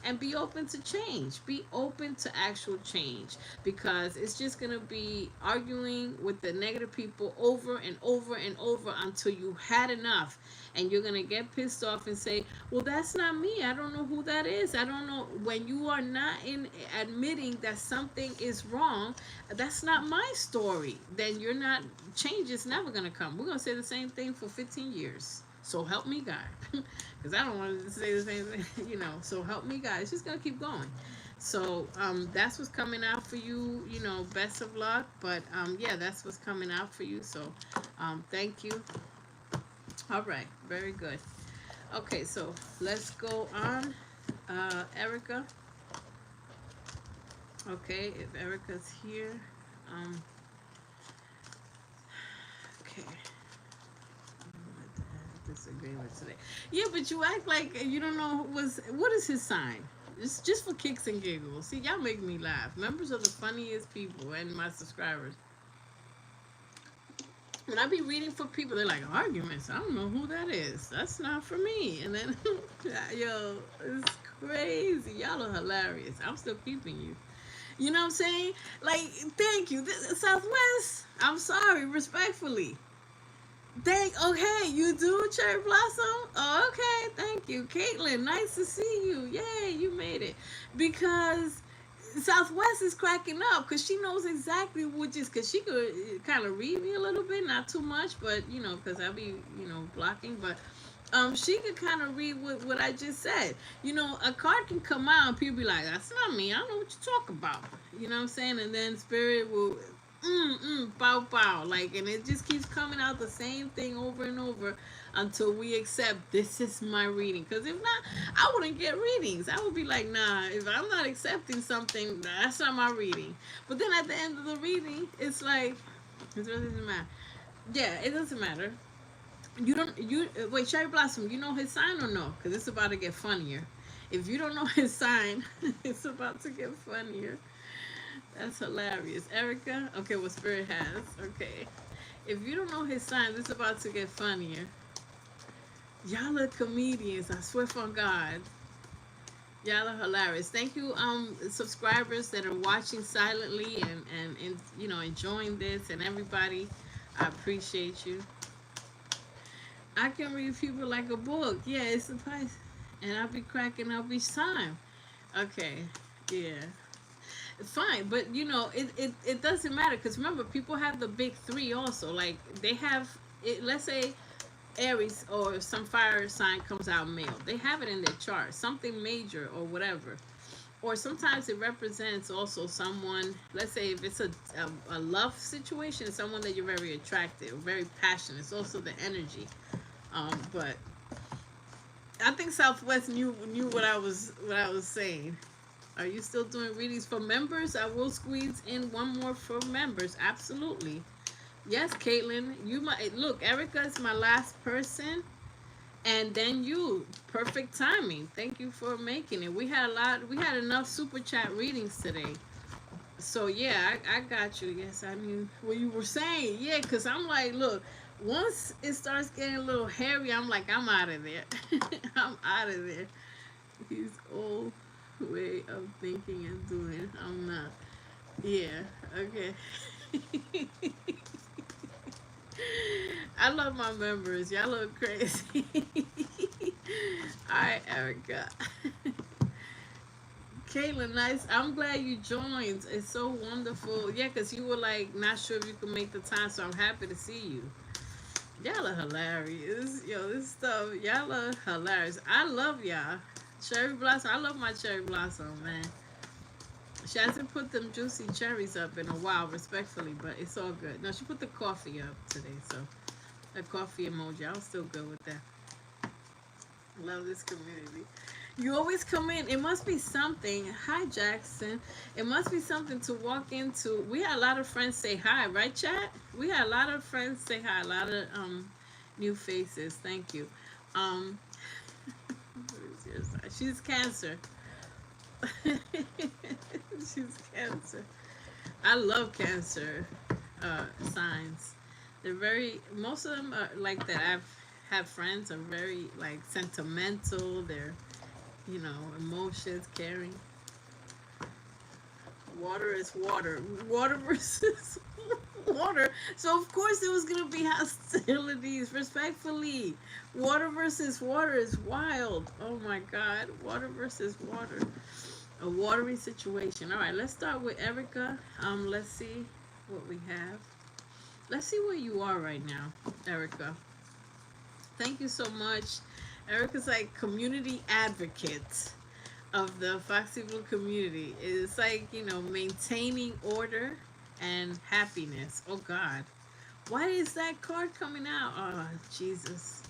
And be open to change. Be open to actual change, because it's just going to be arguing with the negative people over and over and over until you had enough, and you're going to get pissed off and say, well, that's not me, I don't know who that is, I don't know. When you are not in admitting that something is wrong, that's not my story, then you're not, change is never going to come. We're going to say the same thing for 15 years. So help me God, because I don't want to say the same thing, you know. So help me God. It's just gonna keep going. So that's what's coming out for you. You know, best of luck. But yeah, that's what's coming out for you. So thank you. All right, very good. Okay, so let's go on. Erica. Okay, if Erica's here. Okay. Disagreement today. Yeah, but you act like you don't know what is his sign. It's just for kicks and giggles. See, y'all make me laugh. Members are the funniest people, and my subscribers. When I be reading for people, they're like, arguments, I don't know who that is. That's not for me. And then, yo, it's crazy. Y'all are hilarious. I'm still keeping you. You know what I'm saying? Like, thank you. Southwest, I'm sorry, respectfully. Okay, you do, Cherry Blossom? Oh, okay, thank you. Caitlin, nice to see you. Yay, you made it. Because Southwest is cracking up because she knows exactly which is, because she could kind of read me a little bit, not too much, but you know, because I'll be, you know, blocking, but she could kind of read what I just said. You know, a card can come out and people be like, "That's not me. I don't know what you talk about." You know what I'm saying? And then spirit will, bow bow, like, and it just keeps coming out the same thing over and over until we accept this is my reading. Because if not, I wouldn't get readings. I would be like, nah, if I'm not accepting something, that's not my reading. But then at the end of the reading, it's like, it doesn't matter. Yeah, it doesn't matter. You don't, you wait, Cherry Blossom, you know his sign or no? Because it's about to get funnier. If you don't know his sign, it's about to get funnier. That's hilarious. Erica, okay, what Spirit has. Okay. If you don't know his sign, it's about to get funnier. Y'all are comedians, I swear on God. Y'all are hilarious. Thank you, subscribers that are watching silently and you know, enjoying this, and everybody. I appreciate you. I can read people like a book. Yeah, it's a price. And I'll be cracking up each time. Okay. Yeah. Fine, but you know, it doesn't matter because remember, people have the big three also. Like they have it, let's say Aries or some fire sign comes out male. They have it in their chart, something major or whatever. Or sometimes it represents also someone, let's say if it's a love situation, someone that you're very attracted or very passionate. It's also the energy. But I think Southwest knew what I was saying. Are you still doing readings for members? I will squeeze in one more for members. Absolutely. Yes, Caitlin. You might look. Erica is my last person, and then you. Perfect timing. Thank you for making it. We had a lot. We had enough super chat readings today. So yeah, I got you. Yes, I mean what you were saying. Yeah, because I'm like, look. Once it starts getting a little hairy, I'm like, I'm out of there. I'm out of there. He's old way of thinking and doing. I'm not. Yeah. Okay. I love my members. Y'all look crazy. All right, Erica. Caitlin, nice. I'm glad you joined. It's so wonderful. Yeah, because you were like not sure if you could make the time, so I'm happy to see you. Y'all are hilarious. Yo, this stuff, y'all are hilarious. I love y'all. Cherry Blossom. I love my Cherry Blossom, man. She hasn't put them juicy cherries up in a while, respectfully, but it's all good. No, she put the coffee up today, so the coffee emoji. I was still good with that. Love this community. You always come in. It must be something. Hi, Jackson. It must be something to walk into. We had a lot of friends say hi, right, chat? We had a lot of friends say hi. A lot of new faces. Thank you. Um, she's Cancer. She's Cancer. I love Cancer signs. They're very. Most of them are like that. I've had friends are very like sentimental. They're, you know, emotions, caring. Water is water. Water versus water. So of course there was gonna be hostilities. Respectfully, water versus water is wild. Oh my God, water versus water. A watery situation. All right, let's start with Erica. Let's see what we have. Let's see where you are right now, Erica. Thank you so much. Erica's like community advocate of the Foxy Blue community. It's like, you know, maintaining order and happiness. Oh God. Why is that card coming out? Oh Jesus.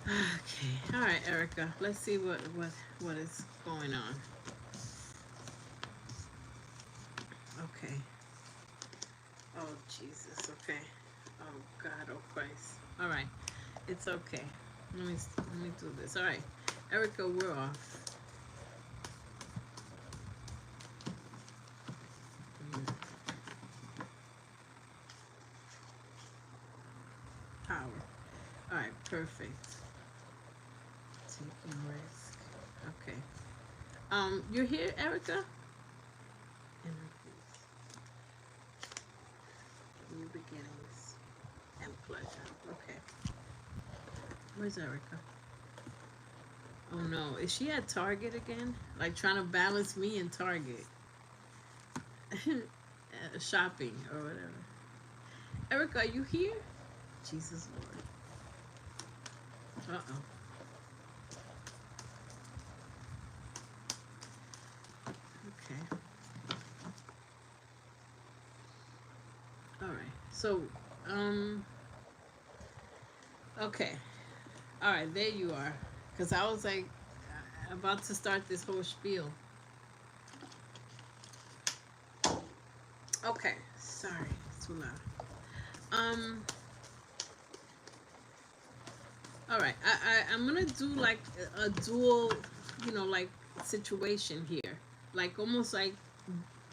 Okay. All right, Erica. Let's see what is going on. Okay. Oh Jesus. Okay. Oh God. Oh Christ. All right. It's okay. Let me do this. All right, Erica. We're off. Power. All right. Perfect. Taking risk. Okay. You're here, Erica? New beginnings and pleasure. Okay. Where's Erica? Oh no, is she at Target again? Like trying to balance me in Target. Shopping or whatever. Erica, are you here? Jesus Lord. Uh-oh. Okay. All right. So, um, okay. All right, there you are. Because I was like about to start this whole spiel. Okay. Sorry. It's too loud. Um, all right. I'm going to do like a dual, like situation here. Like almost like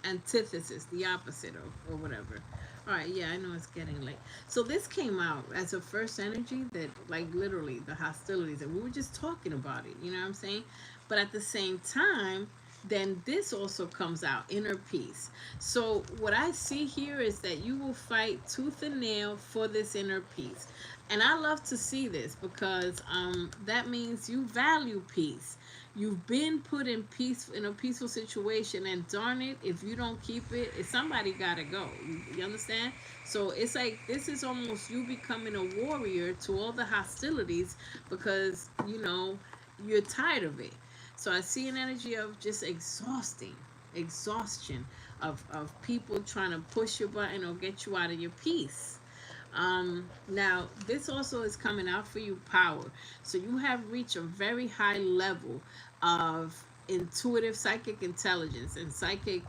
antithesis, the opposite or whatever. All right, yeah, I know it's getting late. So this came out as a first energy that, like, literally the hostilities, and we were just talking about it. You know what I'm saying? But at the same time, then this also comes out, inner peace. So what I see here is that you will fight tooth and nail for this inner peace, and I love to see this because that means you value peace. You've been put in a peaceful situation, and darn it, if you don't keep it, somebody gotta go. You understand? So it's like this is almost you becoming a warrior to all the hostilities because you're tired of it. So I see an energy of just exhaustion of people trying to push your button or get you out of your peace. Now, this also is coming out for you power. So you have reached a very high level of intuitive psychic intelligence and psychic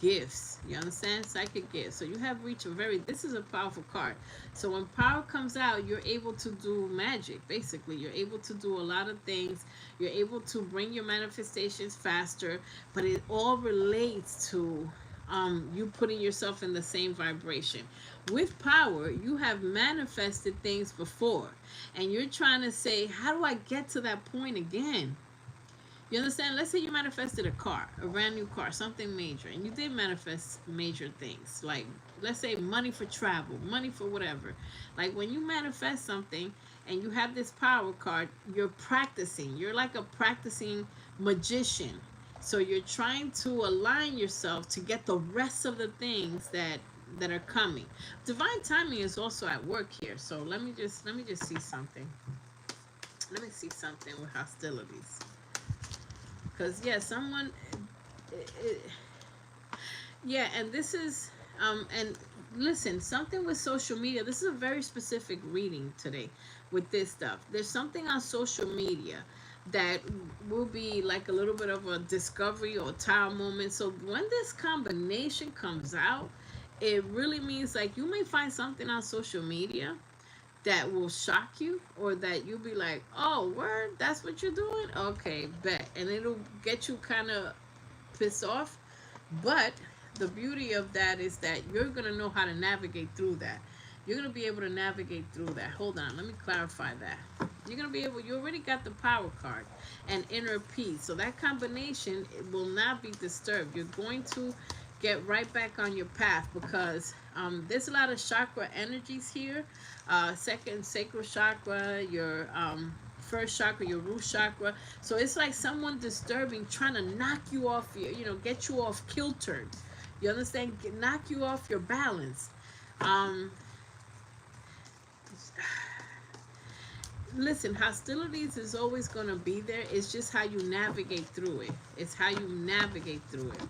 gifts. You understand? Psychic gifts. So you have reached this is a powerful card. So when power comes out, you're able to do magic, basically. You're able to do a lot of things. You're able to bring your manifestations faster, but it all relates to you putting yourself in the same vibration. With power, you have manifested things before, and you're trying to say, how do I get to that point again? You understand? Let's say you manifested a car, a brand new car, something major, and you did manifest major things, like let's say money for travel, money for whatever. Like when you manifest something and you have this power card, you're practicing. You're like a practicing magician. So you're trying to align yourself to get the rest of the things that are coming. Divine timing is also at work here. So let me just see something. Let me see something with hostilities. Because yeah, someone it, yeah, and this is and listen, something with social media. This is a very specific reading today with this stuff. There's something on social media that will be like a little bit of a discovery or time moment. So when this combination comes out, it really means like you may find something on social media that will shock you, or that you'll be like, oh word, that's what you're doing, okay, bet, and it'll get you kind of pissed off. But the beauty of that is that you're going to know how to navigate through that. You're going to be able to navigate through that. Hold on, let me clarify that. You're going to be able, you already got the power card and inner peace, so that combination, it will not be disturbed. You're going to get right back on your path because there's a lot of chakra energies here. Second sacral chakra, your first chakra, your root chakra. So it's like someone disturbing, trying to knock you off your, get you off kiltered. You understand? Knock you off your balance. Um, Listen, hostilities is always going to be there. It's just how you navigate through it. It's how you navigate through it.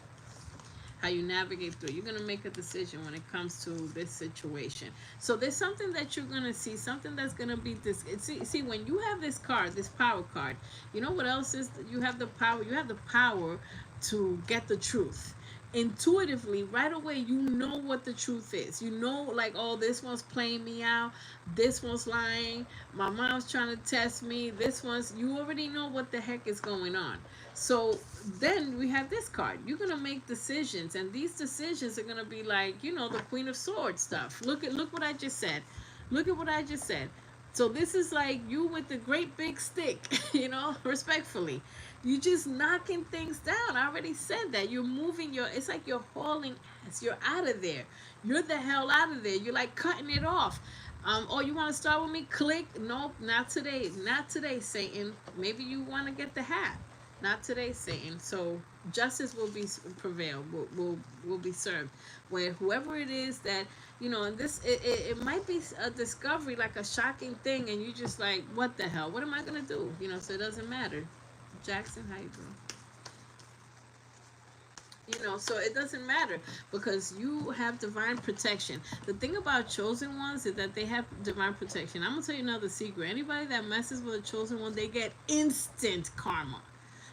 How you navigate through. You're going to make a decision when it comes to this situation. So there's something that you're going to see, something that's going to be this. See, when you have this card, this power card, you know what else is? You have the power. You have the power to get the truth. Intuitively, right away, you know what the truth is. You know, like, oh, this one's playing me out. This one's lying. My mom's trying to test me. This one's, you already know what the heck is going on. So then we have this card. You're going to make decisions, and these decisions are going to be like, the Queen of Swords stuff. Look what I just said. Look at what I just said. So this is like you with the great big stick, respectfully. You just knocking things down. I already said that. You're moving it's like you're hauling ass. You're out of there. You're the hell out of there. You're like cutting it off. Oh, you want to start with me? Click. Nope, not today. Not today, Satan. Maybe you want to get the hat. Not today, Satan. So justice will be prevail. Will be served. Where whoever it is that, and this, it might be a discovery, like a shocking thing, and you just like, what the hell? What am I gonna do? So it doesn't matter. Jackson, how you doing? So it doesn't matter because you have divine protection. The thing about chosen ones is that they have divine protection. I'm gonna tell you another secret. Anybody that messes with a chosen one, they get instant karma.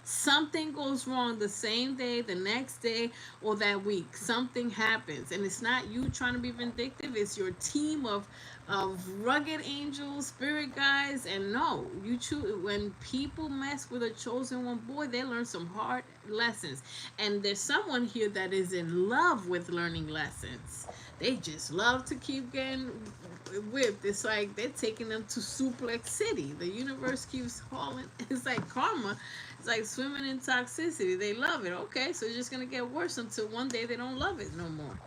Something goes wrong the same day, the next day, or that week. Something happens, and it's not you trying to be vindictive. It's your team of rugged angels, spirit guides, and no, you choose. When people mess with a chosen one, boy, they learn some hard lessons. And there's someone here that is in love with learning lessons. They just love to keep getting whipped. It's like they're taking them to Suplex City. The universe keeps hauling. It's like karma. It's like swimming in toxicity. They love it. Okay, so it's just gonna get worse until one day they don't love it no more.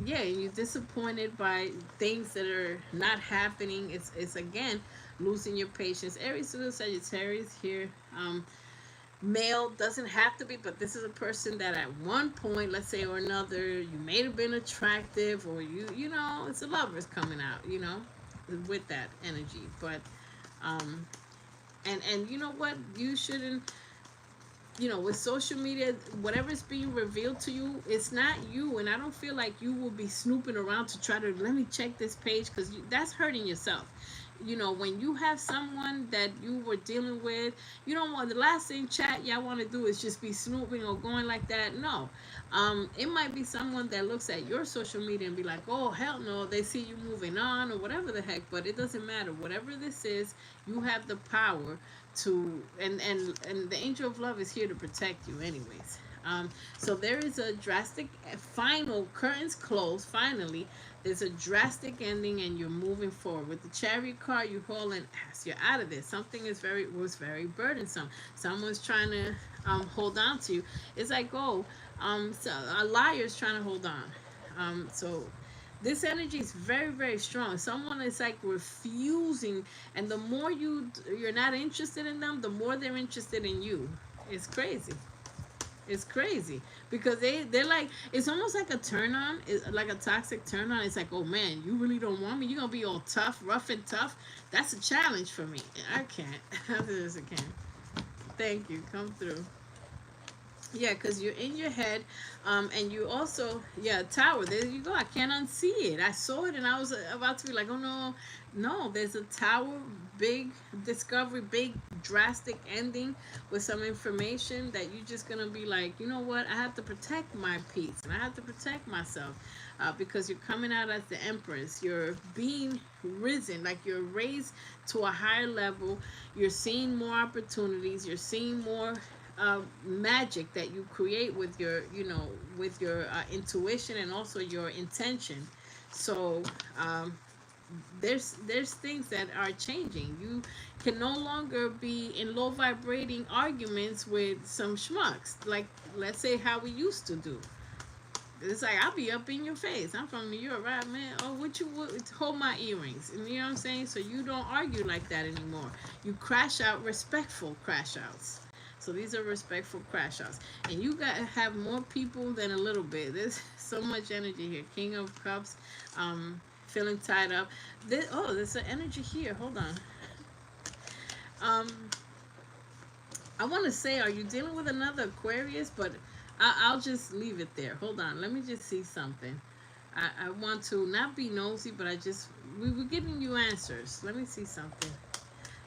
Yeah, you're disappointed by things that are not happening. It's again losing your patience. Aries to the Sagittarius here. Male doesn't have to be, but this is a person that at one point, let's say or another, you may have been attractive, or it's a lover's coming out, with that energy. But and you know what, you shouldn't, with social media, whatever's being revealed to you, it's not you. And I don't feel like you will be snooping around to try to, let me check this page, because that's hurting yourself. When you have someone that you were dealing with, you don't want the last thing chat y'all want to do is just be snooping or going like that. No. It might be someone that looks at your social media and be like, oh hell no, they see you moving on or whatever the heck. But it doesn't matter. Whatever this is, you have the power to, and the angel of love is here to protect you anyways. So there is a drastic final, curtains closed finally. There's a drastic ending and you're moving forward. With the Chariot card, you hold an ass. You're out of this. Something was very burdensome. Someone's trying to hold on to you. It's like, so a liar's trying to hold on. So this energy is very strong. Someone is like refusing, and the more you're not interested in them, the more they're interested in you. It's crazy. It's crazy because they're like, it's almost like a turn on, like a toxic turn on. It's like, oh man, you really don't want me. You're gonna be all tough, rough and tough. That's a challenge for me. I can't. Others I can. Thank you. Come through. Yeah, because you're in your head, and you also, yeah, tower. There you go. I can't unsee it. I saw it, and I was about to be like, oh no, no. There's a tower, big discovery, big drastic ending with some information that you're just gonna be like, you know what? I have to protect my peace, and I have to protect myself, because you're coming out as the Empress. You're being risen, like you're raised to a higher level. You're seeing more opportunities. You're seeing more magic that you create with your intuition and also your intention. So there's things that are changing. You can no longer be in low vibrating arguments with some schmucks, like let's say how we used to do. It's like, I'll be up in your face. I'm from New York, right, man? Oh, hold my earrings. And you know what I'm saying? So you don't argue like that anymore. You crash out, respectful crash outs. So these are respectful crash outs. And you got to have more people than a little bit. There's so much energy here. King of Cups, feeling tied up. There's an energy here. Hold on. I want to say, are you dealing with another Aquarius? But I'll just leave it there. Hold on. Let me just see something. I want to not be nosy, but we were giving you answers. Let me see something.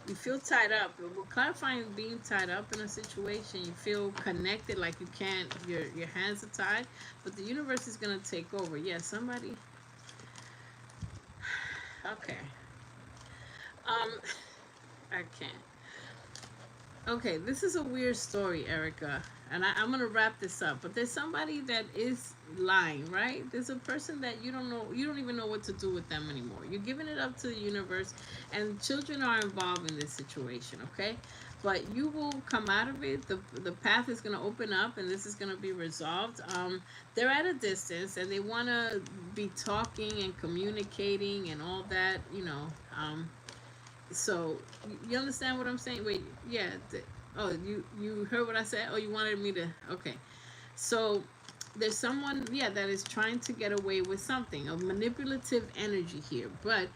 You feel tied up. We're clarifying being tied up in a situation. You feel connected, like you can't, your hands are tied, but the universe is going to take over. Yeah, somebody. Okay. I can't. Okay, this is a weird story, Erica, and I'm gonna wrap this up. But there's somebody that is lying, right? There's a person that you don't even know what to do with them anymore. You're giving it up to the universe, and children are involved in this situation. Okay, but you will come out of it. The path is going to open up, and this is going to be resolved. They're at a distance, and they want to be talking and communicating and all that, so you understand what I'm saying? Wait, yeah. Oh, you heard what I said? Oh, you wanted me to? Okay. So there's someone, yeah, that is trying to get away with something, a manipulative energy here, but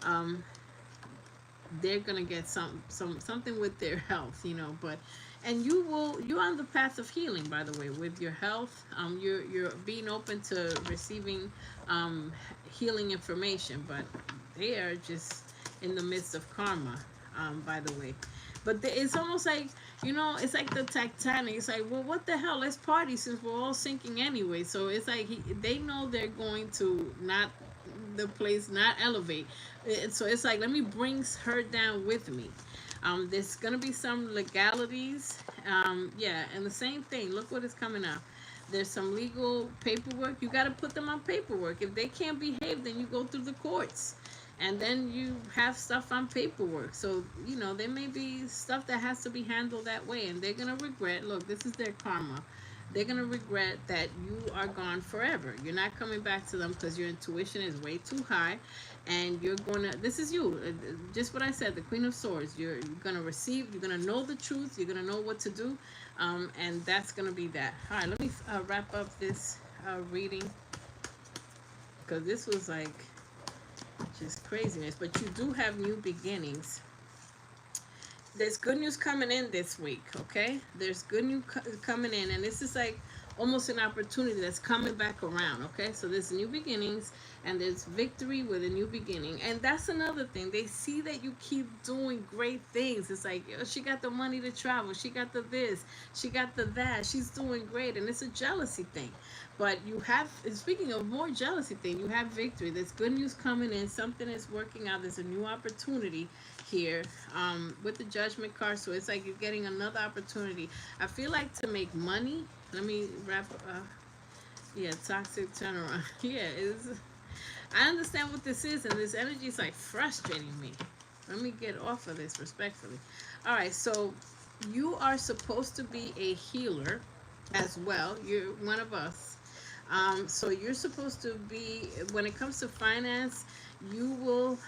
um, they're gonna get something with their health, but and you're on the path of healing, by the way, with your health. You're being open to receiving healing information, but they are just in the midst of karma, by the way. But it's almost like, it's like the Titanic. It's like, well, what the hell? Let's party since we're all sinking anyway. So it's like they know they're going to not the place not elevate. So it's like, let me bring her down with me. There's gonna be some legalities. Yeah, and the same thing. Look what is coming up. There's some legal paperwork. You got to put them on paperwork. If they can't behave, then you go through the courts, and then you have stuff on paperwork. So there may be stuff that has to be handled that way, and they're gonna regret. Look, this is their karma. They're gonna regret that you are gone forever. You're not coming back to them because your intuition is way too high, and you're gonna. This is you. Just what I said. The Queen of Swords. You're gonna receive. You're gonna know the truth. You're gonna know what to do, and that's gonna be that. All right. Let me wrap up this reading, because this was like just craziness. But you do have new beginnings. There's good news coming in this week, okay? There's good news coming in, and this is like almost an opportunity that's coming back around, okay? So there's new beginnings, and there's victory with a new beginning. And that's another thing. They see that you keep doing great things. It's like, she got the money to travel. She got the this. She got the that. She's doing great. And it's a jealousy thing. But you have, speaking of more jealousy thing, you have victory. There's good news coming in. Something is working out. There's a new opportunity here with the Judgment card. So it's like you're getting another opportunity. I feel like to make money. Let me wrap yeah, toxic turnaround. Yeah, I understand what this is, and this energy is like frustrating me. Let me get off of this respectfully. All right, so you are supposed to be a healer as well. You're one of us. So you're supposed to be, when it comes to finance, you will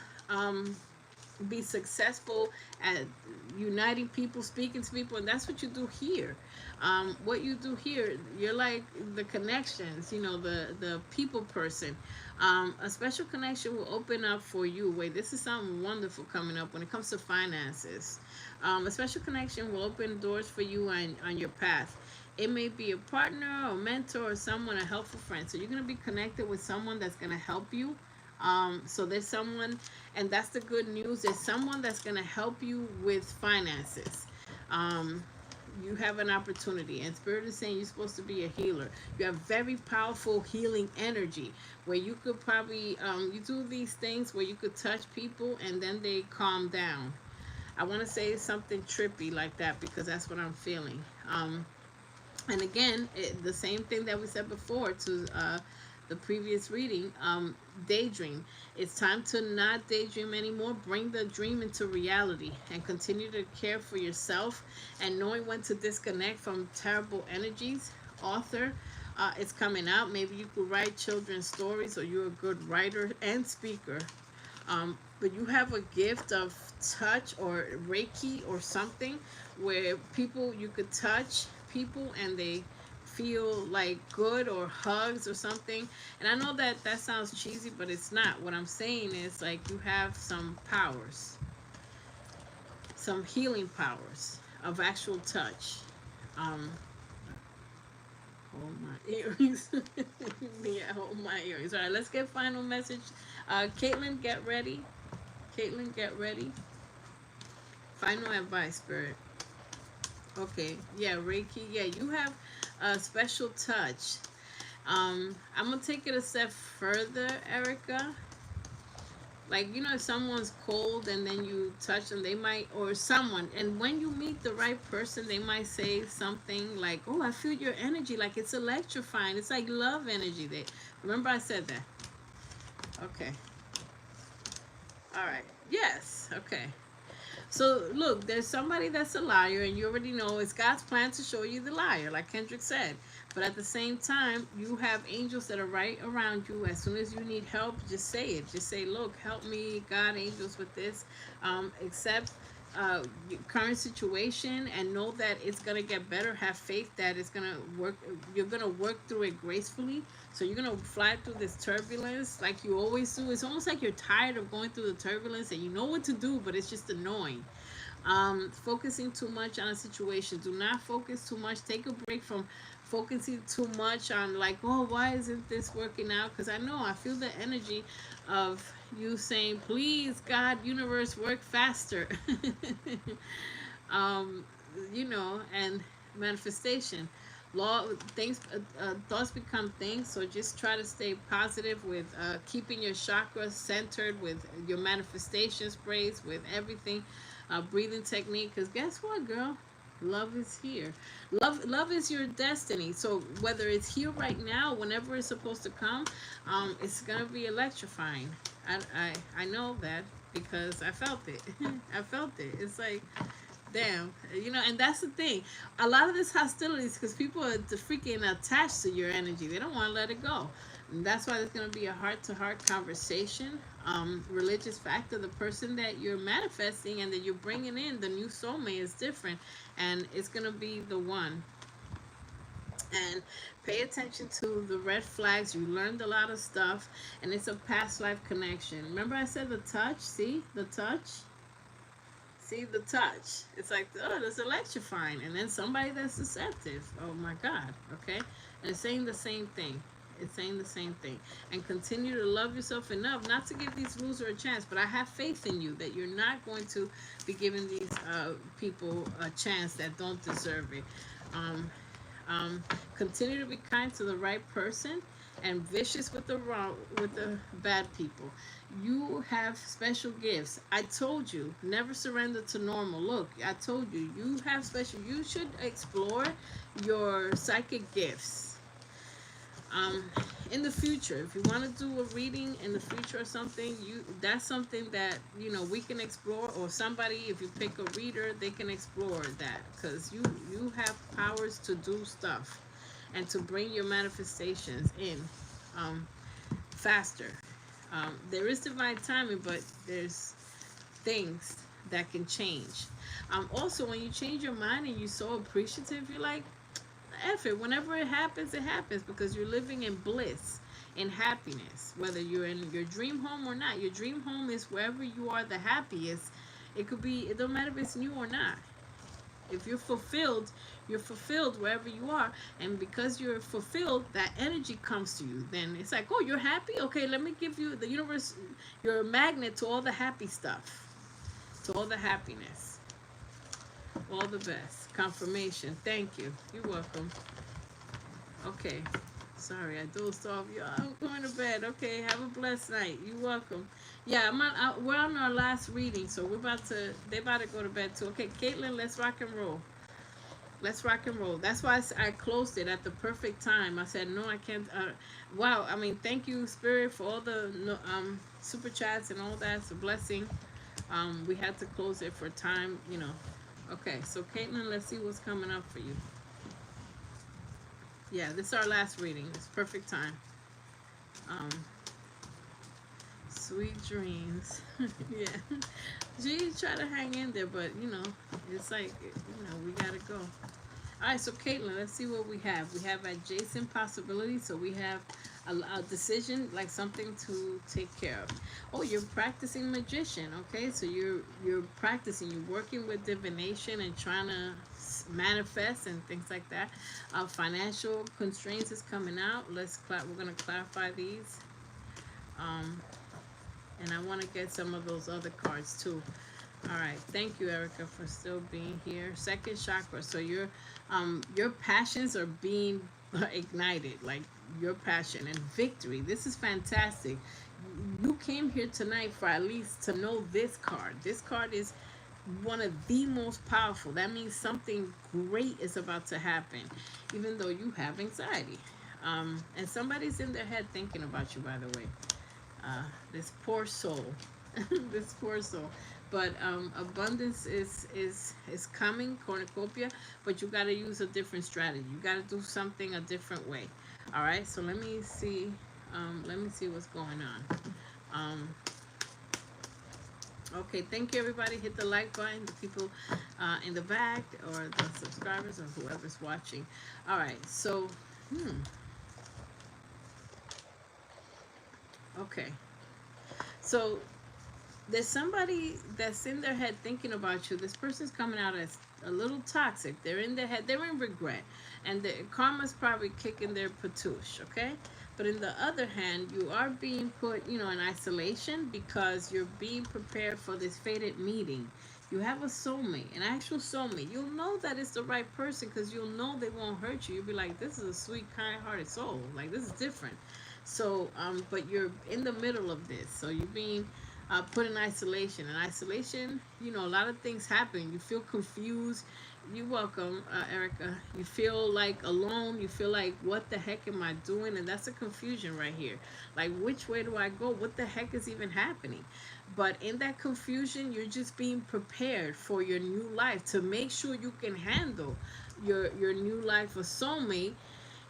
be successful at uniting people, speaking to people, and that's what you do here. What you do here, you're like the connections, the people person. A special connection will open up for you. Wait, this is something wonderful coming up when it comes to finances. A special connection will open doors for you on your path. It may be a partner or mentor or someone, a helpful friend. So you're going to be connected with someone that's going to help you. So there's someone, and that's the good news. There's someone that's going to help you with finances. You have an opportunity, and Spirit is saying you're supposed to be a healer. You have very powerful healing energy where you could probably, you do these things where you could touch people and then they calm down. I want to say something trippy like that because that's what I'm feeling. And again, the same thing that we said before to the previous reading, daydream. It's time to not daydream anymore. Bring the dream into reality and continue to care for yourself and knowing when to disconnect from terrible energies. Author, it's coming out. Maybe you could write children's stories, or you're a good writer and speaker. But you have a gift of touch or Reiki or something where people, you could touch people and they feel like good, or hugs or something. And I know that sounds cheesy, but it's not. What I'm saying is like you have some powers, some healing powers of actual touch. Hold my earrings. Yeah, hold my earrings. All right, let's get final message. Caitlin, get ready. Caitlin, get ready. Final advice, Spirit. Okay, yeah, Reiki. Yeah, you have a special touch. I'm gonna take it a step further, Erica. Like, if someone's cold and then you touch them, they might, or someone, and when you meet the right person, they might say something like, "Oh, I feel your energy, like it's electrifying. It's like love energy." Remember I said that. Okay. All right. Yes. Okay. So look, there's somebody that's a liar, and you already know it's God's plan to show you the liar, like Kendrick said. But at the same time, you have angels that are right around you. As soon as you need help, just say it. Just say, "Look, help me, God, angels, with this." Accept your current situation and know that it's gonna get better. Have faith that it's gonna work. You're gonna work through it gracefully. So you're gonna fly through this turbulence like you always do. It's almost like you're tired of going through the turbulence and you know what to do, but it's just annoying. Focusing too much on a situation. Do not focus too much. Take a break from focusing too much on, like, oh, why isn't this working out? Because I feel the energy of you saying, please, God, universe, work faster. um, and manifestation. Law things, thoughts become things. So just try to stay positive with keeping your chakras centered, with your manifestation sprays, with everything, breathing technique. Because guess what, girl? Love is here. Love is your destiny. So whether it's here right now, whenever it's supposed to come, it's gonna be electrifying. I know that because I felt it. I felt it. It's like, damn, and that's the thing. A lot of this hostility is because people are freaking attached to your energy. They don't want to let it go. And that's why there's going to be a heart-to-heart conversation. Religious factor, the person that you're manifesting and that you're bringing in, the new soulmate, is different, and it's going to be the one. And pay attention to the red flags. You learned a lot of stuff, and it's a past life connection. Remember I said the touch? See the touch? See the touch. It's like, oh, that's electrifying. And then somebody that's deceptive. Oh my God. Okay? And it's saying the same thing. It's saying the same thing. And continue to love yourself enough not to give these losers a chance. But I have faith in you that you're not going to be giving these people a chance that don't deserve it. Um, Continue to be kind to the right person and vicious with the bad people. You have special gifts. I told you, never surrender to normal. Look, I told you, you have special. You should explore your psychic gifts. Um, in the future, if you want to do a reading in the future or something, that's something that we can explore, or somebody, if you pick a reader, they can explore that, because you have powers to do stuff and to bring your manifestations in faster. There is divine timing, but there's things that can change. Also, when you change your mind and you're so appreciative, you're like, F it. Whenever it happens, because you're living in bliss, in happiness, whether you're in your dream home or not. Your dream home is wherever you are the happiest. It don't matter if it's new or not. If you're fulfilled wherever you are. And because you're fulfilled, that energy comes to you. Then it's like, oh, you're happy? Okay, let me give you the universe. You're a magnet to all the happy stuff, to all the happiness. All the best. Confirmation. Thank you. You're welcome. Okay. Sorry, I dozed off. Y'all, I'm going to bed. Okay, have a blessed night. You're welcome. Yeah, we're on our last reading, so they about to go to bed too. Okay, Caitlin, let's rock and roll. Let's rock and roll. That's why I closed it at the perfect time. I said, no, I can't. Wow, I mean, thank you, Spirit, for all the super chats and all that. It's a blessing. We had to close it for time, Okay, so Caitlin, let's see what's coming up for you. Yeah, this is our last reading. It's perfect time. Sweet dreams. Yeah. Gee, try to hang in there, but it's like, we gotta go. All right, so Caitlin, let's see what we have. We have adjacent possibilities. So we have a decision, like something to take care of. Oh, you're practicing magician. Okay, so you're practicing. You're working with divination and trying to manifest and things like that. Financial constraints is coming out. We're gonna clarify these. And I want to get some of those other cards too. All right, thank you, Erica, for still being here. Second chakra. So your passions are being ignited, like your passion and victory. This is fantastic. You came here tonight for at least to know this card. This card is one of the most powerful. That means something great is about to happen, even though you have anxiety. And somebody's in their head thinking about you, by the way. This poor soul. This poor soul. But abundance is coming, cornucopia. But you got to use a different strategy. You got to do something a different way. All right. So let me see. Let me see what's going on. Okay, thank you everybody. Hit the like button, the people in the back, or the subscribers, or whoever's watching. All right, so okay, so there's somebody that's in their head thinking about you. This person's coming out as a little toxic. They're in their head, they're in regret, and the karma's probably kicking their patoosh, okay? But in the other hand, you are being put, you know, in isolation because you're being prepared for this fated meeting. You have a soulmate, an actual soulmate. You'll know that it's the right person because you'll know they won't hurt you. You'll be like, this is a sweet, kind-hearted soul. Like, this is different. So, but you're in the middle of this. So you're being put in isolation. And isolation, you know, a lot of things happen. You feel confused. You're welcome, Erica. You feel like alone. You feel like, what the heck am I doing? And that's a confusion right here. Like, which way do I go? What the heck is even happening? But in that confusion, you're just being prepared for your new life to make sure you can handle your new life of soulmate,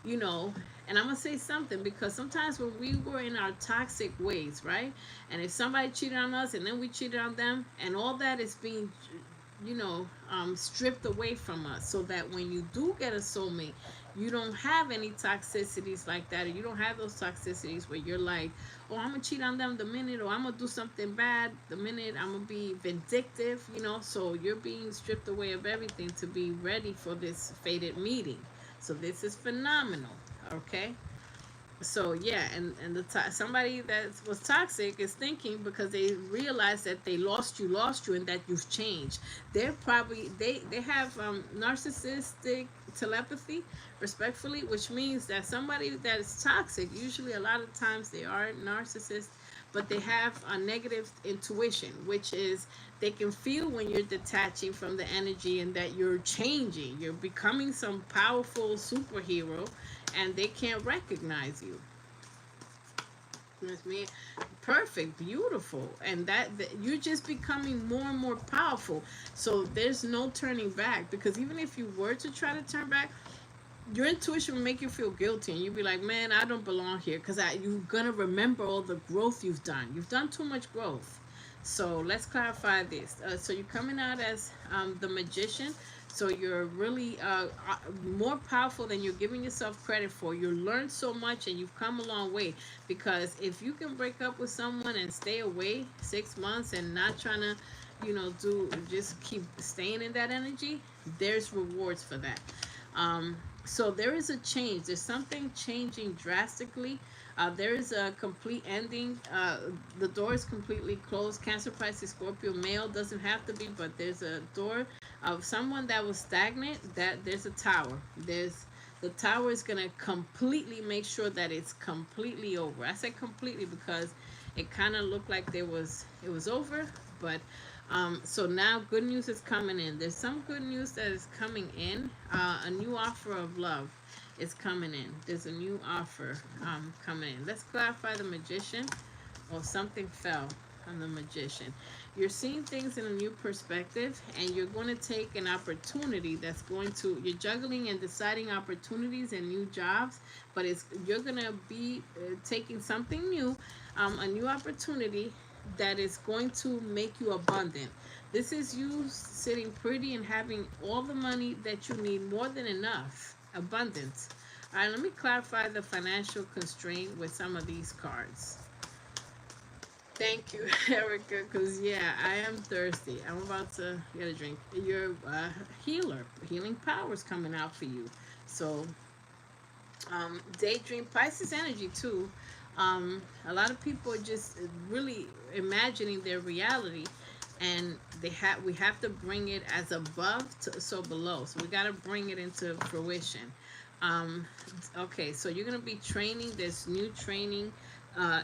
you know. And I'm gonna say something, because sometimes when we were in our toxic ways, right, and if somebody cheated on us and then we cheated on them, and all that is being, you know, stripped away from us, so that when you do get a soulmate, you don't have any toxicities like that, or you don't have those toxicities where you're like, oh, I'm gonna cheat on them the minute, or I'm gonna do something bad the minute, I'm gonna be vindictive, you know. So you're being stripped away of everything to be ready for this fated meeting. So this is phenomenal. Okay, so yeah, and somebody that was toxic is thinking, because they realize that they lost you, and that you've changed. They're probably, they have narcissistic telepathy, respectfully, which means that somebody that is toxic, usually a lot of times they are narcissists, but they have a negative intuition, which is they can feel when you're detaching from the energy and that you're changing, you're becoming some powerful superhero, and they can't recognize you. That's me. Perfect, beautiful, and that you're just becoming more and more powerful. So there's no turning back, because even if you were to try to turn back, your intuition will make you feel guilty, and you'll be like, man, I don't belong here, because you're gonna remember all the growth you've done. You've done too much growth. So let's clarify this. So you're coming out as the magician. So you're really more powerful than you're giving yourself credit for. You learned so much, and you've come a long way. Because if you can break up with someone and stay away 6 months and not trying to, you know, just keep staying in that energy, there's rewards for that. So there is a change. There's something changing drastically. There is a complete ending. The door is completely closed. Cancer, Pisces, Scorpio, male, doesn't have to be, but there's a door of someone that was stagnant. That there's a tower. The tower is gonna completely make sure that it's completely over. I say completely because it kind of looked like it was over, but so now good news is coming in. There's some good news that is coming in. A new offer of love is coming in. There's a new offer coming in. Let's clarify the magician. Or something fell on the magician. You're seeing things in a new perspective, and you're going to take an opportunity that's going to, you're juggling and deciding opportunities and new jobs, but you're going to be taking something new, a new opportunity that is going to make you abundant. This is you sitting pretty and having all the money that you need, more than enough. Abundance. All right, let me clarify the financial constraint with some of these cards. Thank you, Erica, because yeah, I am thirsty. I'm about to get a drink. You're a healer. Healing powers coming out for you. So, daydream, Pisces energy too. A lot of people are just really imagining their reality, and we have to bring it as above so below. So we got to bring it into fruition. Okay, so you're gonna be training. There's new training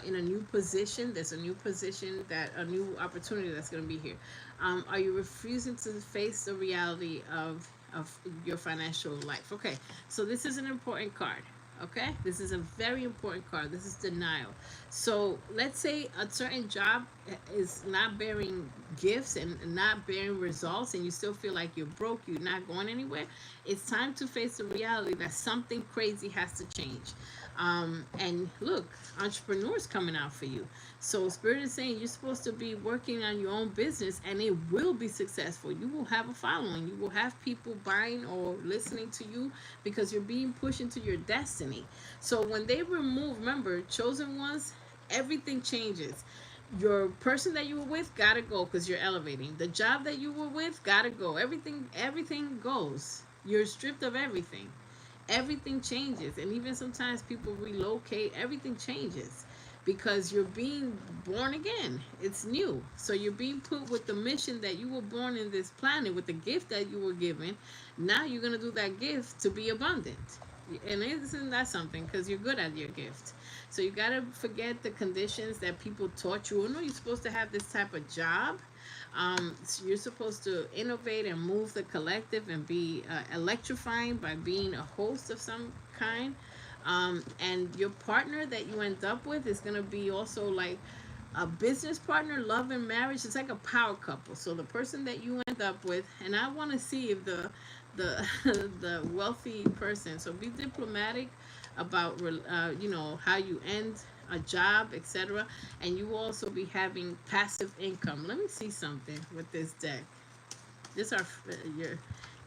in a new position. There's a new position, a new opportunity that's gonna be here. Are you refusing to face the reality of your financial life? Okay, so this is an important card. Okay, this is a very important card. This is denial. So let's say a certain job is not bearing gifts and not bearing results, and you still feel like you're broke, you're not going anywhere. It's time to face the reality that something crazy has to change. And look, entrepreneurs coming out for you. So Spirit is saying you're supposed to be working on your own business, and it will be successful. You will have a following. You will have people buying or listening to you because you're being pushed into your destiny. So when they remove, remember, chosen ones, everything changes. Your person that you were with gotta go because you're elevating. The job that you were with gotta go. Everything goes. You're stripped of everything. Everything changes, and even sometimes people relocate. Everything changes because you're being born again. It's new. So you're being put with the mission that you were born in this planet with the gift that you were given. Now you're going to do that gift to be abundant. And isn't that something? Because you're good at your gift. So you got to forget the conditions that people taught you. Oh no, you're supposed to have this type of job. So you're supposed to innovate and move the collective and be electrifying by being a host of some kind. And your partner that you end up with is going to be also like a business partner, love and marriage. It's like a power couple. So the person that you end up with, and I want to see if the the wealthy person. So be diplomatic about how you end a job, etc. And you will also be having passive income. Let me see something with this deck. This are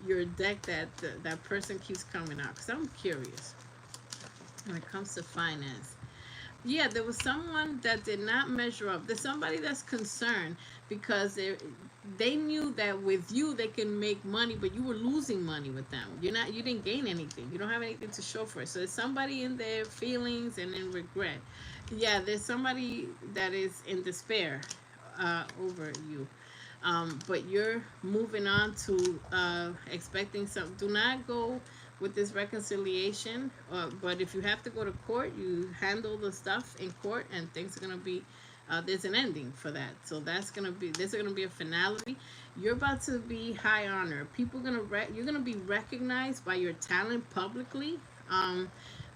your deck that person keeps coming out because I'm curious when it comes to finance. Yeah, there was someone that did not measure up. There's somebody that's concerned because they knew that with you they can make money, but you were losing money with them. You didn't gain anything. You don't have anything to show for it. So there's somebody in their feelings and in regret. Yeah, there's somebody that is in despair over you. But you're moving on to expecting some. Do not go with this reconciliation. But if you have to go to court, you handle the stuff in court, and things are gonna be. There's an ending for that, so there's gonna be a finality. You're about to be high honor. You're gonna be recognized by your talent publicly.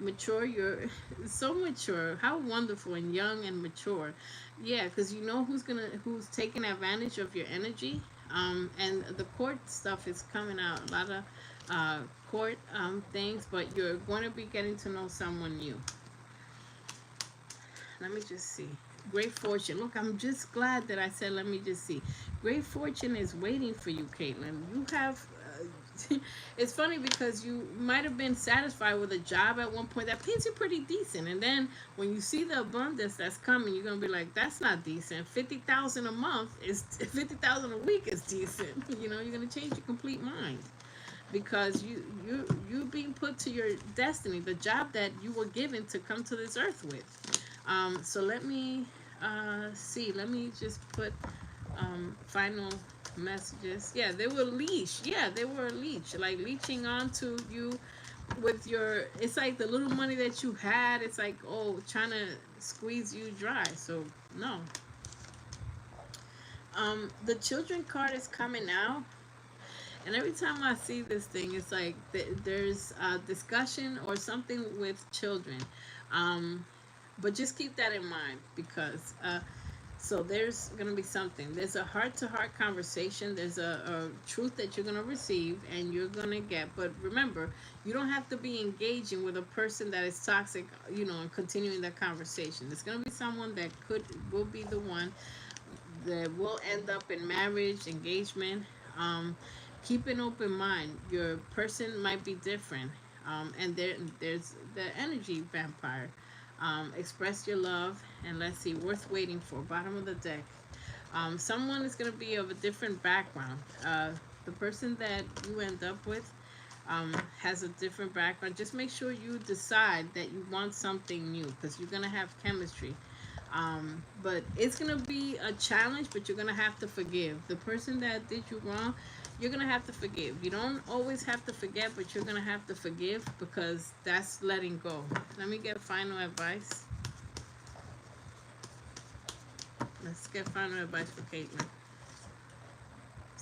Mature. You're so mature. How wonderful and young and mature. Yeah, because you know who's taking advantage of your energy. And the court stuff is coming out. A lot of court things, but you're going to be getting to know someone new. Let me just see. Great fortune. Look, I'm just glad that I said, let me just see. Great fortune is waiting for you, Caitlin. You have. It's funny because you might have been satisfied with a job at one point that pays you pretty decent, and then when you see the abundance that's coming, you're gonna be like, "That's not decent. 50,000 a month is 50,000 a week is decent." You're gonna change your complete mind because you being put to your destiny, the job that you were given to come to this earth with. So let me see. Let me just put final messages. Yeah, they were leash. Yeah, they were a leech, like leeching onto you with your. It's like the little money that you had. It's like, oh, trying to squeeze you dry. So no. The children card is coming out. And every time I see this thing, it's like there's a discussion or something with children. But just keep that in mind because so there's going to be something. There's a heart-to-heart conversation. There's a truth that you're going to receive and you're going to get. But remember, you don't have to be engaging with a person that is toxic, and continuing that conversation. There's going to be someone that will be the one that will end up in marriage, engagement. Keep an open mind. Your person might be different. And there's the energy vampire. Express your love, and let's see, worth waiting for. Bottom of the deck. Someone is going to be of a different background. The person that you end up with has a different background. Just make sure you decide that you want something new because you're going to have chemistry. But it's going to be a challenge, but you're going to have to forgive. The person that did you wrong, you're going to have to forgive. You don't always have to forget, but you're going to have to forgive because that's letting go. Let me get final advice. Let's get final advice for Caitlin.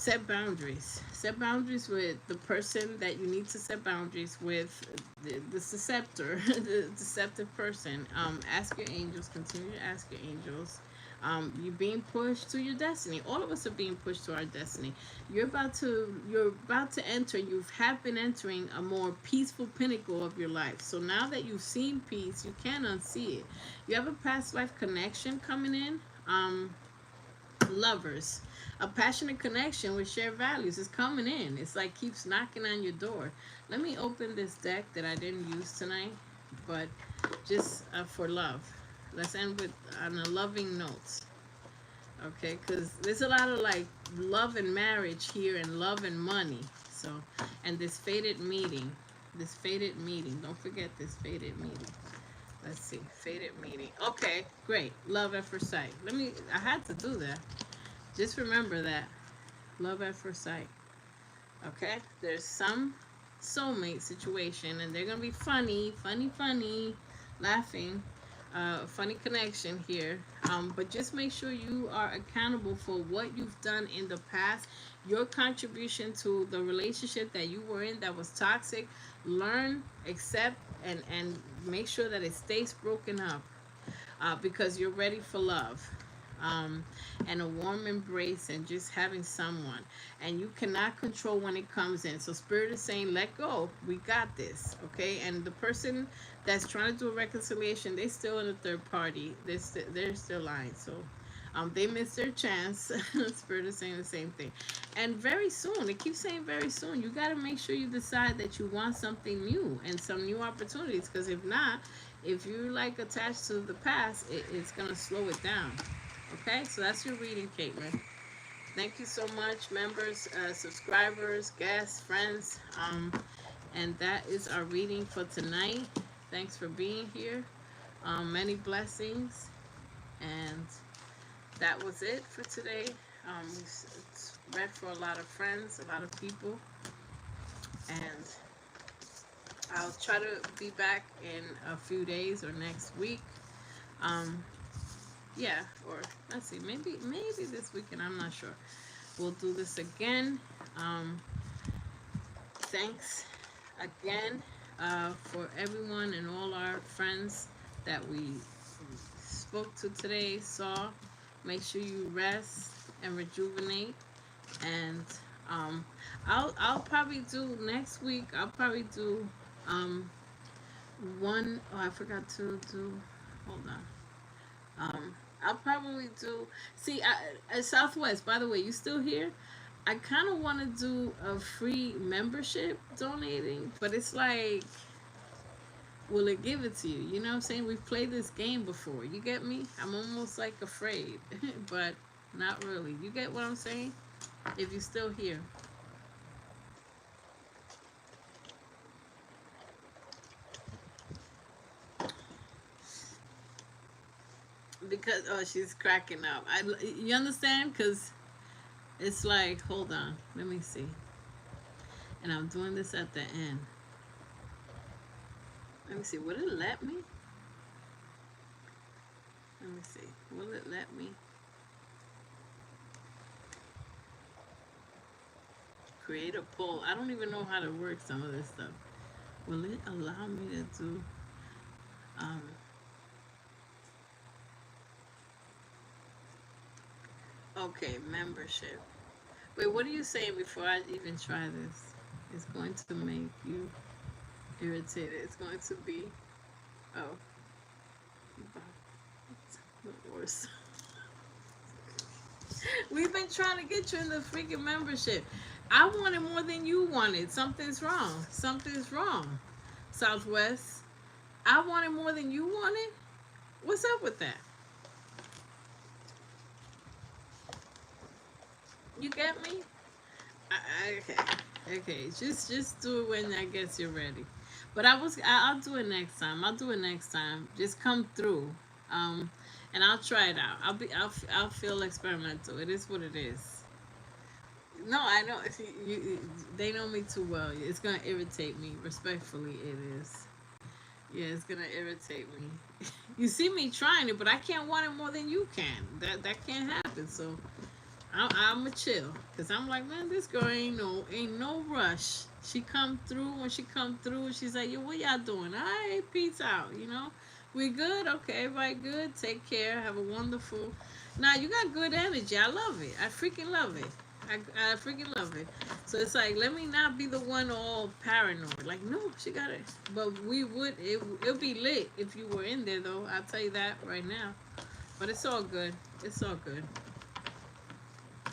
Set boundaries. Set boundaries with the person that you need to set boundaries with, the deceptor, the deceptive person. Ask your angels. Continue to ask your angels. You're being pushed to your destiny. All of us are being pushed to our destiny. You're about to enter. You have been entering a more peaceful pinnacle of your life. So now that you've seen peace, you can't unsee it. You have a past life connection coming in. Lovers, a passionate connection with shared values is coming in. It's like keeps knocking on your door. Let me open this deck that I didn't use tonight, but just for love. Let's end with on a loving note. Okay, because there's a lot of like love and marriage here and love and money. So, and this fated meeting, don't forget this fated meeting. Let's see, fated meeting. Okay, great. Love at first sight. I had to do that. Just remember that. Love at first sight. Okay? There's some soulmate situation, and they're going to be funny, laughing, funny connection here. But just make sure you are accountable for what you've done in the past, your contribution to the relationship that you were in that was toxic. Learn, accept, and make sure that it stays broken up, because you're ready for love, and a warm embrace and just having someone. And you cannot control when it comes in. So Spirit is saying, let go. We got this. Okay? And the person that's trying to do a reconciliation, they're still in a third party. They're still lying. So they missed their chance. Spirit is saying the same thing. And very soon, it keeps saying very soon, you got to make sure you decide that you want something new and some new opportunities. Because if not, if you're like attached to the past, it's going to slow it down. Okay, so that's your reading, Caitlin. Thank you so much, members, subscribers, guests, friends. And that is our reading for tonight. Thanks for being here. Many blessings. And that was it for today. It's read for a lot of friends, a lot of people. And I'll try to be back in a few days or next week. Yeah, or let's see, maybe this weekend, I'm not sure. We'll do this again. Thanks again for everyone and all our friends that we spoke to today, saw. Make sure you rest and rejuvenate. And I'll probably do next week. I'll probably do one. Oh, I forgot to do. Hold on. I'll probably do. See, at Southwest. By the way, you still here? I kind of want to do a free membership donating, but it's like, will it give it to you? You know what I'm saying? We've played this game before. You get me? I'm almost like afraid, but not really. You get what I'm saying? If you're still here. Because, oh, she's cracking up. You understand? Because it's like, hold on. Let me see. And I'm doing this at the end. Let me see. Will it let me? Let me see. Will it let me? Create a poll. I don't even know how to work some of this stuff. Will it allow me to do... Okay, membership. Wait, what are you saying before I even try this? It's going to make you irritated. It's going to be... Oh. The worst. We've been trying to get you in the freaking membership. I wanted more than you wanted. Something's wrong. Something's wrong. Southwest. I wanted more than you wanted? What's up with that? You get me? Okay. Just do it when I guess you're ready. But I'll do it next time. Just come through, and I'll try it out. I'll feel experimental. It is what it is. No, I know. They know me too well. It's gonna irritate me. Respectfully, it is. Yeah, it's gonna irritate me. You see me trying it, but I can't want it more than you can. That can't happen. So I'm a chill, cause I'm like, man, this girl ain't no rush. She come through when she come through. She's like, yo, what y'all doing? All right, peace out. We good? Okay, everybody good. Take care. Have a wonderful. Now you got good energy. I love it. I freaking love it. I freaking love it. So it's like, let me not be the one all paranoid. Like, no, she got it. But it'll be lit if you were in there, though. I'll tell you that right now. But it's all good. It's all good.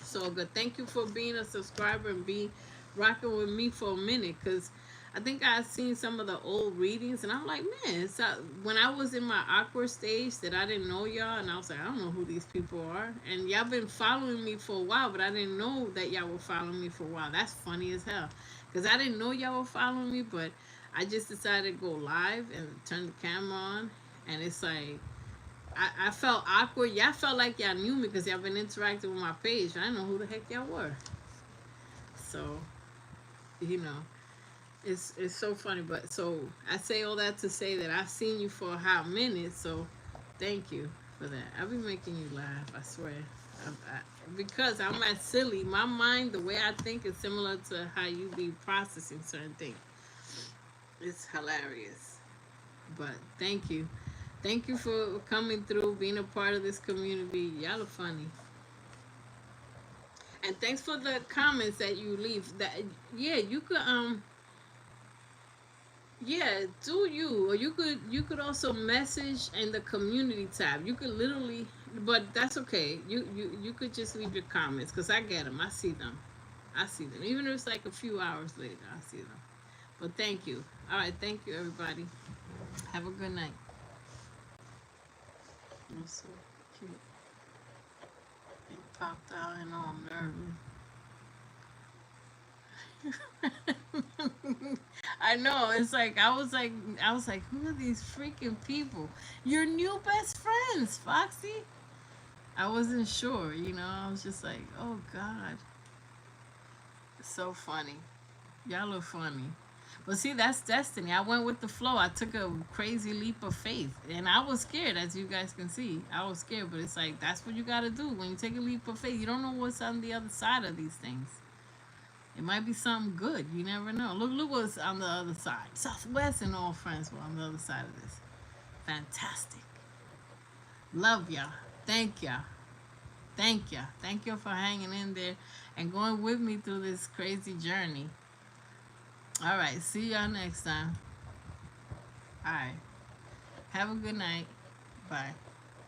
So good. Thank you for being a subscriber and be rocking with me for a minute, because I think I've seen some of the old readings and I'm like, man, it's when I was in my awkward stage that I didn't know y'all, and I was like, I don't know who these people are. And y'all been following me for a while, but I didn't know that y'all were following me for a while. That's funny as hell. Because I didn't know y'all were following me, but I just decided to go live and turn the camera on. And it's like, I felt awkward. Y'all felt like y'all knew me because y'all been interacting with my page. I didn't know who the heck y'all were. So, you know, it's so funny. But so I say all that to say that I've seen you for a hot minute. So thank you for that. I'll be making you laugh. I swear. Because I'm that silly. My mind, the way I think, is similar to how you be processing certain things. It's hilarious. But thank you. Thank you for coming through, being a part of this community. Y'all are funny. And thanks for the comments that you leave. That yeah, you could yeah, do you, or you could also message in the community tab. You could literally, but that's okay. You could just leave your comments because I get them. I see them. I see them. Even if it's like a few hours later, I see them. But thank you. All right, thank you everybody. Have a good night. I'm so cute. It popped out and all nervous. I know. It's like I was like, who are these freaking people? Your new best friends, Foxy. I wasn't sure. I was just like, oh God, it's so funny. Y'all are funny. But see, that's destiny. I went with the flow. I took a crazy leap of faith, and I was scared, as you guys can see. I was scared, but it's like that's what you got to do when you take a leap of faith. You don't know what's on the other side of these things. It might be something good. You never know. Look what's on the other side. Southwest and all friends were on the other side of this. Fantastic. Love y'all. Thank y'all. Thank y'all. Thank y'all for hanging in there and going with me through this crazy journey. All right. See y'all next time. All right. Have a good night. Bye.